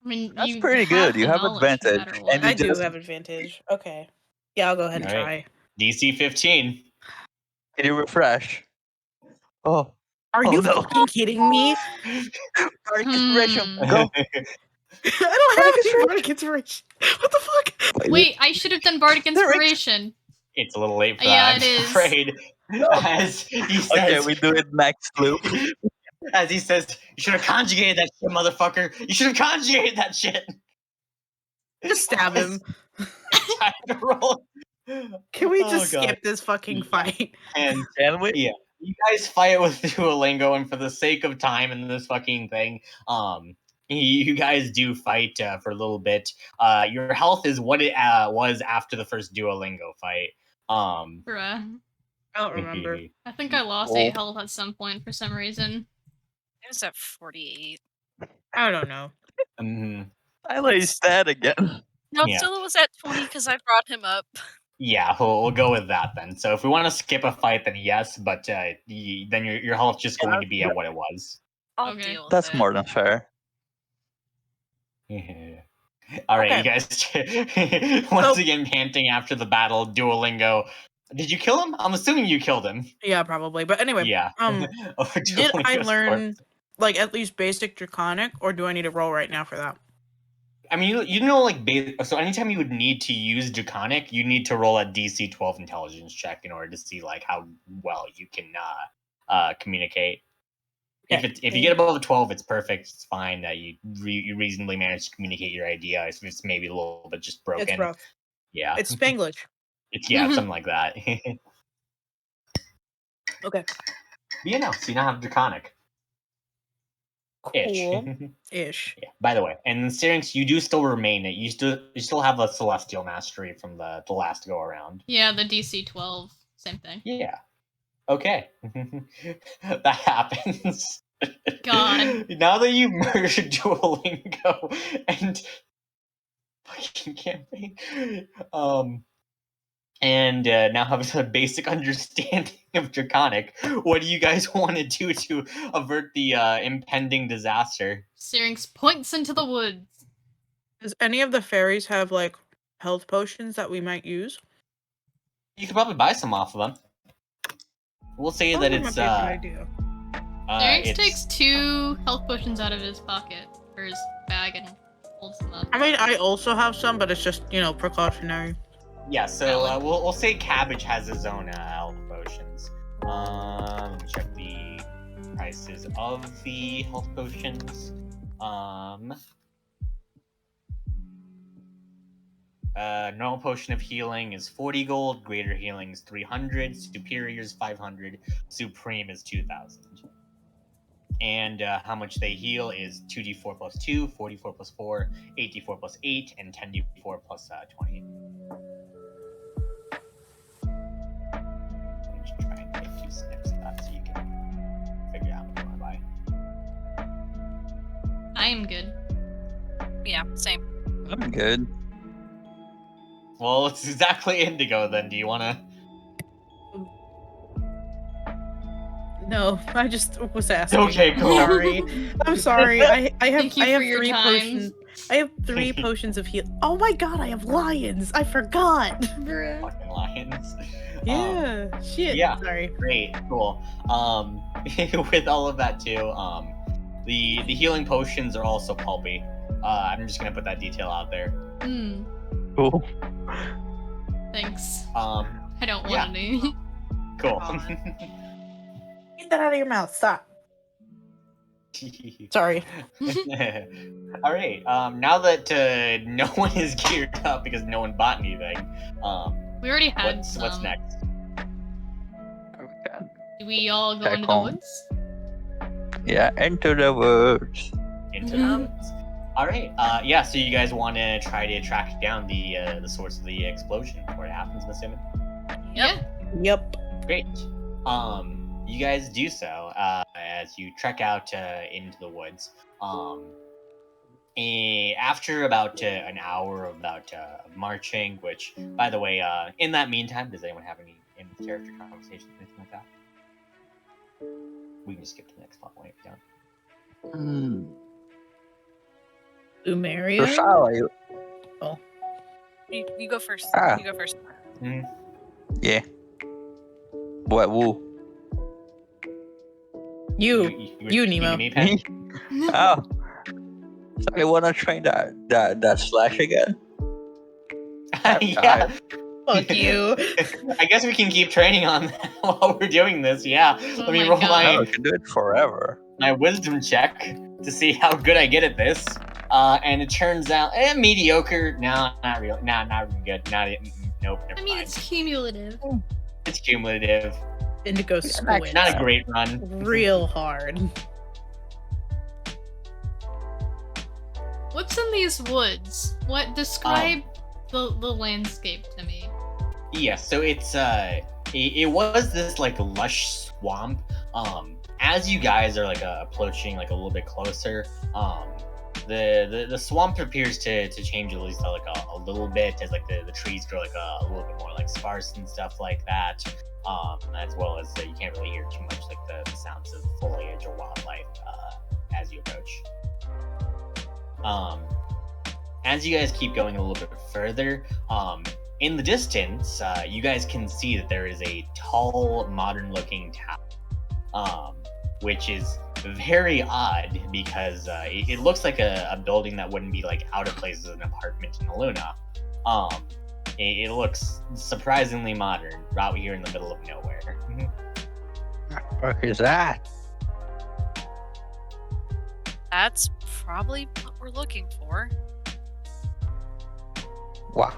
I mean, That's you pretty good. the You have knowledge no advantage, matter what. and you I do just- have advantage. Okay. Yeah, I'll go ahead and Alright. try. DC 15. Can you refresh? Oh, Are Oh, you no. fucking kidding me? Bardic inspiration. Hmm. Go. I don't have any Bardic inspiration. What the fuck? Wait, I should have done Bardic There is- Inspiration. It's a little late for Yeah, that, it I'm is. afraid. As he says, Okay, we do it next loop. as he says, you should have conjugated that shit, motherfucker. You should have conjugated that shit. Just stab him. Time to roll. Can we Oh, just God. skip this fucking fight? And Can we? yeah, you guys fight with Duolingo, and for the sake of time in this fucking thing, you guys do fight for a little bit. Your health is what it was after the first Duolingo fight. Bruh. I don't remember. I think I lost Oh. 8 health at some point for some reason. It was at 48. I don't know. Mhm. Tyler's dead again. No, Yeah. still it was at 20 because I brought him up. Yeah, we'll go with that then. So if we want to skip a fight, then yes, but then your health just going to be at what it was. I'll Okay. deal with That's it. more than fair. All right, Okay. you guys. Once again, panting after the battle, Duolingo. Did you kill him? I'm assuming you killed him. Yeah, probably. But anyway, Yeah. did I Duolingo's learn corpse. like at least basic Draconic, or do I need to roll right now for that? I mean, you know, like, so anytime you would need to use Draconic, you need to roll a DC 12 intelligence check in order to see like how well you can communicate. If you get above a 12, it's perfect. It's fine that you reasonably manage to communicate your idea. If it's maybe a little bit just broken. It's rough. Yeah. It's Spanglish. Yeah, something like that. Okay. But so you now have Draconic. Cool. Ish. Ish. Yeah. By the way, and in Syrinx, you do still remain it. You still have a Celestial Mastery from the last go around. Yeah, the DC 12, same thing. Yeah. Okay. That happens. God. Now that you've merged Duolingo and fucking campaign, and now have a basic understanding of Draconic, what do you guys want to do to avert the impending disaster? Syrinx points into the woods. Does any of the fairies have like health potions that we might use? You could probably buy some off of them. We'll say that That it's might be a good idea. Syrinx takes 2 health potions out of his pocket, or his bag, and holds them up. I mean, I also have some, but it's just precautionary. Yeah, so we'll say Cabbage has his own health potions. Let me check the prices of the health potions. Normal potion of healing is 40 gold, greater healing is 300, superior is 500, supreme is 2,000. And how much they heal is 2d4 plus 2, 44 plus 4, 8d4 plus 8, and 10d4 plus 20. Let me just try and take 2 snips of that so you can figure out what you want to buy. I am good. Yeah, same. I'm good. Well, it's exactly Indigo then. Do you want to? No, I just was asking. Okay, cool. I'm sorry. I have Thank you I have for your 3 time. potions. I have 3 potions of heal. Oh my god, I have lions. I forgot. Fucking lions. Yeah. Shit. yeah. Sorry. Great. Cool. With all of that too, the healing potions are also pulpy. I'm just gonna put that detail out there. Hmm. Cool. Thanks. I don't yeah. want any. Cool. Get that out of your mouth. Stop. Sorry. All right. Now that no one is geared up because no one bought anything, We already had what's next? Do we all go Back into the home. woods? Yeah, into the woods. Into the woods. All right. Yeah. So you guys want to try to track down the source of the explosion before it happens, I'm assuming. Yeah. Yep. Great. You guys do so as you trek out into the woods. After about an hour of marching, which, by the way, in that meantime, does anyone have any in-character conversations or anything like that? We can just skip to the next plot point if you don't. Umaria? You go first. Ah. You go first. Yeah. What? Woo? You, Nemo. Me, Pen? Oh. So I wanna train that slash again. Yeah. Fuck you. I guess we can keep training on that while we're doing this. Yeah. Oh Let me my roll God. Oh, we can do it forever. my wisdom check to see how good I get at this. And it turns out mediocre. No, not really. Not really good. Nope. Never I mean, mind. it's cumulative. It's cumulative. Indigo squints Not a great run. real hard. What's in these woods? What describe the landscape to me? Yeah, so it's it was this like lush swamp. As you guys are like approaching like a little bit closer, the swamp appears to change at least like a little bit as like the trees grow like a little bit more like sparse and stuff like that. As well as you can't really hear too much like the sounds of foliage or wildlife as you approach. As you guys keep going a little bit further, in the distance, you guys can see that there is a tall, modern-looking tower, which is very odd because it looks like a building that wouldn't be like out of place as an apartment in Illuna. It looks surprisingly modern, right here in the middle of nowhere. What is that? That's probably what we're looking for. Why?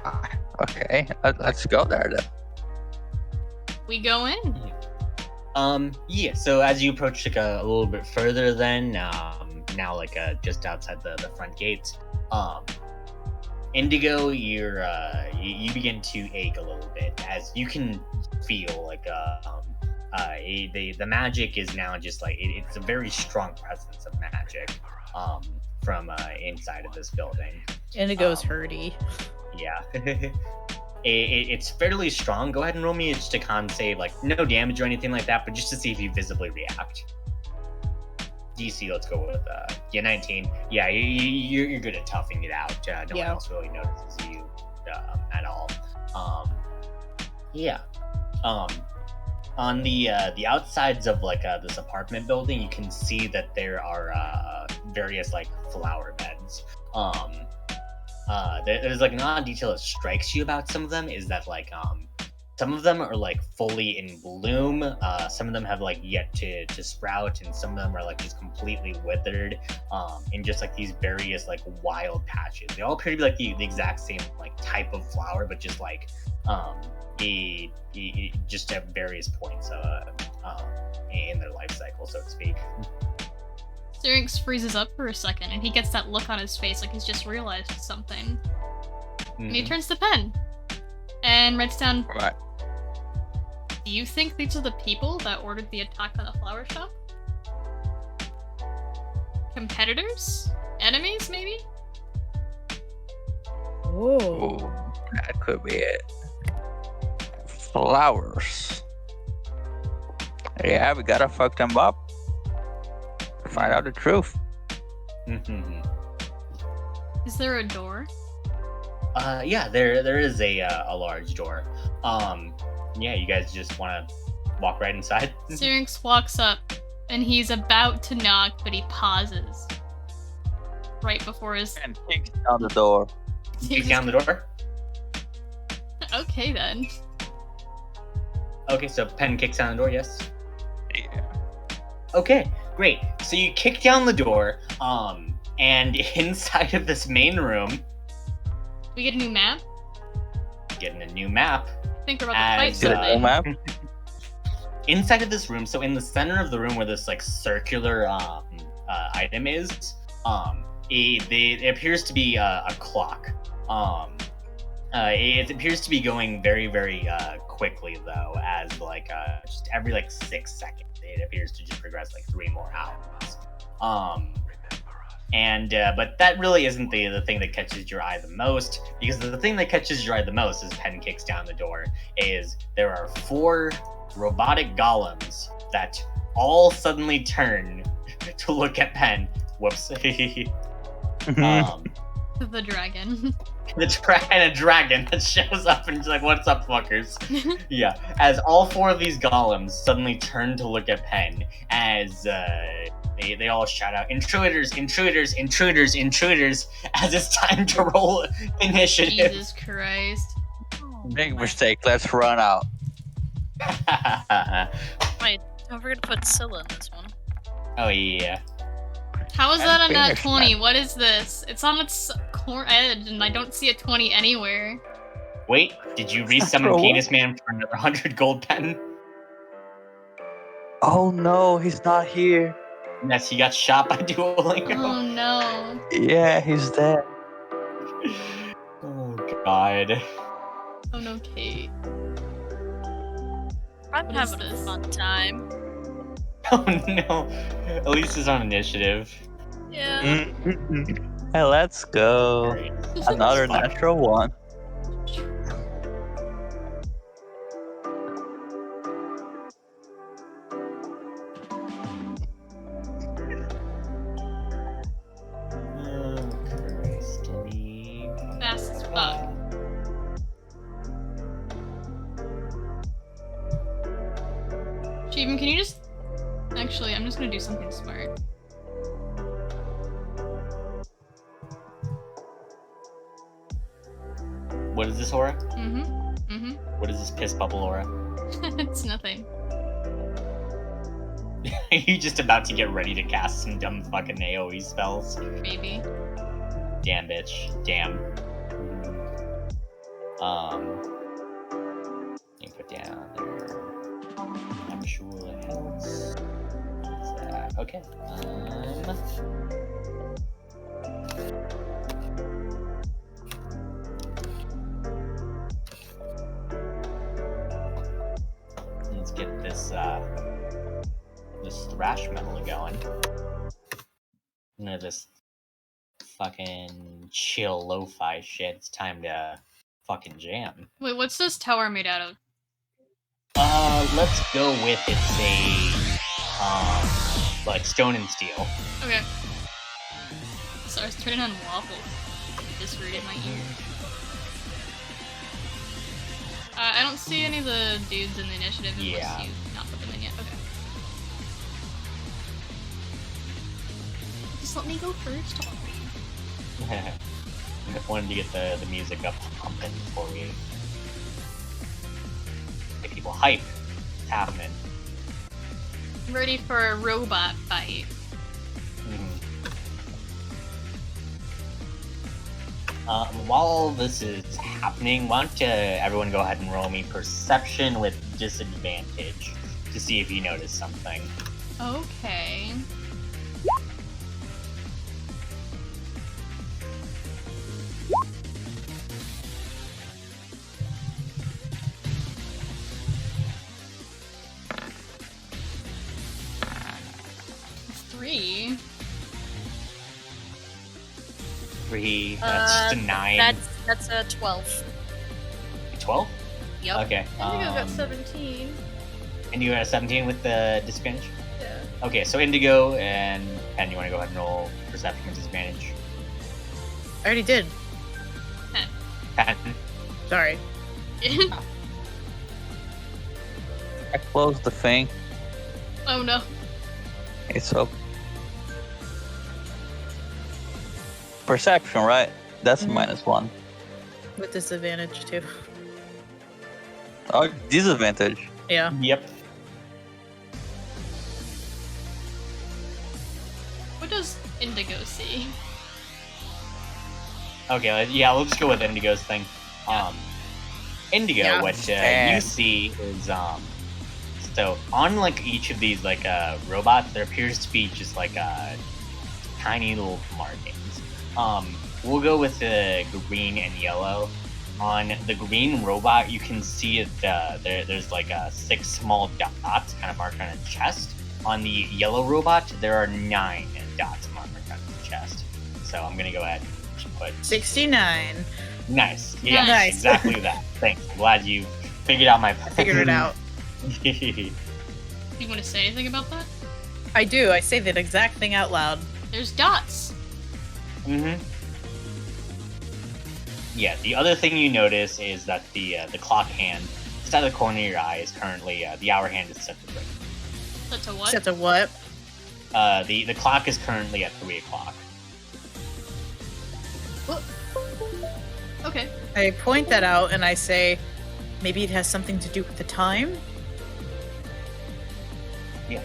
Okay, let's go there then. We go in. Yeah, so as you approach like a little bit further then, now like just outside the front gates, Indigo, you begin to ache a little bit as you can feel like the magic is now just like it's a very strong presence of magic from inside of this building. Indigo's hurdy. Yeah. It's fairly strong. Go ahead and roll me just a con save, like no damage or anything like that, but just to see if you visibly react. DC, let's go with 19. Yeah, you're good at toughing it out. No one else really notices you at all. Yeah. On the outsides of like this apartment building, you can see that there are various like flower beds. There's like an odd detail that strikes you about some of them is that like some of them are like fully in bloom, some of them have like yet to sprout, and some of them are like just completely withered in just like these various like wild patches. They all appear to be like the exact same like type of flower, but just like just at various points in their life cycle, so to speak. Syrinx freezes up for a second, and he gets that look on his face like he's just realized something. And he turns to Pen and writes down, Right. Do you think these are the people that ordered the attack on the flower shop? Competitors? Enemies, maybe? Whoa. Ooh, that could be it. Flowers. Yeah, we gotta fuck them up. Find out the truth. Is there a door? Yeah, there is a large door. Yeah, you guys just want to walk right inside? Syrinx walks up, and he's about to knock, but he pauses. Right before his... And kicks down the door. Kick down the door? Okay, then. Okay, so Pen kicks down the door, yes? Yeah. Okay, great. So you kick down the door, and inside of this main room... We get a new map? Getting a new map. I think we're about to fight Get a something. map? Inside of this room, so in the center of the room where this like circular item is, it appears to be a clock. It appears to be going very, very quickly though, as like just every like 6 seconds, it appears to just progress like 3 more hours. But that really isn't the thing that catches your eye the most, because the thing that catches your eye the most as Pen kicks down the door is there are 4 robotic golems that all suddenly turn to look at Pen. Whoops. The dragon. And a dragon that shows up and is like, "What's up, fuckers?" Yeah, as all 4 of these golems suddenly turn to look at Pen, as they all shout out, "Intruders, intruders, intruders, intruders!" As it's time to roll initiative. Jesus Christ. Big mistake. Let's run out. Wait, don't forget to put Scylla in this one. Oh yeah. How is that a nat finished, 20? man. What is this? It's on its core edge, and I don't see a 20 anywhere. Wait, did you resummon Natural Penis Man for another 100 gold pen? Oh no, he's not here. Yes, he got shot by Duolingo. Oh no. Yeah, he's dead. Oh god. Oh no, Kate. I'm What is having a this? fun time. Oh no. Elise is on initiative. Yeah. Hey, let's go. Great. Another Fuck. natural one. Oh, Christ. Fast as fuck. Steven, can you just... Actually, I'm just gonna do something smart. What is this aura? Mm-hmm. What is this piss bubble aura? It's nothing. Are you just about to get ready to cast some dumb fucking AoE spells? Maybe. Damn, bitch. Damn. You put down their actual health. Okay. Let's get this thrash metal going. This fucking chill lo-fi shit. It's time to fucking jam. Wait, what's this tower made out of? Let's go with it's a like stone and steel. Okay. So I was turning on waffle. Just read in my ear. I don't see any of the dudes in the initiative unless Yeah. you've not put them in yet. Okay. Just let me go first. I wanted to get the music up pumping before we get people hype. It's happening. I'm ready for a robot fight. While all this is happening, why don't everyone go ahead and roll me perception with disadvantage to see if you notice something. Okay. Three. 3, that's just a 9. That's a 12. 12? Yep. Okay. Indigo got 17. Indigo got a 17 with the disadvantage? Yeah. Okay, so Indigo and Pen, you want to go ahead and roll perception with disadvantage? I already did. Pen. Sorry. I closed the thing. Oh no. It's up. Perception, right? That's -1. With disadvantage too. Oh, disadvantage. Yeah. Yep. What does Indigo see? Okay, yeah, let's just go with Indigo's thing. Indigo, Yeah. what you And- see is so on like each of these like robots, there appears to be just like tiny little markings. We'll go with the green and yellow. On the green robot, you can see that there's like 6 small dots kind of marked on its chest. On the yellow robot, there are 9 dots marked on its chest. So I'm gonna go ahead and just put 69. nice. Yeah, Nice. exactly that. Thanks. I'm glad you figured out my Figured it out. You want to say anything about that? I do. I say that exact thing out loud. There's dots. Mm-hmm. Yeah, the other thing you notice is that the clock hand, just out of the corner of your eye, is currently the hour hand is set to break. That's a what? Set to what? The clock is currently at 3 o'clock. Okay. I point that out and I say, maybe it has something to do with the time? Yeah.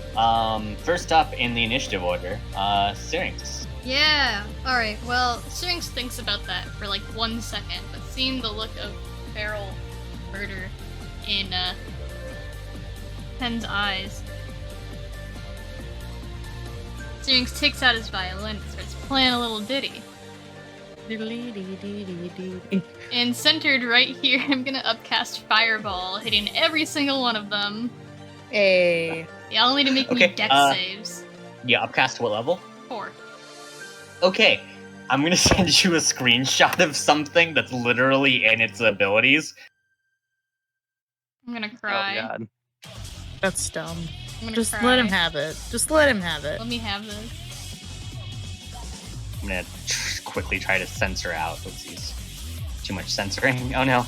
First up in the initiative order, Syrinx. Yeah. All right. Well, Syrinx thinks about that for like 1 second, but seeing the look of feral murder in Pen's eyes, Syrinx takes out his violin and starts playing a little ditty. And centered right here, I'm gonna upcast Fireball, hitting every single one of them. Hey. Y'all need to make Okay, me dex saves. Yeah, upcast what level? 4. Okay, I'm gonna send you a screenshot of something that's literally in its abilities. I'm gonna Oh cry. god. That's dumb. I'm gonna Just cry. let him have it. Just let him have it. Let me have this. I'm gonna quickly try to censor out. Oopsies. Too much censoring. Oh no.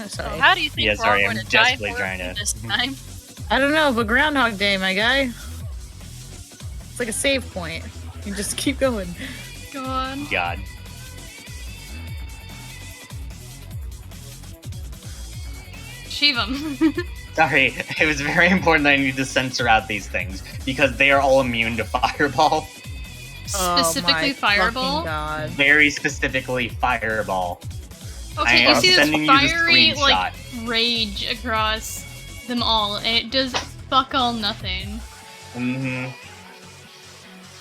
So Sorry. how do you think Yeah, we're sorry, all I'm going to die desperately for trying to- this time? I don't know, but Groundhog Day, my guy. It's like a save point. You just keep going. Go on. God. Achieve him. Sorry, it was very important that I need to censor out these things because they are all immune to fireball. Specifically Fireball? God. Very specifically fireball. Okay, I you am see this sending you the fiery, like, screenshot. rage across them all, and it does fuck all nothing. Mm-hmm.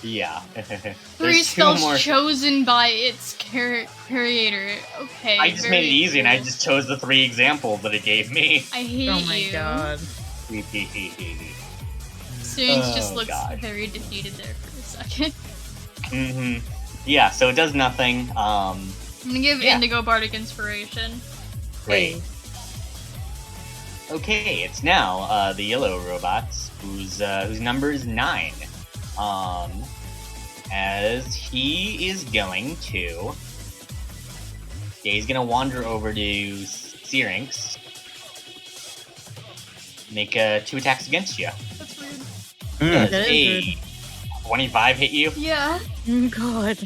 Yeah. Three There's two spells more. chosen by its creator. Okay, I just made it easy, and I just chose the 3 examples that it gave me. I hate Oh my you. god. Syrinx just Oh, looks God. very defeated there for a second. Mm-hmm. Yeah, so it does nothing. I'm gonna give Yeah. Indigo Bardic Inspiration. Great. Okay, it's now the yellow robots, whose number is 9. As he is going to, he's gonna wander over to Syrinx, make 2 attacks against you. That's rude. Does That is a 25 hit you? Yeah. Oh god.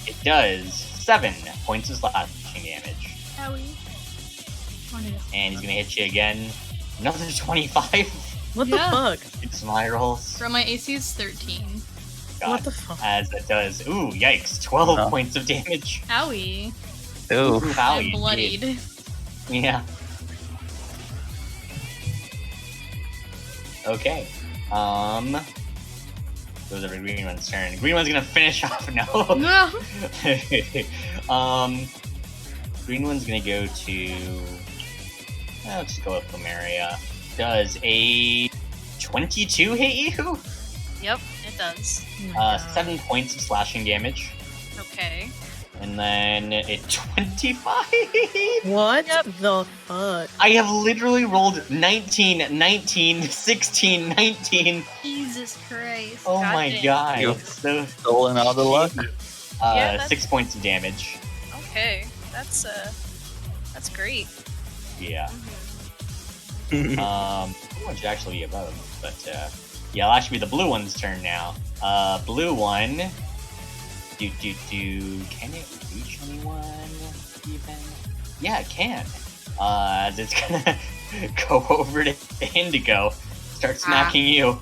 It does 7 points of slashing damage. Owie. And he's gonna hit you again. Another 25. What Yeah. the fuck? It's my rolls. Bro, my AC is 13. God. What the fuck? As it does. Ooh, yikes. 12 Oh. points of damage. Owie. Ooh. Wow, I'm you bloodied. did. Yeah. Okay. Those are the green one's turn. Green one's gonna finish off. No. No. Green one's gonna go to. Let's just go with Plumeria. Does a 22 hit you? Yep, it does. Oh my God. 7 points of slashing damage. Okay. And then a 25. What Yep. the fuck? I have literally rolled 19, 19, 16, 19. Jesus Christ. Oh God my damn. god. You- So, Stolen all the luck. Yeah, that's- 6 points of damage. Okay. That's great. Yeah. Mhm. Blue one should actually be above, but yeah, it'll actually be the blue one's turn now. Blue one. Can it reach anyone even? Yeah, it can. As it's gonna go over to Indigo, start smacking you.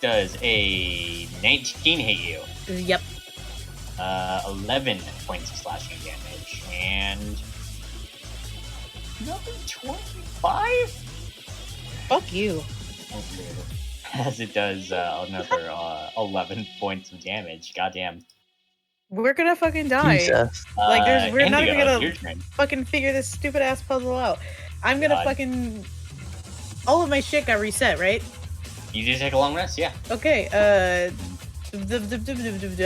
Does a 19 hit you? Yep. 11 points of slashing damage, and another 25? Fuck you. As it does another 11 points of damage. Goddamn. We're gonna fucking die. Jesus. Like, we're not even Indigo, gonna- your turn. Fucking figure this stupid ass puzzle out. I'm gonna God. fucking. All of my shit got reset, right? You did take a long rest, yeah. Okay.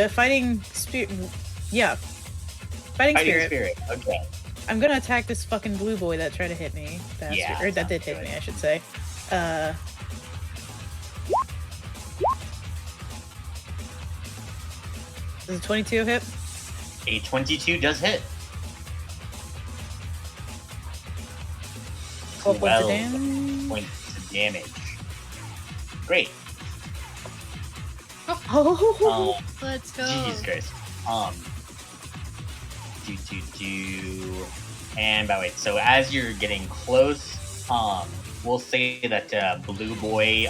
Fighting spirit. Yeah. Fighting Fighting spirit. spirit. Okay. I'm gonna attack this fucking blue boy that tried to hit me. Bastard. Yeah, Or that did sounds hit good. me, I should say. Does a 22 hit? A 22 does hit. 12 points of 12 damage. points of damage. Great. Oh, Let's go. Jesus Christ. And by the way, so as you're getting close, we'll say that blue boy,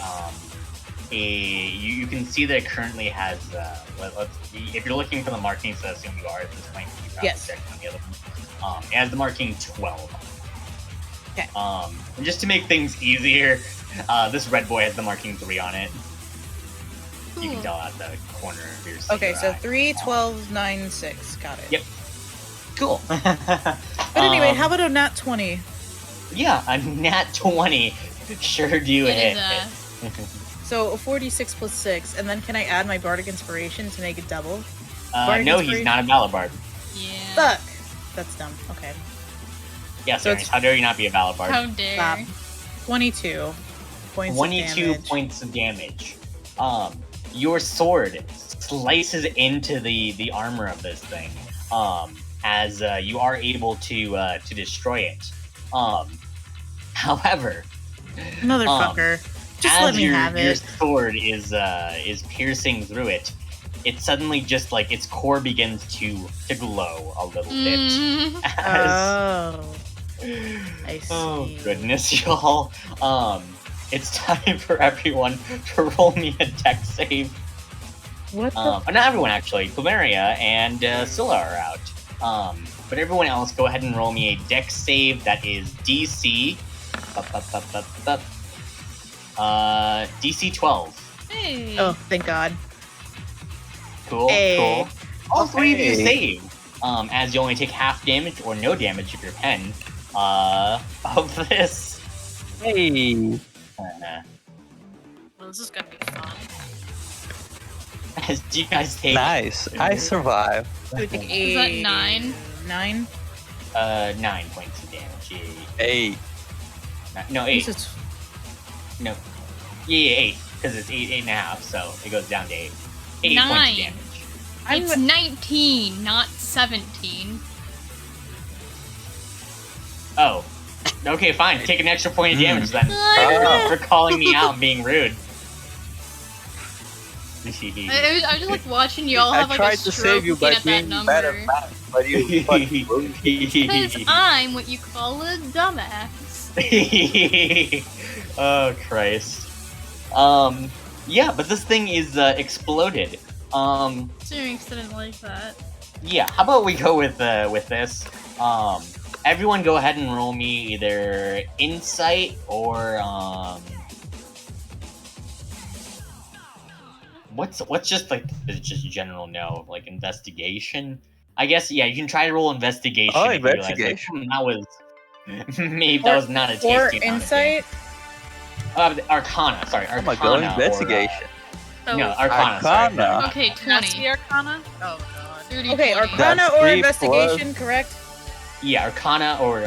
you can see that it currently has. If you're looking for the markings, so I assume you are at this point. You probably Yes. checked on the other one. It has the marking 12. Okay. And just to make things easier, this red boy has the marking 3 on it. You can Cool. tell at the corner of your okay, so single eye. 3, 12, 9, 6. Got it. Yep. Cool. But anyway, how about a nat 20? Yeah, a nat 20 sure do It hit. is, So a 46 plus 6, and then can I add my Bardic Inspiration to make it double? No, Bardic he's Inspiration? not a Valibard. yeah. Fuck! That's dumb. Okay. Yeah, So sorry. it's- How dare you not be a Valibard? How dare. Stop. 22 points 22 of damage. points of damage. Your sword slices into the armor of this thing. As you are able to destroy it. However, Motherfucker. Just as let me your, have your it. sword is piercing through it, it suddenly just like its core begins to glow a little bit. Mm. As, Oh. I oh see. goodness, y'all. it's time for everyone to roll me a dex save. What the? Not everyone actually. Plumeria and Scylla are out. But everyone else, go ahead and roll me a dex save that is DC. DC 12. Hey. Oh, thank God. Cool. Hey. Cool. All three of you Hey. save. As you only take half damage or no damage if you're pen. Of this. Hey. Well, this is gonna be fun. As you guys take Nice. I survived. We take Is that 8, 9? 9? 9 points of damage. Hey. No, 8. Jesus. No. Yeah, 8. Because it's 8.5, so it goes down to 8. 8 points 9. of damage. It's 19, not 17. Oh. Okay, fine. Take an extra point of damage then. Oh. For calling me out and being rude. I was just like watching y'all have I like tried a to stroke save you looking by at that being number. better man, but you fucking moved. Because I'm what you call a dumbass. Oh, Christ. Yeah, but this thing is exploded. Syrinx didn't like that. Yeah, how about we go with this? Everyone go ahead and roll me either insight or what's just like just general no, like investigation. I guess yeah, you can try to roll investigation. Oh, if you realize, investigation. that was maybe that was not a tasty Or amount insight? of damage. Arcana, sorry, Oh Arcana. my god, or, investigation. So, no, Arcana. Sorry, Arcana. Okay, that's 20. the Arcana? Oh god. 30, Okay, 20. Arcana That's or 3 investigation, correct? yeah, Arcana or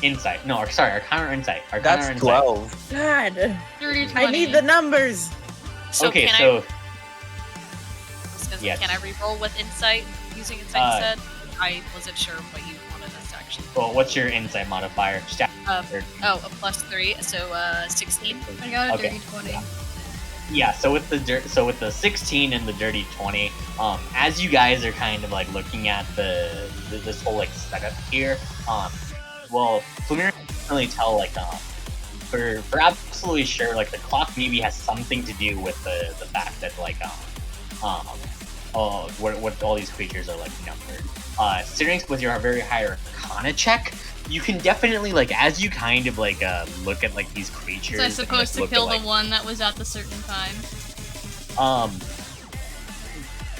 insight. No, or sorry, Arcana or insight. Arcana or That's insight. 12. God. 30, 20. I need the numbers. So Okay, can so Can I re-roll with insight using insight instead? I wasn't sure what you wanted us to actually. well, what's your insight modifier? Just add- Oh, a +3, so 16. I got a Okay. dirty 20. Yeah, so with the 16 and the dirty 20, as you guys are kind of like looking at this whole like setup here, well, Flumier can really tell like for absolutely sure like the clock maybe has something to do with the fact that like what all these creatures are like numbered. Syrinx, with your very high Arcana check, you can definitely like as you kind of like look at like these creatures. So I'm and, supposed like, to look kill at, the one that was at the certain time.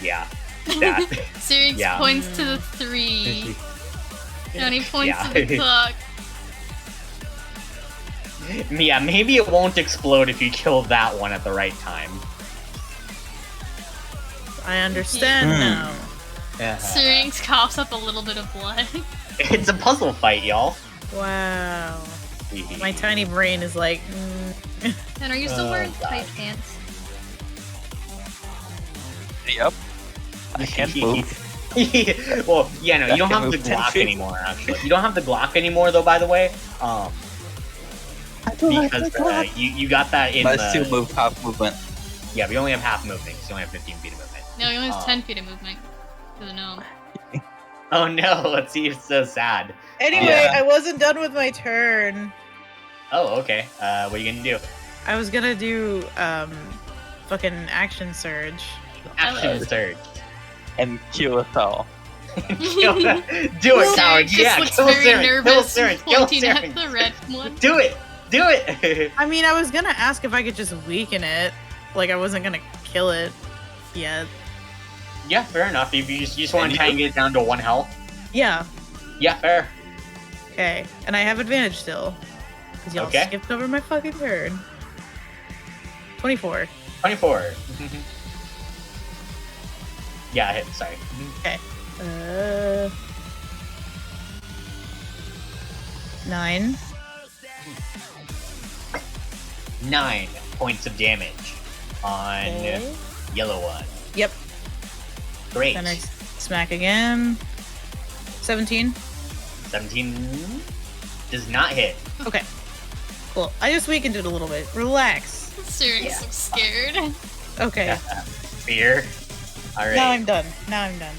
Yeah, that. Syrinx Yeah. points to the 3. And he points Yeah. to the clock. Yeah, maybe it won't explode if you kill that one at the right time. I understand Hmm. now. Syrinx coughs up a little bit of blood. It's a puzzle fight, y'all. Wow. My tiny brain is like, And are you still Oh, wearing God. tight pants? Yep. I can't move. Well, yeah, no, you don't I can have the move 10 Glock feet. anymore. Actually, you don't have the Glock anymore, though. By the way, because you got that in But the. I still move half movement. Yeah, we only have half movement. So you only have 15 feet of movement. No, he only has Oh. 10 feet of movement. To the gnome. Oh no, it's so sad. anyway, Yeah. I wasn't done with my turn. Oh, okay. What are you gonna do? I was gonna do, fucking action surge. Action surge. And kill us all. Do it, Syrinx coward. just Yeah, looks kill very Syrinx. Kill nervous, Syrinx. Kill pointing at Syrinx. the red one. Do it. Do it. I mean, I was gonna ask if I could just weaken it. Like, I wasn't gonna kill it yet. Yeah, fair enough. If you just want And to try you- and get it down to 1 health. Yeah. Yeah, fair. Okay. And I have advantage still. Because y'all Okay. skipped over my fucking turn. 24. 24. Yeah, I hit. Sorry. Okay. 9. 9 points of damage on Okay. yellow one. Yep. Great. Then I smack again. 17. 17 does not hit. Okay. Cool. I just weakened it a little bit. Relax. Syrinx looks scared. Okay. Fear. All right. Now I'm done. Now I'm done.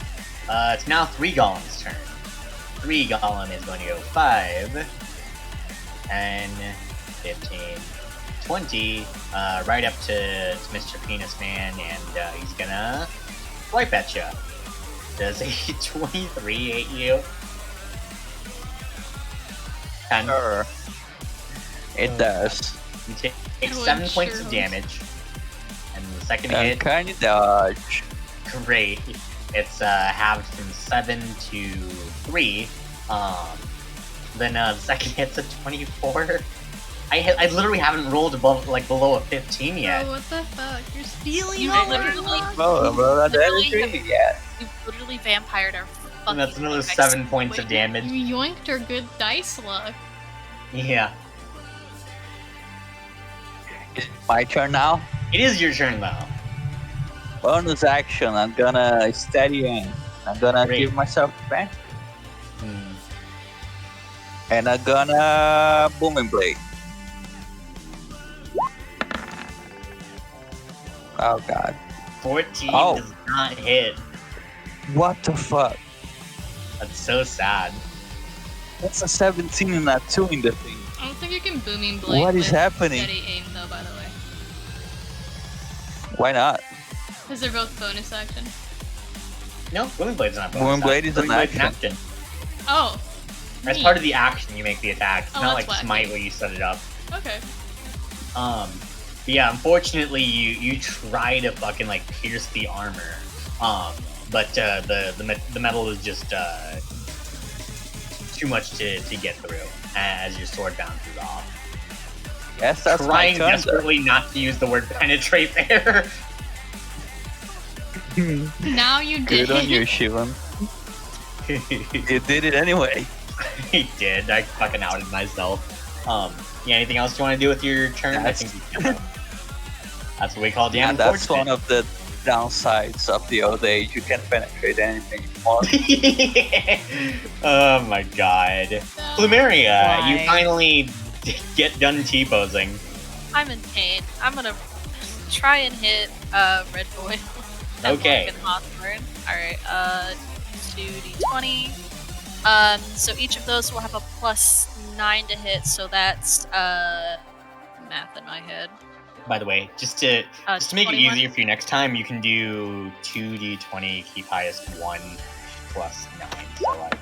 It's now 3 Golem's turn. 3 Golem is going to go 5, 10, 15, 20, right up to Mr. Penis Man, and he's gonna swipe at you. Does a 23 hit you? 10. Sure. It does. You take Oh, 7 I'm points sure. of damage. And the second hit, Can you dodge? great. It's halved from 7 to 3. Then the second hit's a 24. I literally haven't rolled above below a 15 yet. Bro, what the fuck? You're stealing You all literally- our luck. Bro, that Literally is yeah. You literally vampired our fucking And that's another dice. 7 points of Wait, damage. You yoinked our good dice luck. Yeah. Is it my turn now? It is your turn though. Bonus action. I'm gonna steady aim. I'm gonna Great. give myself a bang. Hmm. And I'm gonna booming blade. Oh god. 14 Oh. does not hit. What the fuck? That's so sad. That's a 17 and a 2 in the thing. I don't think you can booming blade. What is with happening? Steady aim though, by the way, Why not? because they're both bonus action. No, Booming Blade's not bonus Booming Blade is an Booming Blade's action. Oh. As neat. part of the action, you make the attack. It's Oh, not that's like wacky. Smite where you set it up. Okay. But yeah, unfortunately, you try to fucking like pierce the armor. But the metal is just too much to get through as your sword bounces off. Yes, that's Trying my turn. desperately not to use the word penetrate there. Now you did. Good on you, Shivan. You did it anyway. He did. I fucking outed myself. Yeah. Anything else you want to do with your turn? That's- I think you can. That's what we call damn And that's fortunate. one of the downsides of the old age. You can't penetrate anything anymore. Oh my god. Plumeria, you Why? finally get done T-posing. I'm in pain. I'm gonna try and hit Red Boy. Okay. Alright, 2d20. So each of those will have a +9 to hit, so that's math in my head. By the way, just to make it 21. easier for you next time, you can do 2d20, keep highest 1 plus 9. So like,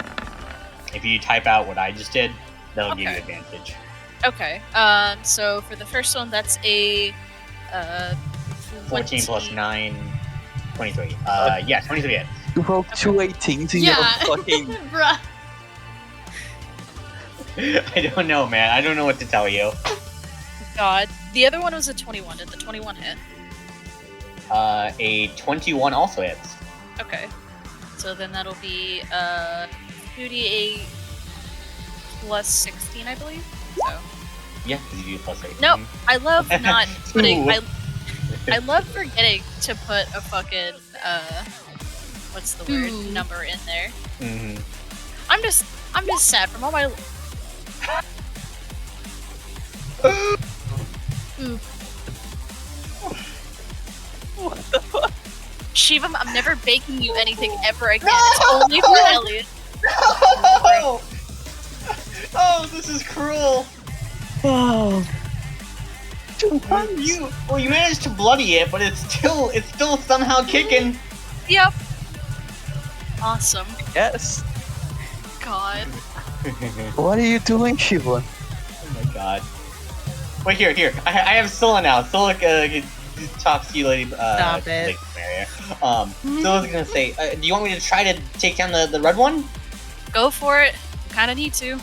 if you type out what I just did, that'll give you Okay. advantage. Okay. So for the first one, that's a 14 plus 9, 23. Yeah, 23 hits. You rolled two 18s in Yeah. your fucking. Bruh. I don't know, man. I don't know what to tell you. God. The other one was a 21. Did the 21 hit? A 21 also hits. Okay. So then that'll be 2d8 plus 16, I believe. So Yeah, because you do plus 8. Nope. I love not putting. Ooh. I love forgetting to put a fucking what's the word Ooh. number in there. Mm-hmm. I'm just sad from all my. Ooh. Shivam, I'm never baking you anything ever again. It's only for Elliot. Oh! Oh, this is cruel. Oh, You managed to bloody it, but it's still somehow kicking. Yep. Awesome. Yes. God. What are you doing, Shivan? Oh my god. Wait, here. I have Scylla now. Scylla talks to you, lady. Stop it. Lady Maria. Scylla's gonna say, do you want me to try to take down the red one? Go for it. Kind of need to.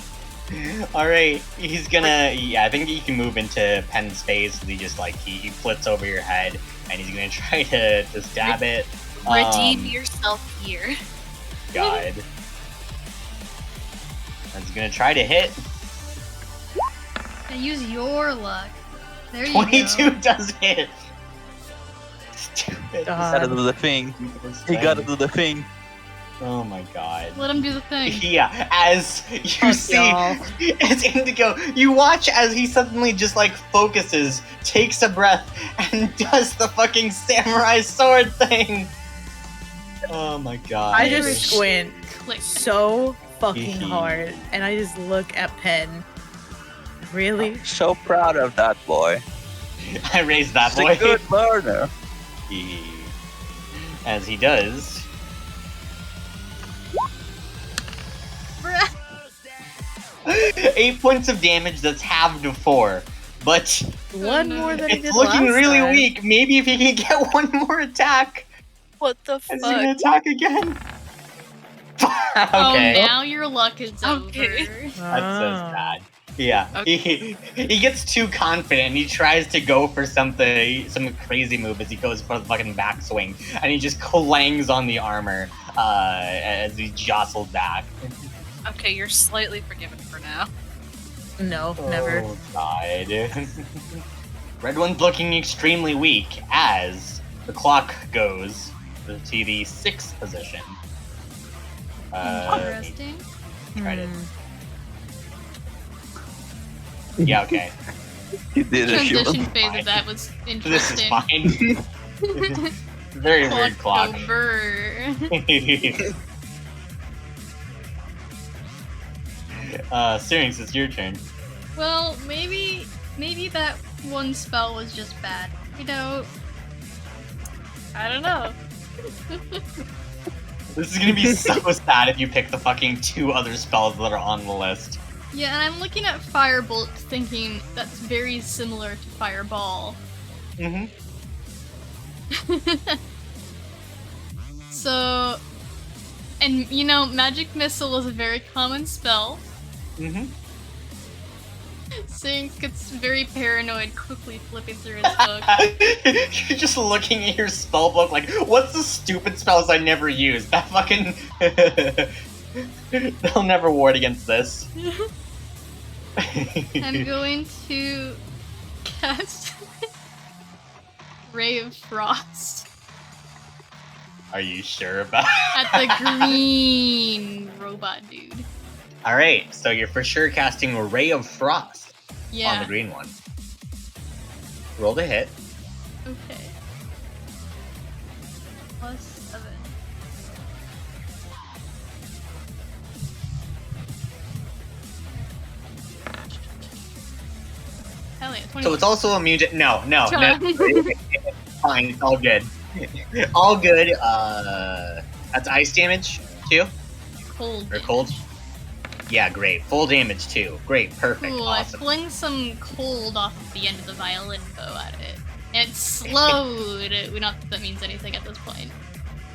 Alright, he's gonna, yeah, I think he can move into Pen's face. He just, he flits over your head, and he's gonna try to stab it. Redeem yourself here. God. And he's gonna try to hit. And use your luck. There you 22 go. does hit. Stupid. Gotta do the thing. He gotta do the thing. Oh my god. Let him do the thing. Yeah, as you Fuck see, y'all. as Indigo, you watch as he suddenly just focuses, takes a breath, and does the fucking samurai sword thing. Oh my god. I just squint Click. so fucking hard, and I just look at Pen. Really? So proud of that boy. I raised that He's boy. a good learner. As he does. Bruh. 8 points of damage, that's halved to 4. But One more than he it's did looking last really time. weak. Maybe if he can get one more attack, What the is he gonna fuck? attack again? Oh, Okay. now your luck is Okay. over. That's so Ah. sad. Yeah, he gets too confident. He tries to go for some crazy move as he goes for the fucking backswing, and he just clangs on the armor as he jostled back. Okay, you're slightly forgiven for now. No, never. Oh, God. Red one's looking extremely weak as the clock goes to the 6th position. Interesting. Try to. Hmm. Yeah, okay. He did a Transition human. phase of that was This is interesting. fine. Very weird clock. Over. Syrinx, it's your turn. Well, maybe that one spell was just bad. You know, I don't know. This is gonna be so sad if you pick the fucking 2 other spells that are on the list. Yeah, and I'm looking at Firebolt thinking that's very similar to Fireball. Mm-hmm. So, and you know, Magic Missile is a very common spell. Mm-hmm. Syrinx gets very paranoid, quickly flipping through his book. You're just looking at your spell book like, what's the stupid spells I never use? That fucking... They'll never ward against this. I'm going to cast Ray of Frost Are you sure about at the green robot dude. Alright, so you're for sure casting a Ray of Frost on the Yeah. green one. Roll to hit. Okay. Plus 7. Hell yeah, 20. So it's also immune to... No. Charm. It's fine, it's all good. All good. That's ice damage, too? Cold. Or cold? Yeah, great. Full damage, too. Great, perfect, Cool, awesome. I fling some cold off of the end of the violin bow at it. And it slowed. Not that that means anything at this point.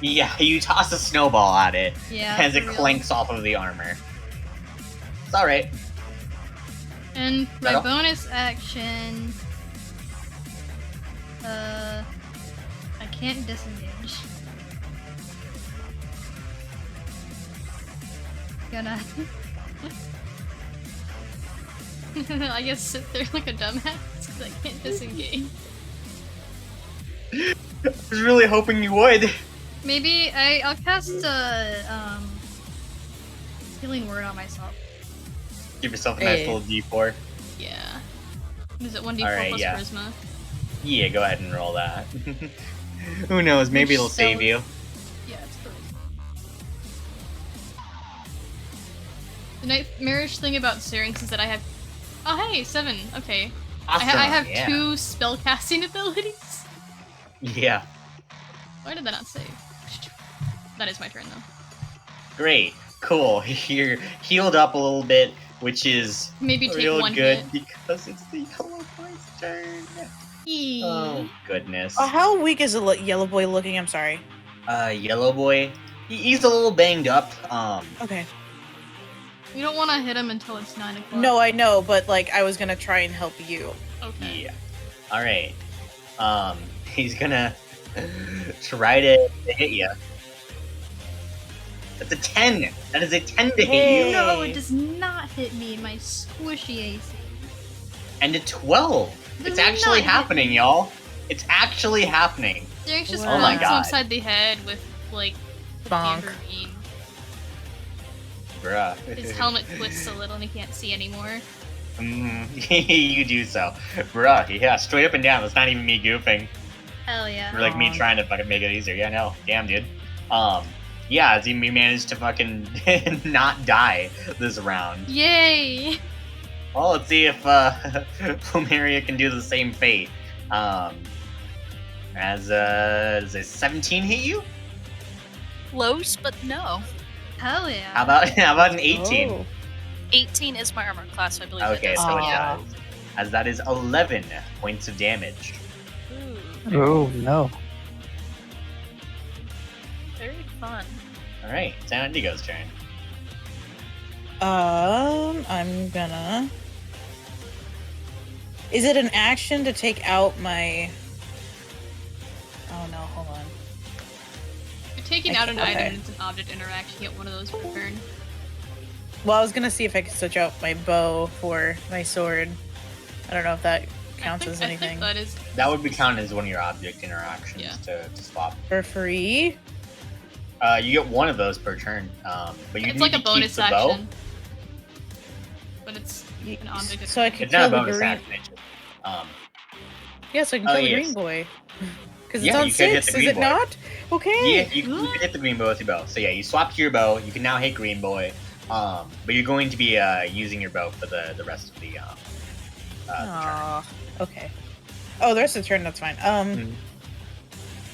Yeah, you toss a snowball at it Yeah. as it for real. clanks off of the armor. It's alright. And my That all? bonus action. I can't disengage. Gonna. I guess sit there like a dumbass because I can't disengage. I was really hoping you would. Maybe I'll cast healing word on myself. Give yourself a nice Hey. little D4. Yeah. Is it 1d4 Alright, plus yeah. charisma? Yeah, go ahead and roll that. Who knows, maybe Which it'll save you. Yeah, it's true. The nightmarish thing about Syrinx is that I have. Oh, hey, 7. Okay. Awesome, I have yeah. 2 spellcasting abilities. Yeah, Why did that not save? That is my turn, though. great, cool. You're healed up a little bit, which is Maybe take real 1 good hit. because it's the yellow boy's turn. Eee. Oh goodness. How weak is the yellow boy looking? I'm sorry. Yellow boy. He's a little banged up. Okay. You don't want to hit him until it's 9 o'clock. No, I know, but like I was gonna try and help you. Okay. Yeah. All right. He's gonna try to hit you. That's a 10. That is a 10 to hit Hey. you, No, it does not hit me in my squishy AC. and a 12. Does It's it actually not hit happening, me? y'all. It's actually happening. Syrinx just Oh my bonks him God. upside the head with, like, the Bonk. tambourine. Bruh. His helmet twists a little and he can't see anymore. You do so. Bruh, yeah, straight up and down. That's not even me goofing. Hell yeah. Or like me Aw. trying to fucking make it easier. Yeah, no. Damn, dude. Yeah, as he managed to fucking not die this round. Yay! Well, let's see if Plumeria can do the same fate. As does a 17 hit you? Close, but no. Hell yeah. How about an 18? Oh. 18 is my armor class, so I believe Okay, it does. so it Aw. does. As that is 11 points of damage. Ooh, Oh no. very fun. All right, it's now Indigo's turn. I'm gonna. Is it an action to take out my? Oh no! Hold on. You're taking I out an can't- item okay. and it's an object interaction. You get one of those per turn. Well, I was gonna see if I could switch out my bow for my sword. I don't know if that counts as I anything. think that is. That would be counted as one of your object interactions Yeah. to swap. For free. You get one of those per turn, but you It's need like to a bonus keep the bow. action. But it's an object. So I can It's not kill a the bonus green. action. It's just, Yeah, so I can Oh, kill the yes. green boy. Because Yeah, it's on you could hit 6, the is green it boy. not? Okay. yeah, you can hit the green boy with your bow. So yeah, you swap to your bow. You can now hit green boy. But you're going to be using your bow for the rest of the turn. Aw. Okay. Oh, the rest of the turn, that's fine.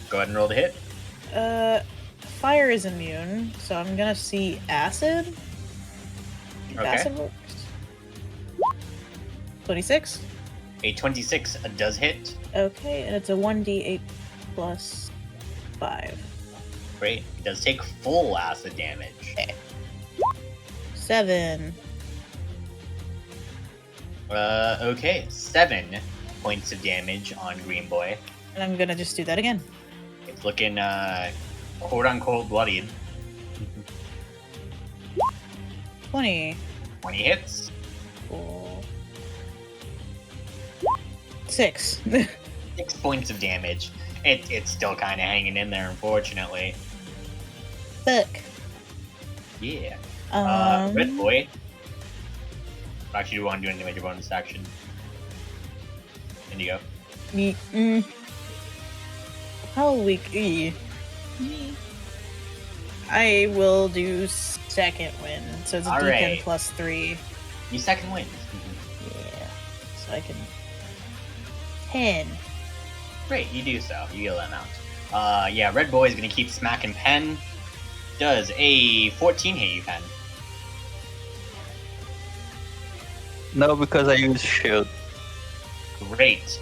Go ahead and roll the hit. Fire is immune, so I'm gonna see acid. If Okay. acid works. 26. A 26 does hit. Okay, and it's a 1d8 plus 5. Great. It does take full acid damage. 7. Okay. 7 points of damage on green boy. And I'm gonna just do that again. It's looking quote unquote bloodied. 20. 20 hits. Cool. 6. 6 points of damage. It's still kind of hanging in there, unfortunately. Fuck. Yeah. Um, Red boy. Actually, do you want to do anything with your bonus action? Indigo. How weak? I will do second wind, so it's a All D10 right. plus 3. You second win. Yeah. So I can 10. Great, you do so. You get that amount. Yeah, Red Boy is gonna keep smacking Pen. Does a 14 hit you, Pen? No, because I use shield. Great.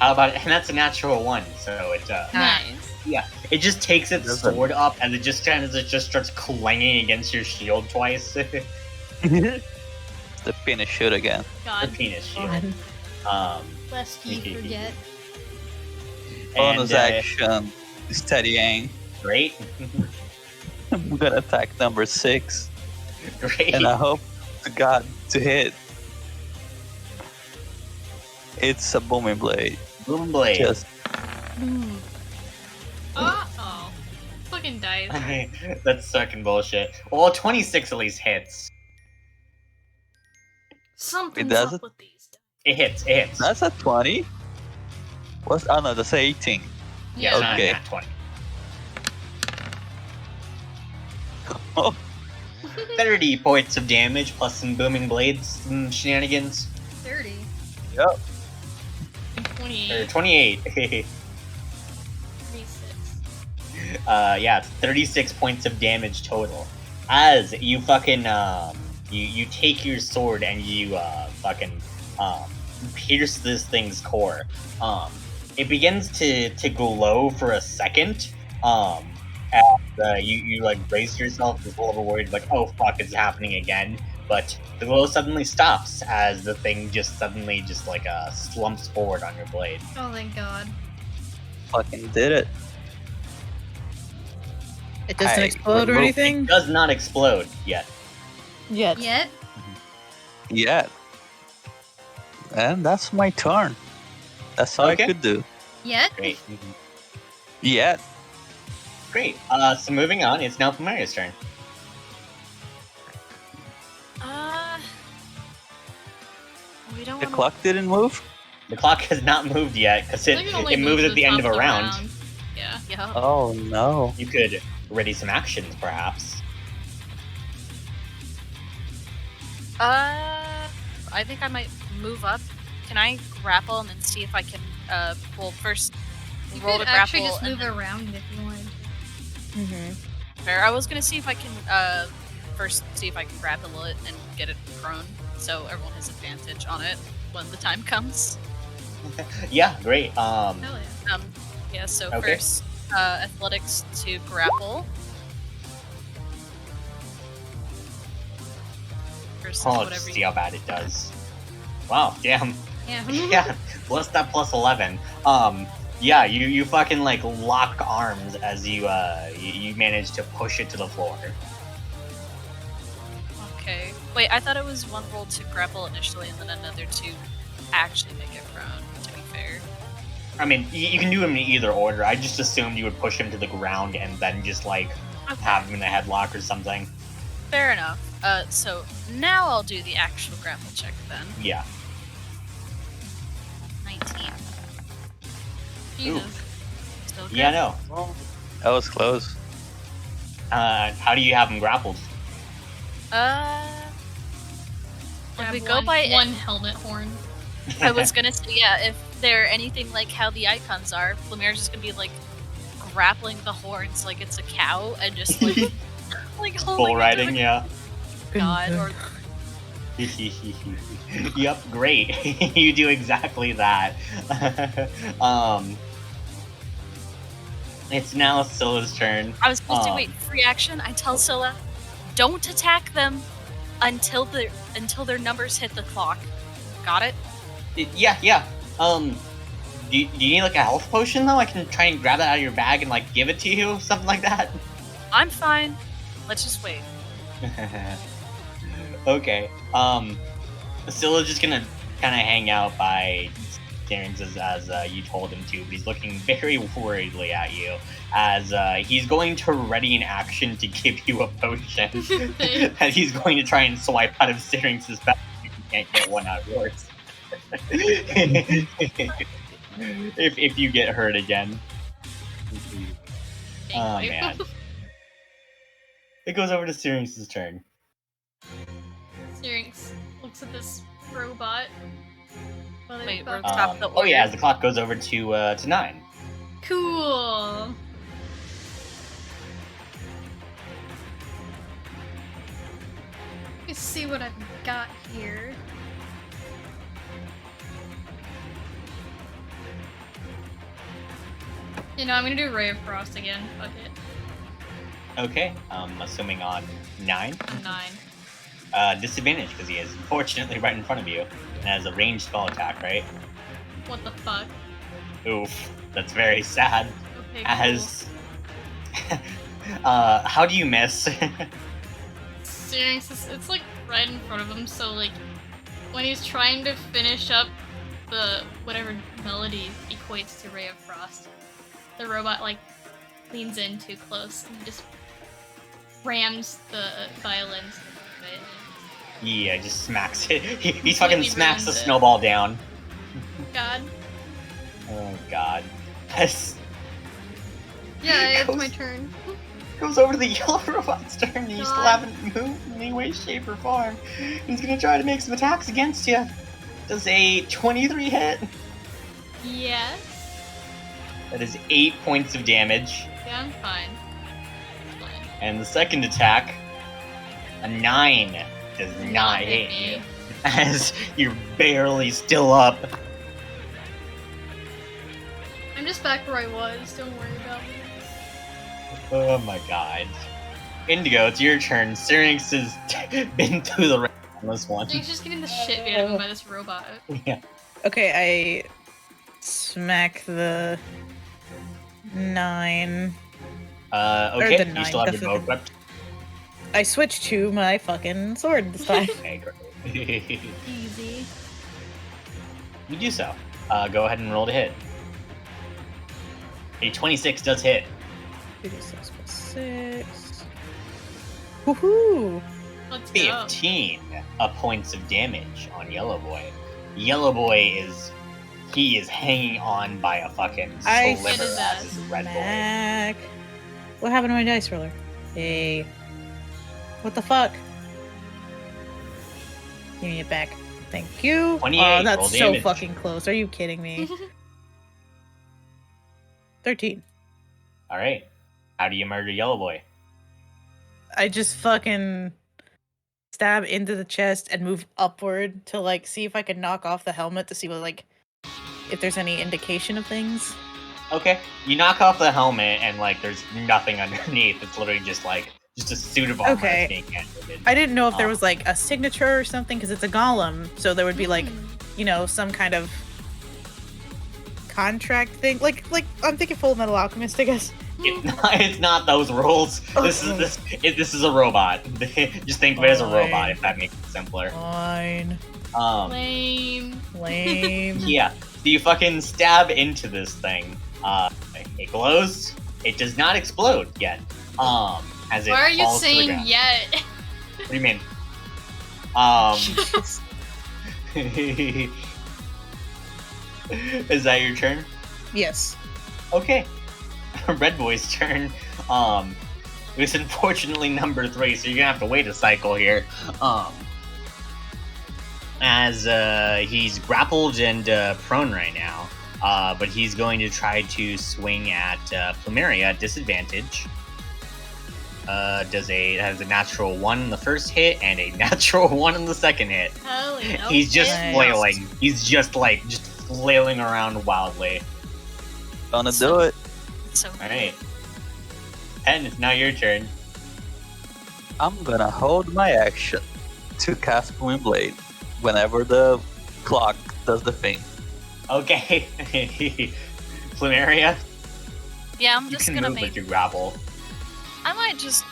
How about and that's a natural 1, so it Nice. yeah, it just takes its Doesn't- sword up and it just starts clanging against your shield twice. the The penis shield again. God, penis shield. God. lest ye forget. Bonus and, action. Steadying. Great. I'm gonna attack number 6. Great. And I hope to God to hit. It's a booming blade. Boom blade. Just Uh-oh. Fucking dice. That's sucking bullshit. Well, 26 at least hits. Something's does up it? with these. It hits. that's a 20. What's no, that's 18. Yeah, Yeah. not Okay. nat 20. Oh, 30 points of damage plus some booming blades shenanigans. 30. yep. 28. 28. 36. Yeah, it's 36 points of damage total. As you fucking you take your sword and you fucking pierce this thing's core. It begins to glow for a second. And you like brace yourself, just a little worried, like, oh fuck, it's happening again. But the glow suddenly stops as the thing just suddenly slumps forward on your blade. Oh, thank God. Fucking did it. It doesn't I explode or removed- anything? It does not explode yet. Yet. Yet? Yeah. And that's my turn. That's all Okay. I could do. Yet? Great. Yeah. Great. So moving on, it's now Pomeria's turn. We don't The want clock didn't move? The clock has not moved yet because I it think only moves moves at the end of top a round. Yeah. Yeah. Oh no. You could ready some actions, perhaps. I think I might move up. Can I grapple and then see if I can Well, first You roll could to actually grapple. just move around if you wanted. Mm-hmm. Fair. I was gonna see if I can first see if I can grapple it and get it prone, so everyone has advantage on it when the time comes. Yeah, great. Hell yeah. Yeah. So Okay. first, athletics to grapple. Versus Oh, whatever just you see how bad it does. Wow, damn. Yeah. Yeah, plus that plus 11. Yeah, you fucking like lock arms as you manage to push it to the floor. Okay. Wait, I thought it was one roll to grapple initially and then another to actually make it prone, to be fair. I mean, you can do them in either order. I just assumed you would push him to the ground and then just like Okay. have him in a headlock or something. Fair enough. So now I'll do the actual grapple check then. Yeah. 19. Jesus. Still good? Yeah, no. That was close. How do you have him grappled? If we Grab go by one helmet horn. I was gonna say, yeah, if they're anything like how the icons are, Flamir's just gonna be like grappling the horns like it's a cow and just like like holding Bull it to riding, the yeah. god or Yep, great. You do exactly that. It's now Scylla's turn. I was supposed to wait free action. I tell Scylla, don't attack them until their numbers hit the clock. Got it? Yeah. Do you need like a health potion though? I can try and grab that out of your bag and like give it to you, something like that. I'm fine. Let's just wait. Okay. Scylla's just gonna kind of hang out by Terrence as you told him to, but he's looking very worriedly at you as he's going to ready an action to give you a potion that he's going to try and swipe out of Syrinx's bag if you can't get one out of yours. if you get hurt again. Oh Thank you. man. It goes over to Syrinx's turn. Syrinx looks at this robot. While they Wait, fuck- we're top of the Oh order. yeah, as the clock goes over to 9. Cool. Let's see what I've got here. You know, I'm gonna do Ray of Frost again. Fuck it. Okay, assuming on 9. 9. Disadvantage because he is fortunately right in front of you and has a ranged spell attack, right? What the fuck? Oof, that's very sad. Okay, As how do you miss? Syrinx is, it's like right in front of him, so like when he's trying to finish up the whatever melody equates to Ray of Frost, the robot like leans in too close and just rams the violin to it. Yeah, just smacks it. He fucking Completely smacks the ruins it. snowball down. God. Oh god. Yes. Yeah, it's Goes- my turn. Goes over to the yellow robot's turn. You still God. haven't moved in any way, shape, or form. He's gonna try to make some attacks against you. Does a 23 hit? Yes. That is 8 points of damage. Yeah, I'm fine. It's fine. And the second attack, a 9, does not hit you. As you're barely still up. I'm just back where I was. Don't worry about me. Oh my god. Indigo, it's your turn. Syrinx has been through the rain on this one. He's just getting the shit beat out of him by this robot. Yeah. Okay, I smack the 9. Okay, the you 9, still have the your bow fucking- equipped? I switch to my fucking sword this time. Okay, great. Easy. You do so. Go ahead and roll to hit. A 26 does hit. 2d6 plus 6. Woohoo! Let's go. 15 points of damage on Yellow Boy. Yellow Boy he is hanging on by a fucking I sliver his as ass. is Red Boy. Smack. What happened to my dice roller? Hey. What the fuck? Give me it back. Thank you. 28, Oh, roll that's so damage. fucking close. Are you kidding me? 13. All right. How do you murder Yellow Boy? I just fucking stab into the chest and move upward to like see if I can knock off the helmet to see what like if there's any indication of things. Okay. You knock off the helmet and like there's nothing underneath. It's literally just a suit of armor Okay. that's being animated. I didn't know if there was like a signature or something because it's a golem, so there would be like, some kind of contract thing. Like I'm thinking Full Metal Alchemist, I guess. It's not those rules. This is a robot. Just think of it as a robot if that makes it simpler. Fine. Lame. Yeah. So you fucking stab into this thing. It glows. It does not explode yet. As it Why are you falls to the saying ground. yet? What do you mean? Is that your turn? Yes. Okay. Red Boy's turn. It's unfortunately number 3, so you're gonna have to wait a cycle here. As he's grappled and prone right now. But he's going to try to swing at Plumeria at disadvantage. Has a natural 1 in the first hit and a natural 1 in the second hit. Hell yeah. He's just Nice. flailing. He's just flailing around wildly. Gonna do it. So Alright. Pen, it's now your turn. I'm gonna hold my action to cast Booming Blade whenever the clock does the thing. Okay. Plumeria, yeah, I'm you just can gonna move with make. your grapple. I might just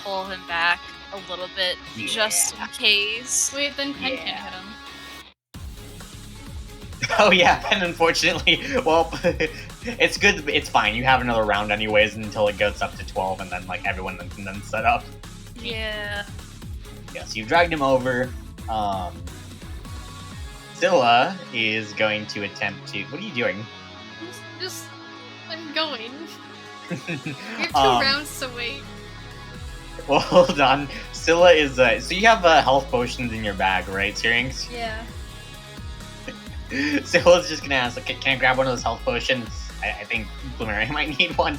pull him back a little bit, just in case. Wait, then Pen Yeah. can't hit him. Oh yeah, and unfortunately, well, it's good. It's fine. You have another round anyways until it goes up to 12, and then everyone can then set up. Yeah. Yes, you've dragged him over. Zilla is going to attempt to. What are you doing? I'm going. We have 2 Um, rounds to wait. Well, hold on. Scylla is so you have health potions in your bag, right, Syrinx? Yeah. Scylla's just gonna ask, can I grab one of those health potions? I think Plumeria might need one.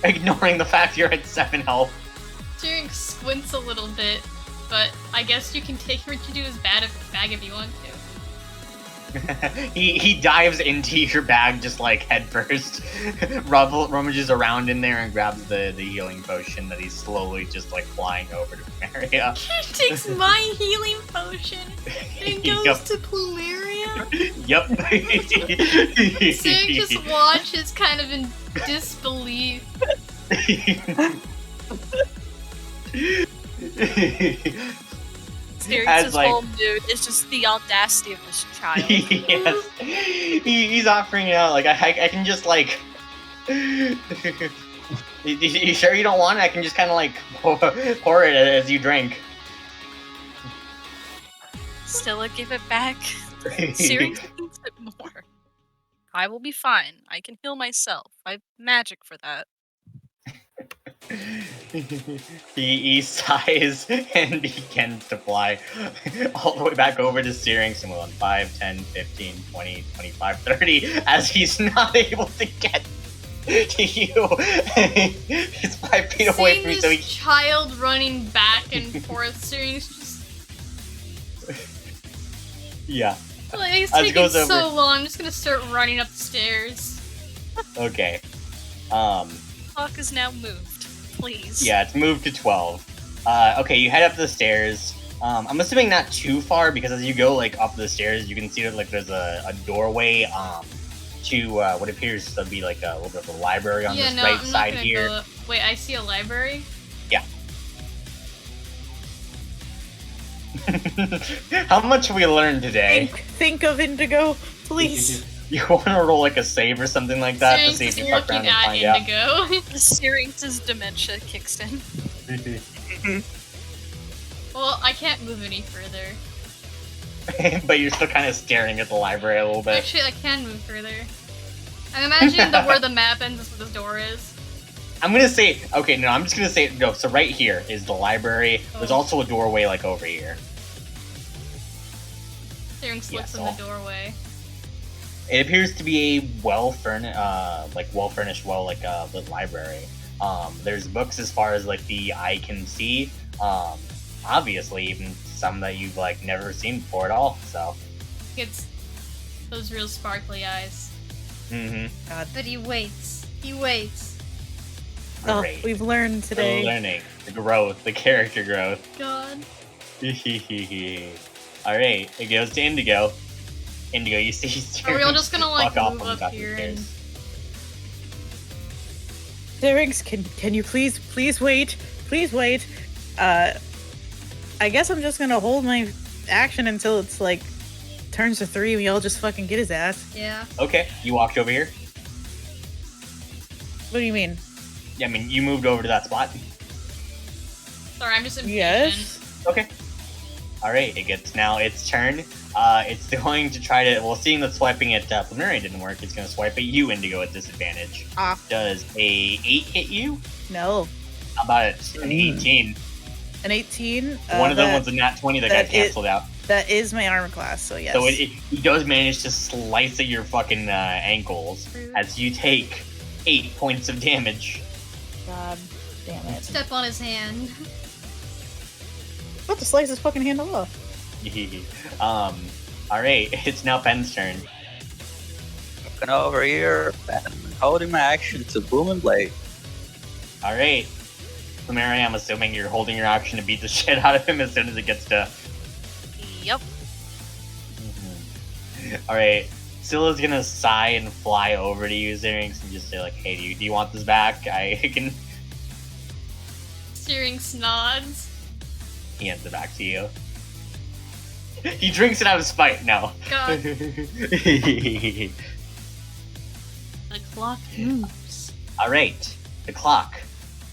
Ignoring the fact you're at 7 health. Syrinx squints a little bit, but I guess you can take what you do as bag if you want to. he dives into your bag just head first, rummages around in there and grabs the healing potion that he's slowly just flying over to Plumeria. He takes my healing potion and goes Yep. to Plumeria. Yep. Syrinx just watches kind of in disbelief. Sirius's whole mood is just the audacity of this child. Yes. He's offering it out I can just you sure you don't want it? I can just kind of pour it as you drink. Stella, give it back. Sirius needs it more. I will be fine. I can heal myself. I have magic for that. he sighs and begins to fly all the way back over to Syrinx and 5, 10, 15, 20, 25, 30 as he's not able to get to you. He's 5 feet away Seeing from you, this so he child running back and forth, Syrinx just yeah. it's As it taking goes so over. long. I'm just gonna start running up the stairs. Okay. Clock is now moved. Please. Yeah, it's moved to 12. Okay, you head up the stairs. I'm assuming not too far because as you go up the stairs, you can see that there's a doorway to what appears to be a little bit of a library on this right I'm side not gonna here. go up. Wait, I see a library. Yeah. How much we learned today? Think of Indigo, please. You want to roll a save or something like that to Syrinx see if is you fuck looking around and at find out? Indigo. Syrinx's dementia kicks in. Well, I can't move any further. But you're still kind of staring at the library a little bit. Actually, I can move further. I'm imagining where the map ends is where the door is. I'm gonna say, okay, no, I'm just gonna say, no, so right here is the library. There's Oh. also a doorway over here. Syrinx looks Yes, in the doorway. It appears to be a well furnished, lit library. There's books as far as like the eye can see. Obviously, even some that you've like never seen before at all. So. It's those real sparkly eyes. God. But he waits. He waits. Oh, Great. we've learned today. We're learning the growth, the character growth. God. All right, it goes to Indigo. Indigo, you see. Are we all just gonna like fuck off move when we up got here these and? stairs. Syrinx, can you please wait? Please wait. I guess I'm just gonna hold my action until it's like turns to 3 and we all just fucking get his ass. Yeah. Okay, you walked over here. What do you mean? Yeah, I mean, you moved over to that spot. Sorry, I'm just impatient. Yes. Okay. All right, it gets now its turn. It's going to try to. Well, seeing that swiping at Plumeria didn't work, it's going to swipe at you, Indigo, at disadvantage. Ah. Does a 8 hit you? No. How about an 18? An 18. One of them was a nat 20 that got that canceled out. That is my armor class, so yes. So he does manage to slice at your fucking ankles Rude. as you take 8 points of damage. God damn it. Step on his hand. About to slice his fucking hand off. Alright, it's now Pen's turn. Looking over here and holding my action to Boom and Blade. Alright. Plumeria, I'm assuming you're holding your action to beat the shit out of him as soon as it gets to. Yep. Alright. Scylla's gonna sigh and fly over to you, Syrinx, and just say, like, hey, do you want this back? I can. Syrinx nods. He hands it back to you. He drinks it out of spite now. God. The The clock moves. Alright, the clock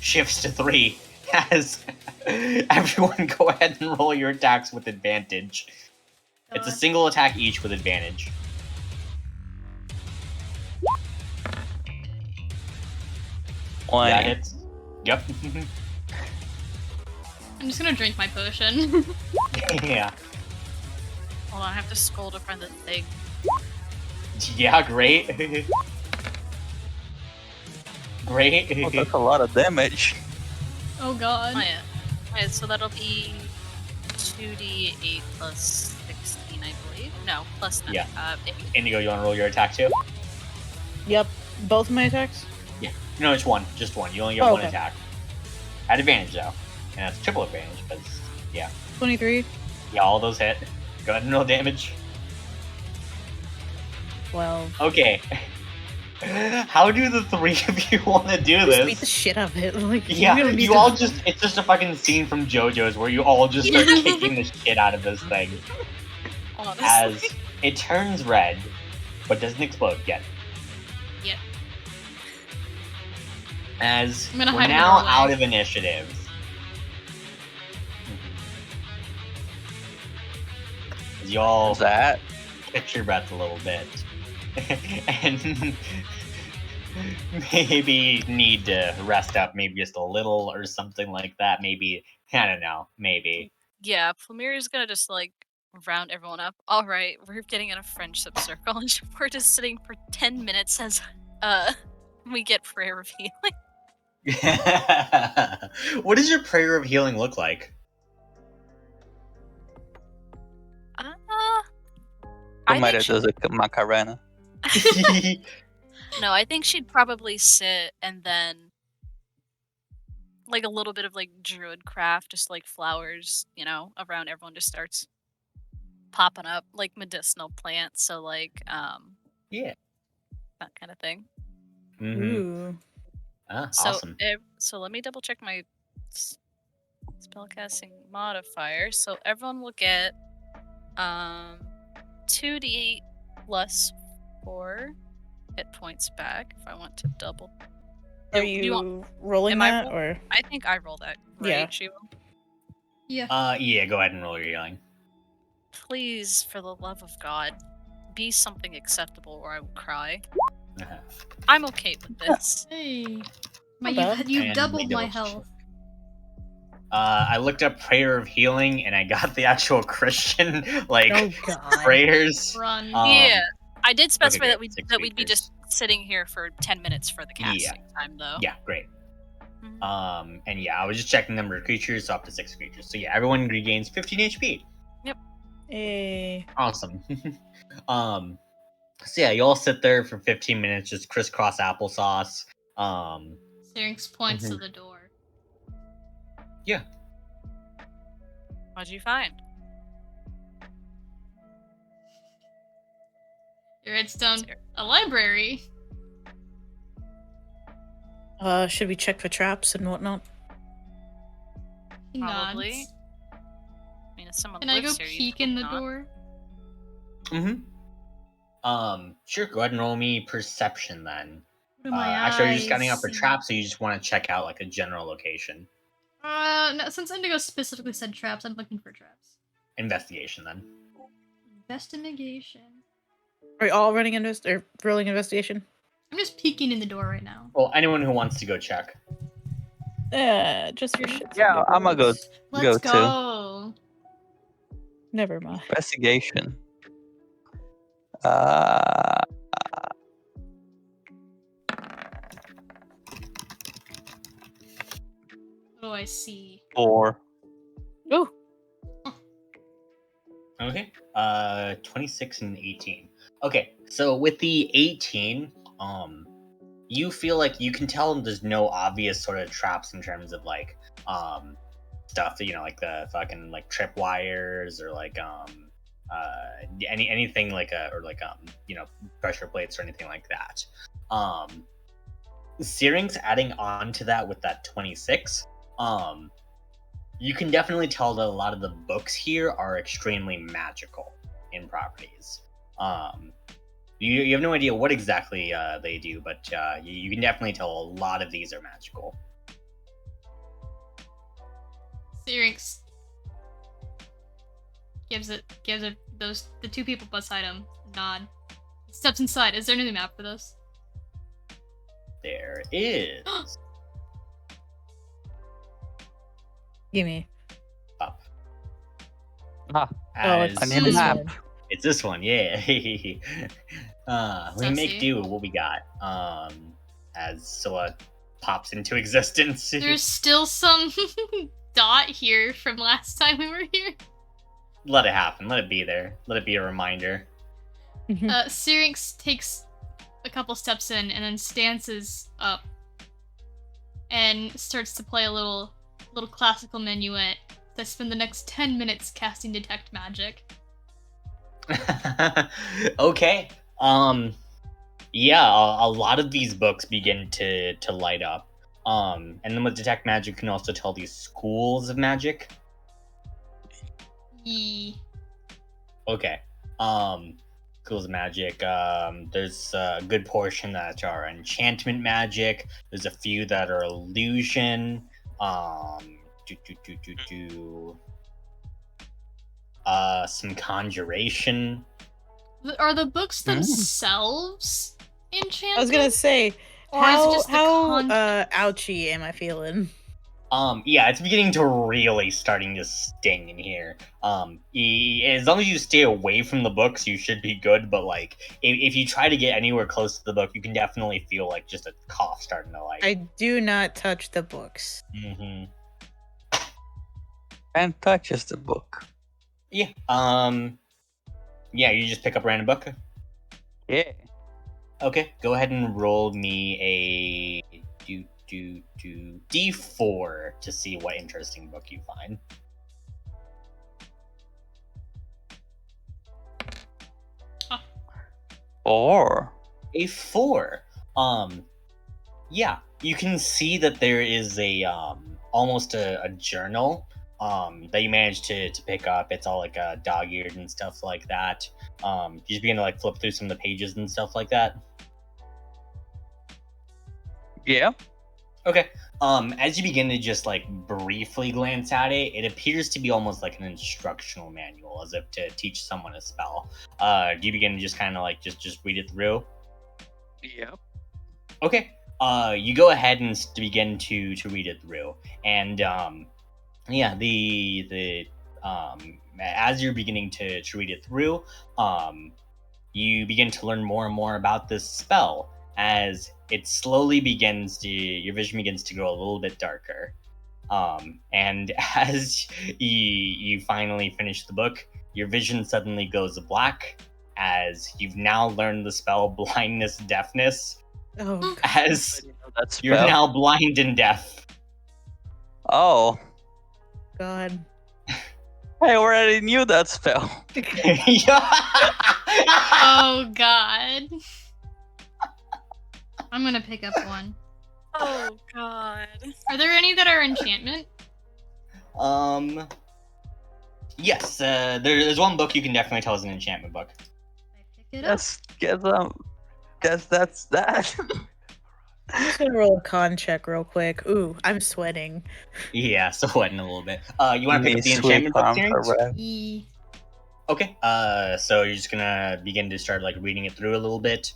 shifts to 3 as everyone go ahead and roll your attacks with advantage. It's a God. single attack each with advantage. That hits. Yep. I'm just gonna drink my potion. Yeah. Hold on, I have to scroll to find the thing. Yeah, great. Great. Oh, that's a lot of damage. Oh god. Oh yeah. Alright, so that'll be 2d8 plus 16, I believe. No, plus 9. Yeah. 8. Indigo, you want to roll your attack too? Yep. Both my attacks? No, it's one. Just one. You only get Oh, one okay. attack. At advantage, though. And it's triple advantage, because, 23. yeah, all those hit. Go ahead and roll damage. 12. Okay. How do the 3 of you want to do Just beat the this? shit out of it. Like, Yeah, we don't need you to- all just, it's just a fucking scene from JoJo's where you all just start kicking the shit out of this thing. Honestly. As it turns red, but doesn't explode yet. Yet. As I'm gonna we're hide in the now doorway. out of initiatives. As you all What's that? catch your breath a little bit. And maybe need to rest up maybe just a little or something like that. Maybe, I don't know, maybe. Yeah, Plumeria's gonna just like round everyone up. Alright, we're getting in a friendship circle and we're just sitting for 10 minutes as we get prayer of healing. What does your prayer of healing look like? I Plumeria think she- does a Macarena. No, I think she'd probably sit and then like a little bit of like druid craft, just like flowers, you know, around everyone just starts popping up, like medicinal plants, so like Yeah. that kind of thing. Mm-hmm. Ooh. So Awesome. so let me double check my spellcasting modifier. So everyone will get 2d8 plus 4 hit points back if I want to double. Are Do you want- you rolling am I that, roll- or? I think I roll that, right? Yeah. She will. Yeah. Yeah, go ahead and roll your healing. Please, for the love of God, be something acceptable or I will cry. Uh-huh. I'm okay with this. Hey. Not bad. You And doubled we my double- health. I looked up prayer of healing and I got the actual Christian like Oh god. prayers. Run. Um, Yeah, I did specify Okay, that great. Six we'd be creatures. just sitting here for 10 minutes for the casting time, though. Yeah, great. Mhm. And yeah, I was just checking the number of creatures, so up to 6 creatures. So yeah, everyone regains 15 HP. Hey. Awesome. So yeah, you all sit there for 15 minutes, just crisscross applesauce. Syrinx points to Mhm. the door. Yeah. What'd you find? Your headstone, a library. Should we check for traps and whatnot? He Probably. nods. I mean, if someone Can I go lives here, you'd peek hope in the not. door? Sure. Go ahead and roll me perception then. What are my Actually, are you just eyes scanning out for see? traps, or you just want to check out like a general location? No, since Indigo specifically said traps, I'm looking for traps. Investigation then. Investigation. Are we all rolling investigation? I'm just peeking in the door right now. Well, anyone who wants to go check. Just for shits. Yeah, and I'm gonna go. giggles. Let's Go go. Never mind. Investigation. What do I see? 4. Oh, Okay. 26 and 18. Okay, so with the 18, you feel like you can tell there's no obvious sort of traps in terms of like stuff that, like the fucking like tripwires or like anything like pressure plates or anything like that. Syrinx adding on to that with that 26, you can definitely tell that a lot of the books here are extremely magical in properties. You have no idea what exactly they do, but you can definitely tell a lot of these are magical. Syrinx gives it the two people beside him a nod. Steps inside. Is there any map for this? There is. gimme. Up. Ah, As I need a this map. one. It's this one, yeah. We make Sussy. do with what we got. As Scylla pops into existence. There's still some dot here from last time we were here. Let it happen. Let it be there. Let it be a reminder. Syrinx takes a couple steps in and then stances up and starts to play a little classical minuet. I spend the next 10 minutes casting detect magic. Okay. Yeah, a lot of these books begin to light up. And then with detect magic, you can also tell these schools of magic. Yee. Okay. Schools of magic. There's a good portion that are enchantment magic. There's a few that are illusion. Some conjuration. Are the books themselves enchanted? I was gonna say, Or is it how just the content? ouchy am I feeling? Yeah, it's beginning to really starting to sting in here. As long as you stay away from the books, you should be good. But like, if you try to get anywhere close to the book, you can definitely feel like just a cough starting to like. I do not touch the books. Mm-hmm. And touches the book. Yeah. Yeah, you just pick up a random book. Yeah. Okay, go ahead and roll me a D4 to see what interesting book you find. Or A 4. Yeah, you can see that there is a almost a journal that you managed to pick up. It's all like dog-eared and stuff like that. You just begin to like flip through some of the pages and stuff like that. yeah. Okay. As you begin to just like briefly glance at it, it appears to be almost like an instructional manual, as if to teach someone a spell. Do you begin to just kind of like just read it through? Yep. Okay. You go ahead and begin to read it through, and yeah, the as you're beginning to read it through, you begin to learn more and more about this spell as it slowly your vision begins to grow a little bit darker. And as you finally finish the book, your vision suddenly goes black as you've now learned the spell blindness deafness, Oh, God. as That's you're now blind and deaf. Oh, God. I already knew that spell. Oh god. I'm gonna pick up one. Oh god. Are there any that are enchantment? Yes, there's one book you can definitely tell is an enchantment book. I pick it up. Guess that's that. I'm just gonna roll a con check real quick. Ooh, I'm sweating. Yeah, sweating a little bit. You want to pick up the Sweet enchantment book, palm Terrence? for red. E. Okay. So you're just gonna begin to start like reading it through a little bit.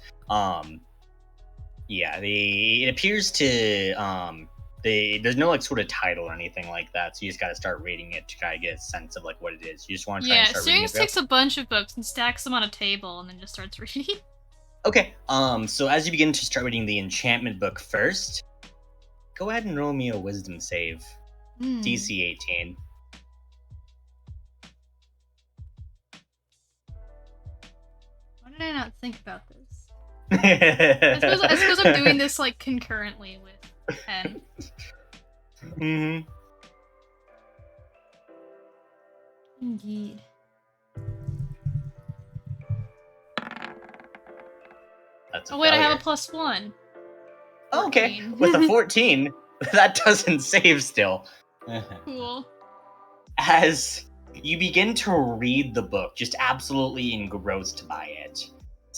Yeah, it appears to there's no like sort of title or anything like that, so you just gotta start reading it to kind of get a sense of like what it is. You just want to try Yeah, and start reading Sirius it. takes a bunch of books and stacks them on a table and then just starts reading. Okay. So as you begin to start reading the enchantment book first, go ahead and roll me a wisdom save. Hmm. DC 18. Why did I not think about this? I I suppose I'm doing this like concurrently with Pen. hmm Indeed. That's a Oh wait, I have failure. a +1. Okay, 14. with a 14, that doesn't save still. Cool. As you begin to read the book, just absolutely engrossed by it.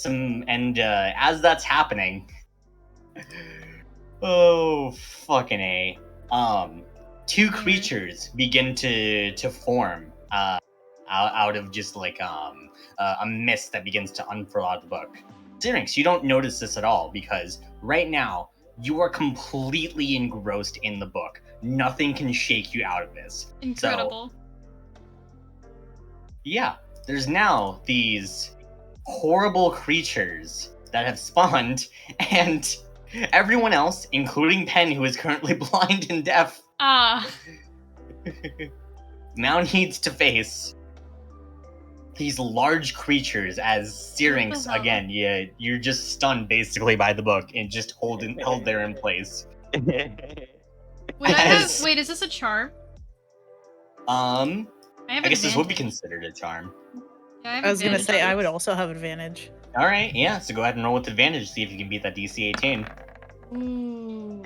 As that's happening, oh fucking A. Two creatures begin to form out of just like a mist that begins to unfurl out the book. Syrinx, you don't notice this at all because right now you are completely engrossed in the book. Nothing can shake you out of this. Incredible. Yeah, there's now these horrible creatures that have spawned, and everyone else, including Pen, who is currently blind and deaf, Ah. now needs to face these large creatures as Syrinx, What the hell? again, you're just stunned basically by the book and just held there in place. As- Wait, is this a charm? I have guess this would be advantage. considered a charm. Yeah, have I was gonna advantage say on I it. would also have advantage. Alright, yeah, so go ahead and roll with advantage, see if you can beat that DC 18. Ooh.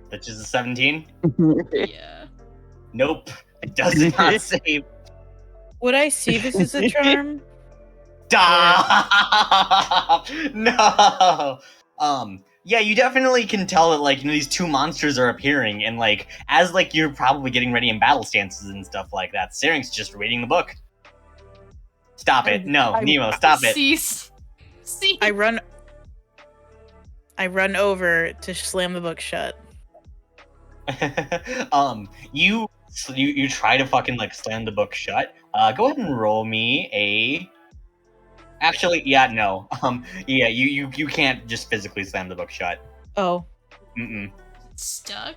That's just a 17? Yeah. Nope, it does not save. Would I see this as a charm? Stop! No! Yeah, you definitely can tell that, like, these two monsters are appearing, and, like, as, like, you're probably getting ready in battle stances and stuff like that, Syrinx just reading the book. Stop it. No, Nemo, stop it. Cease. Cease. I run over to slam the book shut. You try to fucking, like, slam the book shut. Go ahead and roll me a... Actually, yeah, no. Yeah, you can't just physically slam the book shut. Oh. Mm-mm. Stuck.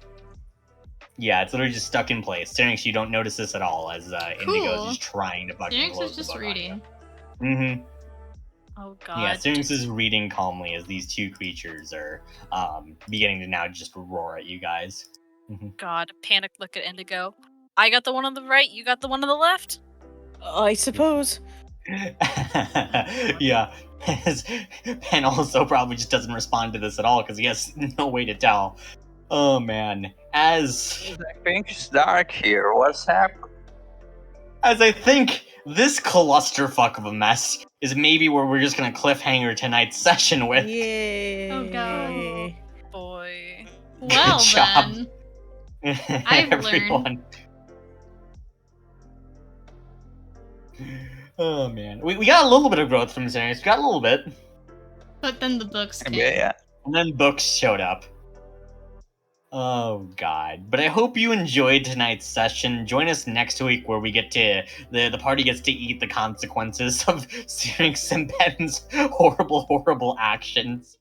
Yeah, it's literally just stuck in place. Syrinx, you don't notice this at all as Indigo's Cool. just trying to fucking Syrinx close is the just book reading. on you. Mm-hmm. Oh god. Yeah, Syrinx is reading calmly as these two creatures are beginning to now just roar at you guys. God, panic look at Indigo. I got the one on the right, you got the one on the left? I suppose. Yeah, Pen also probably just doesn't respond to this at all because he has no way to tell. Oh man, as I think it's dark here. What's happening? I think this clusterfuck of a mess is maybe where we're just gonna cliffhanger tonight's session with. Yay. Oh, God. Boy. Well job. then. I've Everyone. Oh man, we got a little bit of growth from Syrinx. We got a little bit, But then the books came. Yeah. and then books showed up. Oh god. But I hope you enjoyed tonight's session. Join us next week where we get to the party gets to eat the consequences of Syrinx and Ben's horrible actions.